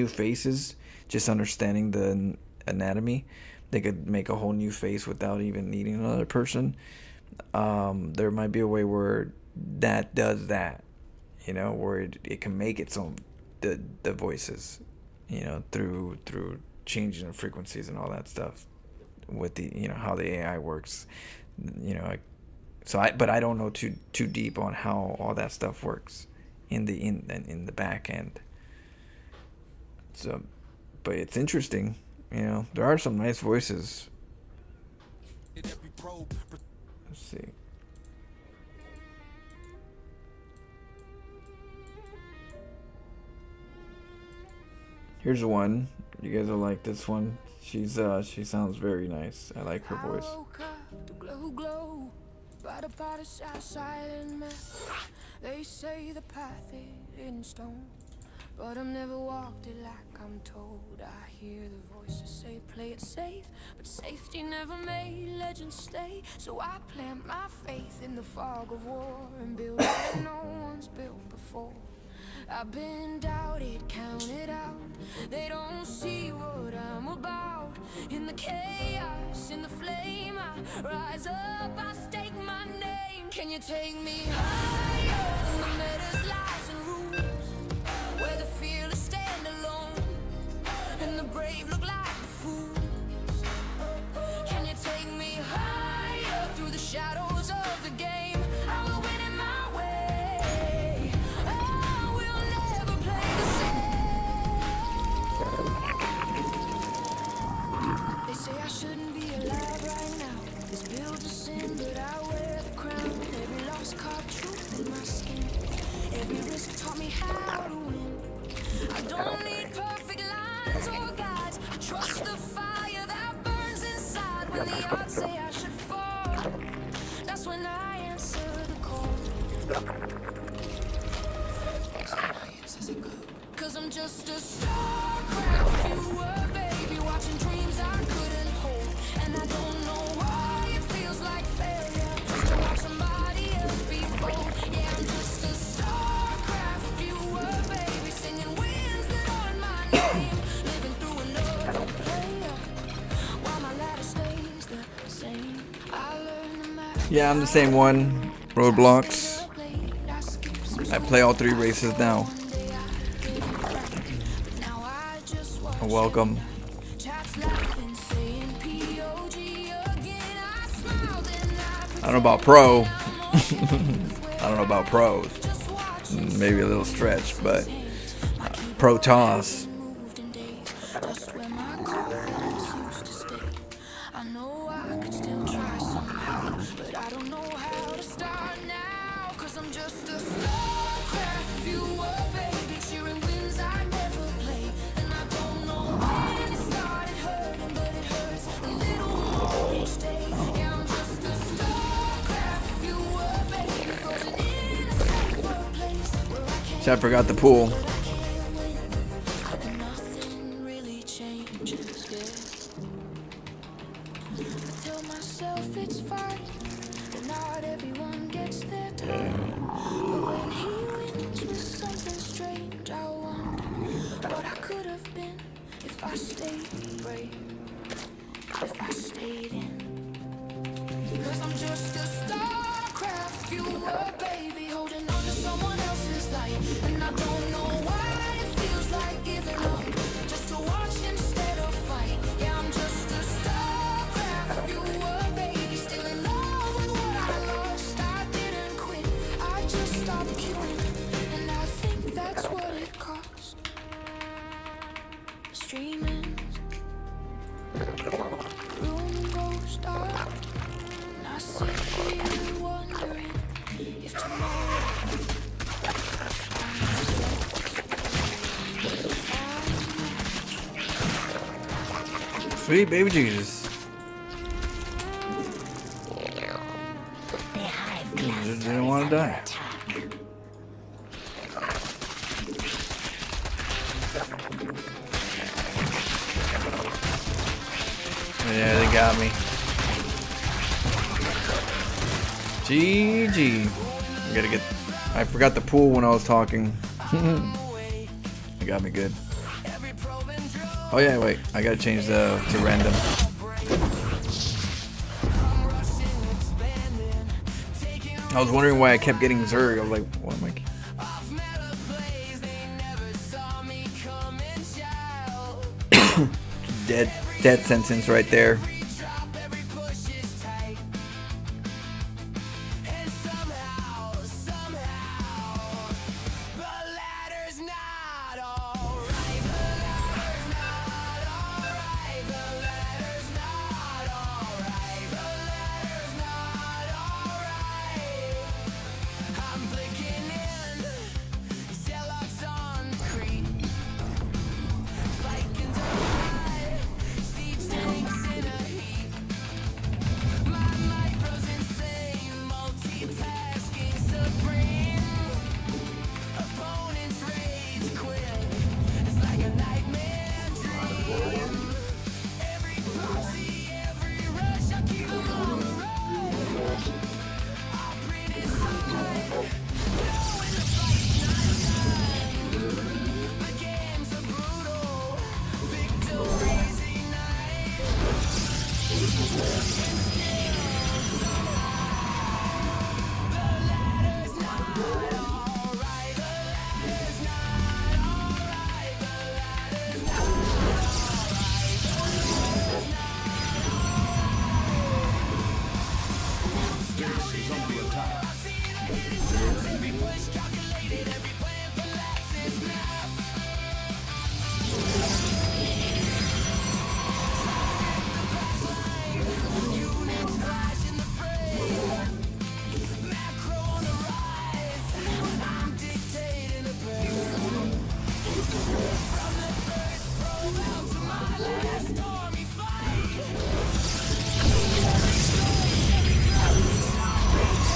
faces, just understanding the anatomy. They could make a whole new face without even needing another person. There might be a way where that does that, you know, where it can make its own the voices, you know, through changing the frequencies and all that stuff with the, you know, how the AI works, you know. But I don't know too deep on how all that stuff works in the back end. So, but it's interesting, you know. There are some nice voices. Let's see. Here's one. You guys will like this one. She sounds very nice. I like her voice. Right about a silent mess. They say the path is in stone, but I've never walked it like I'm told. I hear the voices say play it safe, but safety never made legends stay. So I plant my faith in the fog of war and build what no one's built before. I've been doubted, counted out. They don't see what I'm about. In the chaos, in the flame, I rise up, I stake my name. Can you take me higher than the meta's lies and rules, where the fearless stand alone and the brave look like Cause I'm just a StarCraft viewer, baby, watching dreams I couldn't hold. And I don't know why it feels like failure just to watch somebody else be bold. Yeah, I'm just a StarCraft viewer, baby, singing winds that aren't my name, living through another player while my ladder stays the same. I learned the math. Yeah, I'm the same one. Roadblocks. I play all 3 races now. Welcome. I don't know about pro. I don't know about pros. Maybe a little stretch, but pro toss. I know I could still try somehow, but I don't know how to start now. Cause I'm just a StarCraft viewer, baby, cheering wins I never played. And I don't know when it started hurting, but it hurts a little more each day. Yeah, I'm just a StarCraft viewer, baby, frozen in a safer place where I can't. I forgot the pool. Nothing really changes, yeah. I tell myself it's fine, that not everyone gets their turn. But when he wins with something strange, I wonder what I could have been if I stayed brave, if I stayed in. Cause I'm just a StarCraft viewer, baby, holding on to someone else's light. And I don't know why it feels like giving up, just to watch instead of fight. Yeah, I'm just a StarCraft viewer, baby, still in love with what I lost. I didn't quit, I just stopped queuing, and I think that's what it cost. The streaming room goes dark, and I sit here wondering if tomorrow Sweet baby Jesus. They don't want to die. Yeah, they got me. GG. I gotta get. I forgot the pool when I was talking. They got me good. Oh yeah, wait. I gotta change to random. I was wondering why I kept getting Zerg. I was like, what am I? Dead sentence right there.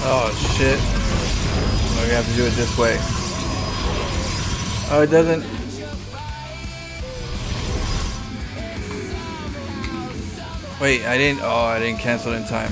Oh shit. Oh, you have to do it this way. Oh, it doesn't. Wait, I didn't. Oh, I didn't cancel in time.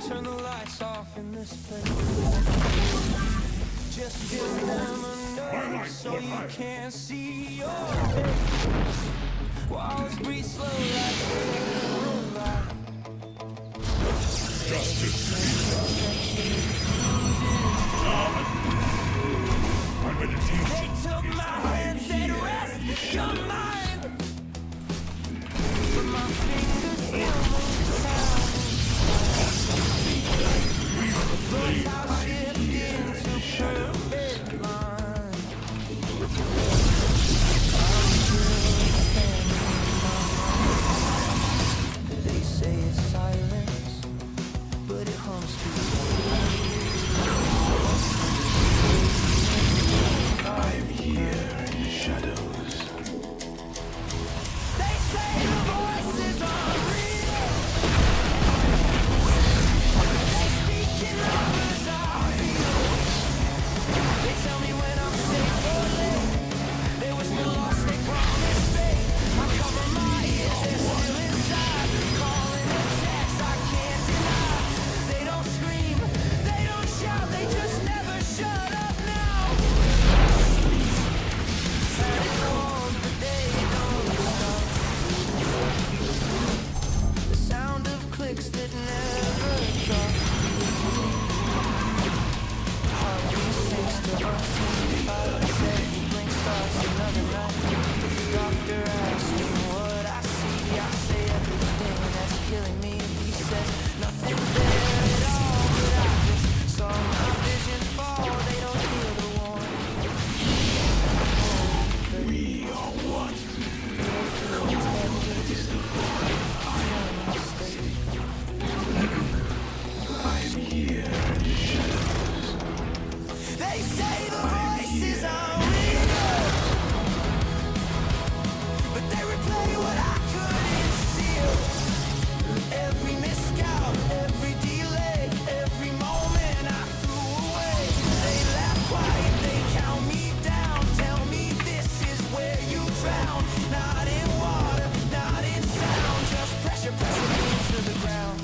Turn the lights off in this place. Just give them a note so you can't see your face. Walls breathe slow like moonlight. They took my hand, said rest your mind, but my fingers still move sound. I'll shift into perfect line. They say it's silence, but it hums too. I'm here in the shadows. They say the voices are real. They speak in numbers I feel. They tell me when I'm safe or late. There was no loss, they promised fate. I cover my ears, they're still inside. Calling and text, I can't deny. They don't scream, they don't shout, they just never shut up now. Turning walls, but they don't stop. The sound of clicks that never drop. Heartbeat sinks to unseen 5-7 blink starts another night. Doctor asks me what I see. I say everything that's killing me. He says nothing there at all, but I just saw my vision fall. They don't hear the warning. We are one. I'm here in the shadows. They say the voices are real, but they replay what I couldn't seal. Every miscount, every delay, every moment I threw away. They laugh quiet, they count me down, tell me this is where you drown. Not in water, not in sound, just pressure me into the ground.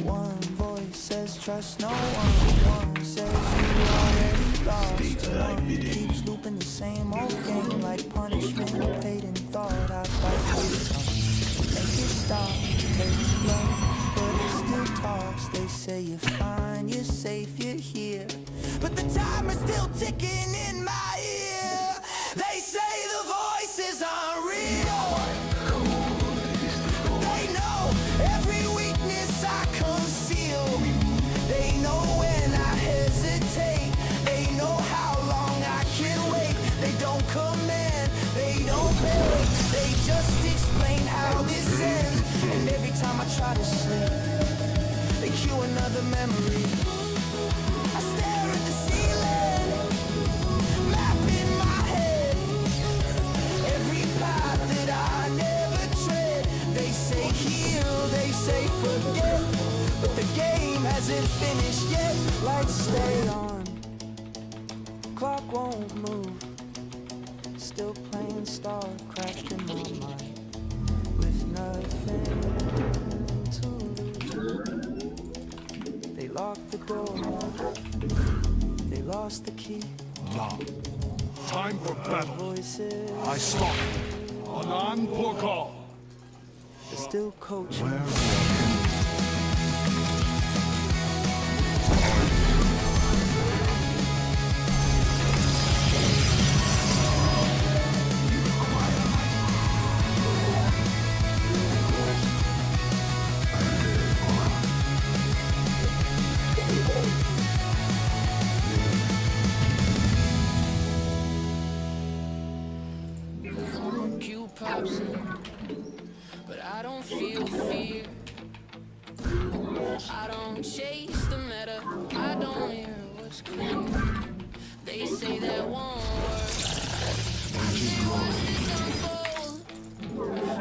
One voice says trust no one. One says you already lost. One keeps looping the same old game like punishment paid in thought. I bite my tongue, make it stop, take it slow, but it still talks. They say say you're fine, you're safe, you're here, but the time is still ticking in my ear. They say the voices aren't real. They know every weakness I conceal. They know when I hesitate. They know how long I can wait. They don't command, they don't beg. They just explain how this ends. And every time I try to sleep, they cue another memory. I stare at the ceiling, map in my head. Every path that I never tread. They say heal, they say forget, but the game hasn't finished yet. Lights stay on, clock won't move. Still playing StarCraft in my mind, with nothing to lose. They locked the door, they lost the key. Now, time for battle. Voices I stop. Anan Porkal. are still coaching. Cue pops in, but I don't feel fear. I don't chase the meta, I don't hear what's clear. They say that won't work. Watch this unfold.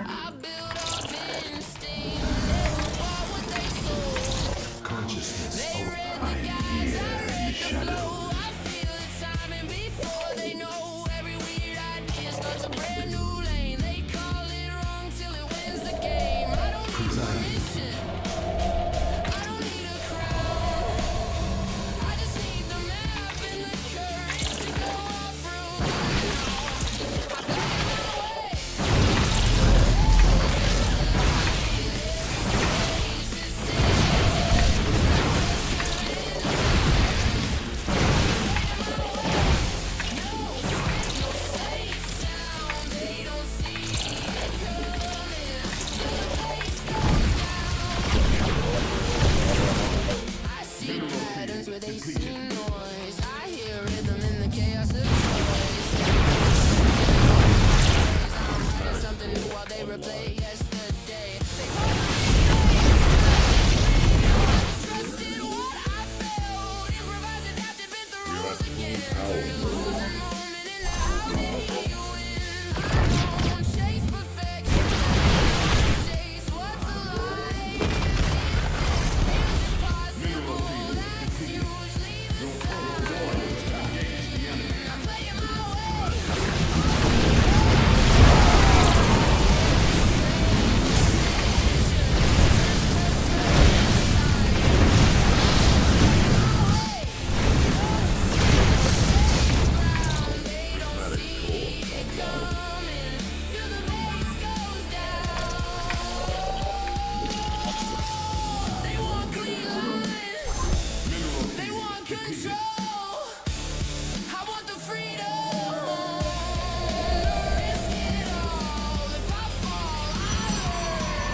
I build up instinct, never bought what they sold. Consciousness. They read the guides, I read the flow. I feel the timing before they know. Every weird idea starts a brand new lane. They call it wrong till it wins the game. I don't need permission, I don't need a crown. I just need the map and the courage to go off road. I play my way. I see patterns where they see noise. I hear rhythm in the chaos of choice. I'm writing something new while they replay yesterday. They trusted what I felt. Improvised, adapted, bent the rules again. Losing moment in how they win. I don't chase perfection, chase what's alive. Impossible, that's usually the sign. I'm playing my way. They don't see it coming till the base goes down. They want clean lines, they want control. I want the freedom, risk it all. If I fall, I learn.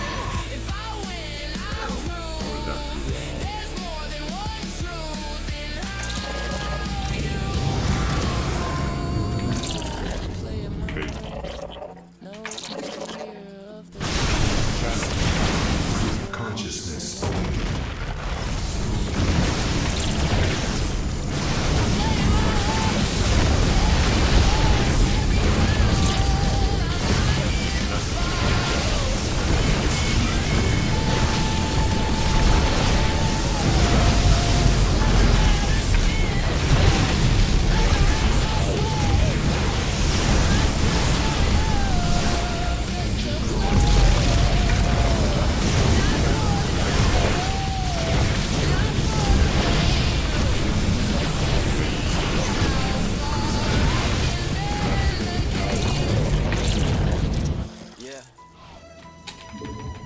If I win, I prove there's more than one truth in how you play my no fear of the Consciousness.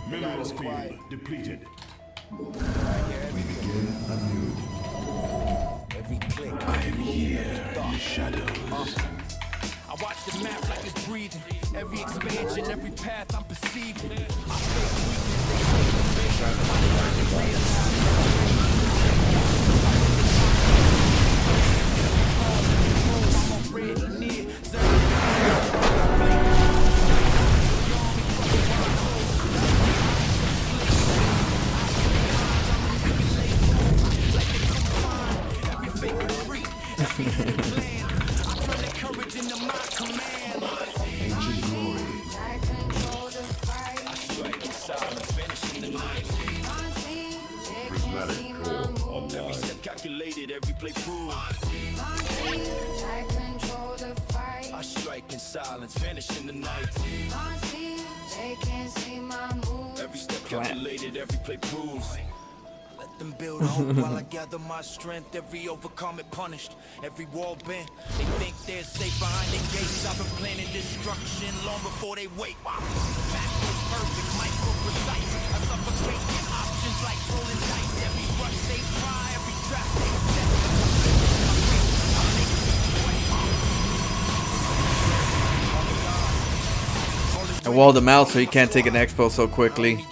Mineral field depleted. We begin anew. Every click, I am here in the shadows. I watch the map like it's breathing. Every expansion, every path I'm perceiving. Ancient glory. Prismatic core online. Calculated, every play proved. I strike in silence, vanish in the night. Every step calculated, every play proves. Let them build hope while I gather my strength. Every overcome it punished, every wall bent. They think they're safe behind the gates. I've been planning destruction long before they wake. Macro perfect, micro precise. I suffocate in options like rolling dice. Every rush they try, every trap they set. I walled him out so he can't take an expo so quickly.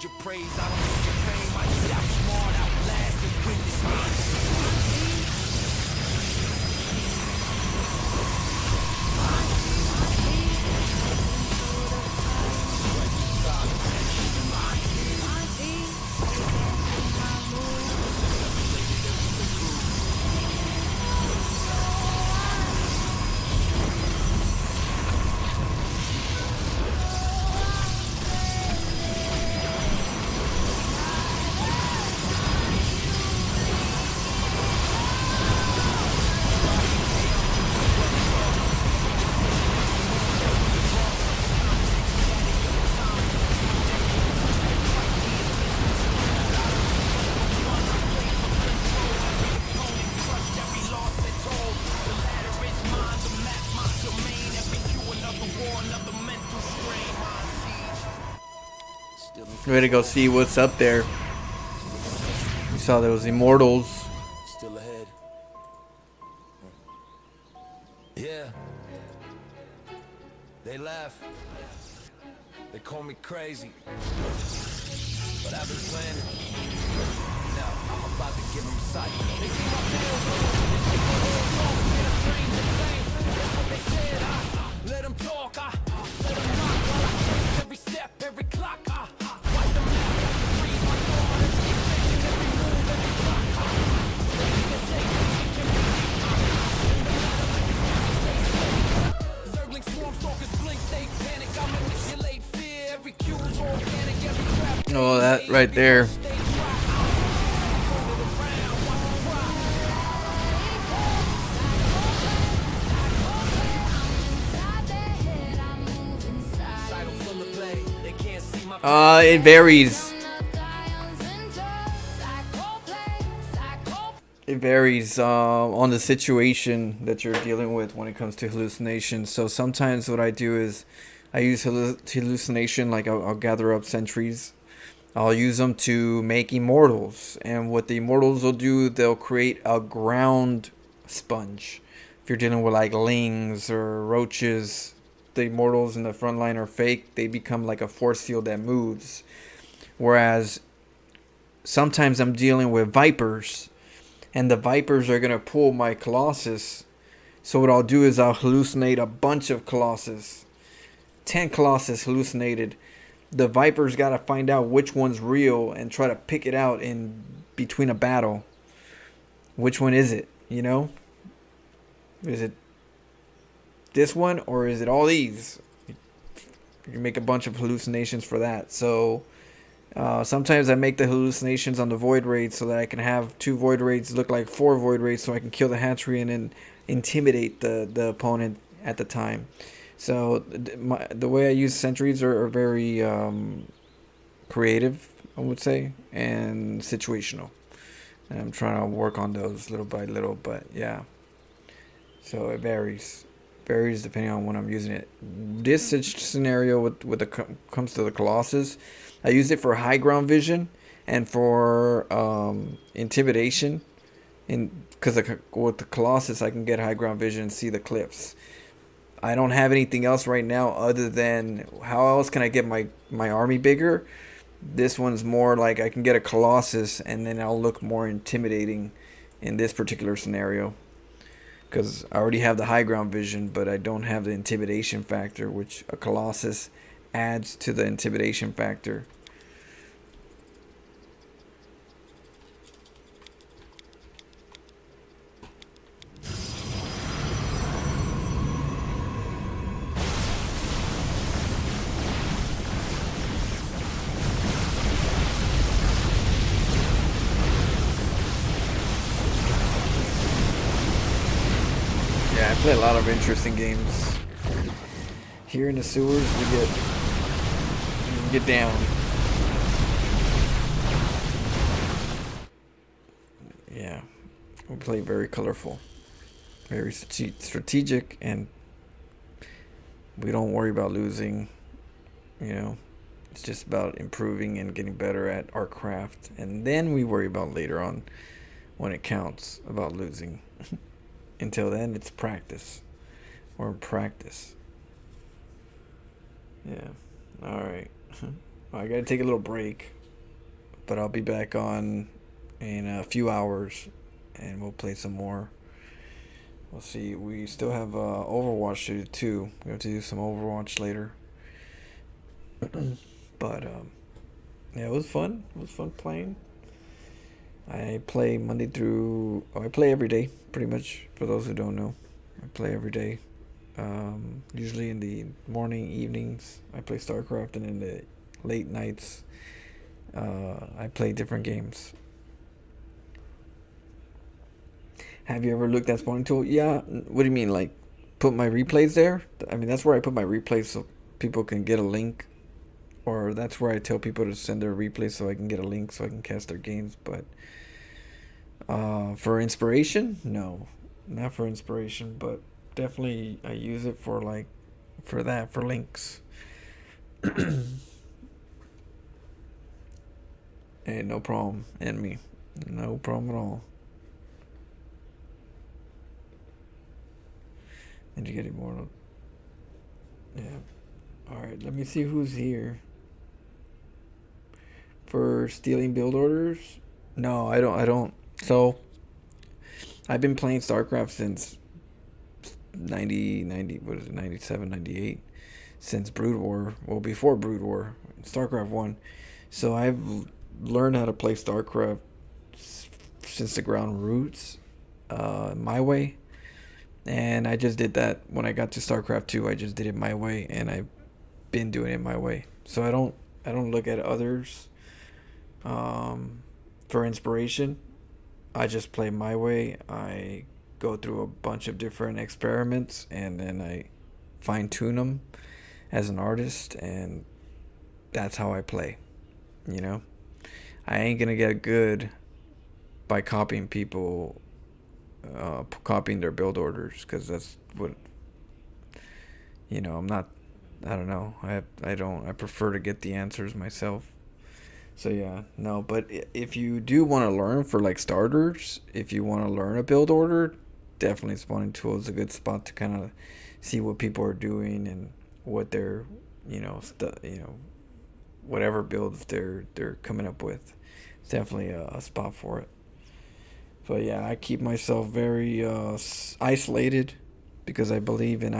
Ready to go see what's up there. We saw there was Immortals. still ahead. Yeah. They laugh. They call me crazy. But I've been planning. Now I'm about to give them sight. They see my bills. They take my words off. They're strange and same. That's what they said. Let them talk. Let them knock while I trace every step, every clock. Watch them laugh. Freeze my thought. Every extension, every move, every block. Everything is safe. It can be Zergling swarm stalkers blink. They panic. I manipulate fear. Every cue's organic. Every trap. Oh, that right there. It varies. It varies on the situation that you're dealing with when it comes to hallucinations. So sometimes what I do is I use hallucination, like I'll gather up sentries. I'll use them to make immortals. And what the immortals will do, they'll create a ground sponge. If you're dealing with like lings or roaches, the immortals in the front line are fake. They become like a force field that moves. Whereas sometimes I'm dealing with vipers, and the vipers are going to pull my colossus. So what I'll do is I'll hallucinate a bunch of colossus. 10 colossus hallucinated. The vipers got to find out which one's real and try to pick it out in between a battle. Which one is it, you know? Is it this one or is it all these? You make a bunch of hallucinations for that. So sometimes I make the hallucinations on the void raids so that I can have 2 void raids look like 4 void raids, so I can kill the hatchery and then intimidate the opponent at the time. So the way I use sentries are very creative, I would say, and situational. And I'm trying to work on those little by little, but yeah. So it varies depending on when I'm using it. This scenario with the comes to the Colossus, I use it for high ground vision, And for intimidation, because with the Colossus, I can get high ground vision and see the cliffs. I don't have anything else right now other than how else can I get my army bigger? This one's more like I can get a Colossus and then I'll look more intimidating in this particular scenario. Because I already have the high ground vision, but I don't have the intimidation factor, which a Colossus adds to the intimidation factor. Yeah, I play a lot of interesting games. Here in the sewers, we get down. Yeah, we play very colorful, very strategic, and we don't worry about losing. You know, it's just about improving and getting better at our craft, and then we worry about later on, when it counts, about losing. Until then, it's practice. We're in practice. Yeah. Alright. Well, I gotta take a little break. But I'll be back on in a few hours. And we'll play some more. We'll see. We still have Overwatch to do too. We have to do some Overwatch later. But, yeah, it was fun. It was fun playing. I play Monday through... Oh, I play every day, pretty much, for those who don't know. I play every day. Usually in the morning, evenings, I play StarCraft, and in the late nights, I play different games. Have you ever looked at spawning tool? Yeah. What do you mean, like, put my replays there? I mean, that's where I put my replays so people can get a link. Or that's where I tell people to send their replays so I can get a link so I can cast their games. But for inspiration, no, not for inspiration, but definitely I use it for for links. Hey, no problem, enemy, no problem at all. Did you get immortal? Yeah. All right, let me see who's here. For stealing build orders? No, I don't. So, I've been playing StarCraft since 97, 98. Since Brood War. Well, before Brood War. StarCraft 1. So, I've learned how to play StarCraft since the ground roots. My way. And I just did that when I got to StarCraft 2. I just did it my way. And I've been doing it my way. So, I don't look at others for inspiration. I just play my way. I go through a bunch of different experiments and then I fine tune them as an artist, and that's how I play. You know, I ain't gonna get good by copying people, copying their build orders, because that's what, you know, I'm not. I don't know. I prefer to get the answers myself. So yeah, no, but if you do want to learn for like starters, if you want to learn a build order, definitely spawning tool is a good spot to kind of see what people are doing and what they're, whatever builds they're coming up with. It's definitely a spot for it. So yeah, I keep myself very isolated because I believe in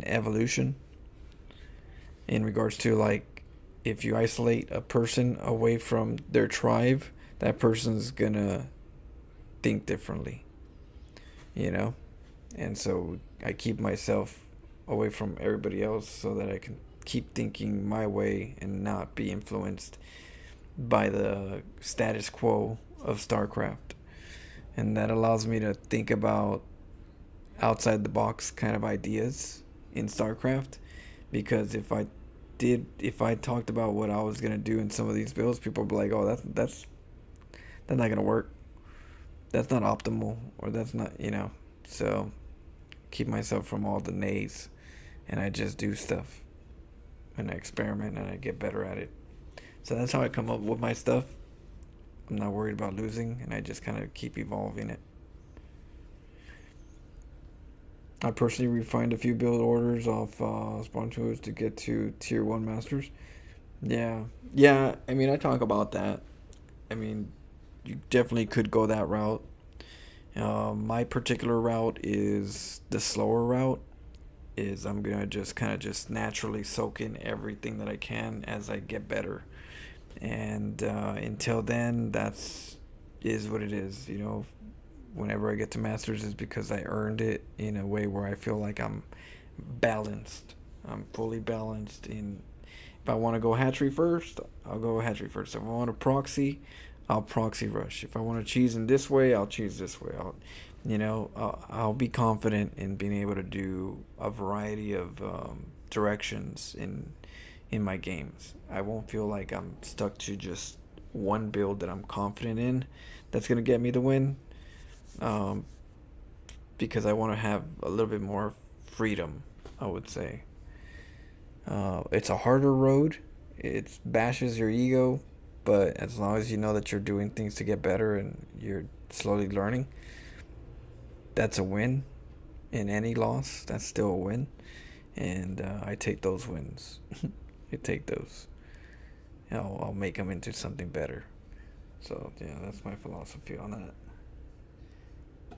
evolution. In regards to like, if you isolate a person away from their tribe, that person's gonna think differently, you know? And so I keep myself away from everybody else so that I can keep thinking my way and not be influenced by the status quo of StarCraft. And that allows me to think about outside the box kind of ideas in StarCraft, because if I talked about what I was gonna do in some of these builds, people would be like, "Oh, that's not gonna work. That's not optimal, or that's not, you know." So keep myself from all the nays, and I just do stuff, and I experiment, and I get better at it. So that's how I come up with my stuff. I'm not worried about losing, and I just kind of keep evolving it. I personally refined a few build orders off Spawn Tools to get to tier 1 masters. Yeah, I mean, I talk about that. I mean, you definitely could go that route. My particular route is the slower route. Is I'm gonna just kind of just naturally soak in everything that I can as I get better, and until then, is what it is. You know, whenever I get to masters, is because I earned it in a way where I feel like I'm balanced. I'm fully balanced in. If I want to go hatchery first, I'll go hatchery first. If I want to proxy, I'll proxy rush. If I want to cheese in this way, I'll cheese this way. I'll be confident in being able to do a variety of directions in my games. I won't feel like I'm stuck to just one build that I'm confident in that's gonna get me the win. Because I want to have a little bit more freedom, I would say. It's a harder road. It bashes your ego, but as long as you know that you're doing things to get better and you're slowly learning, that's a win. In any loss, that's still a win. And I take those wins. I take those. I'll make them into something better. So, yeah, that's my philosophy on that.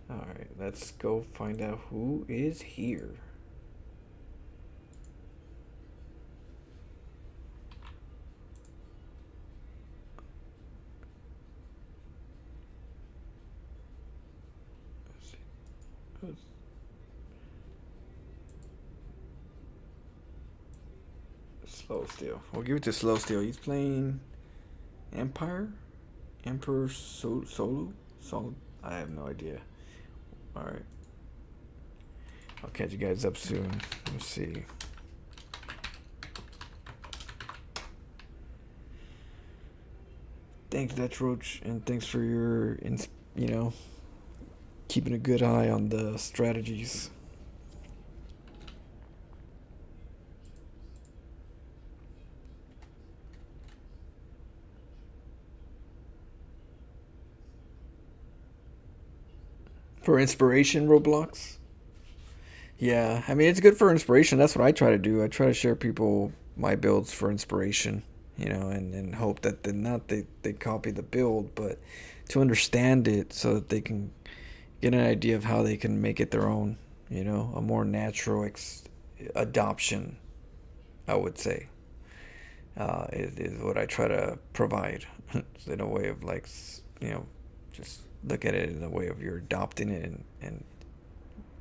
Alright, let's go find out who is here. Slow Steel. We'll give it to Slow Steel. He's playing Emperor Solo. I have no idea. All right. I'll catch you guys up soon. Let's see. Thanks, Dutch Roach, and thanks for your, keeping a good eye on the strategies. For inspiration, Roblox? Yeah, I mean, it's good for inspiration. That's what I try to do. I try to share people my builds for inspiration, and hope that they copy the build, but to understand it so that they can get an idea of how they can make it their own, a more natural adoption, I would say, is what I try to provide in a way of just look at it in a way of you're adopting it and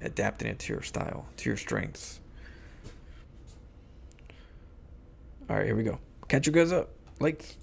adapting it to your style, to your strengths. All right, here we go. Catch you guys up. Like.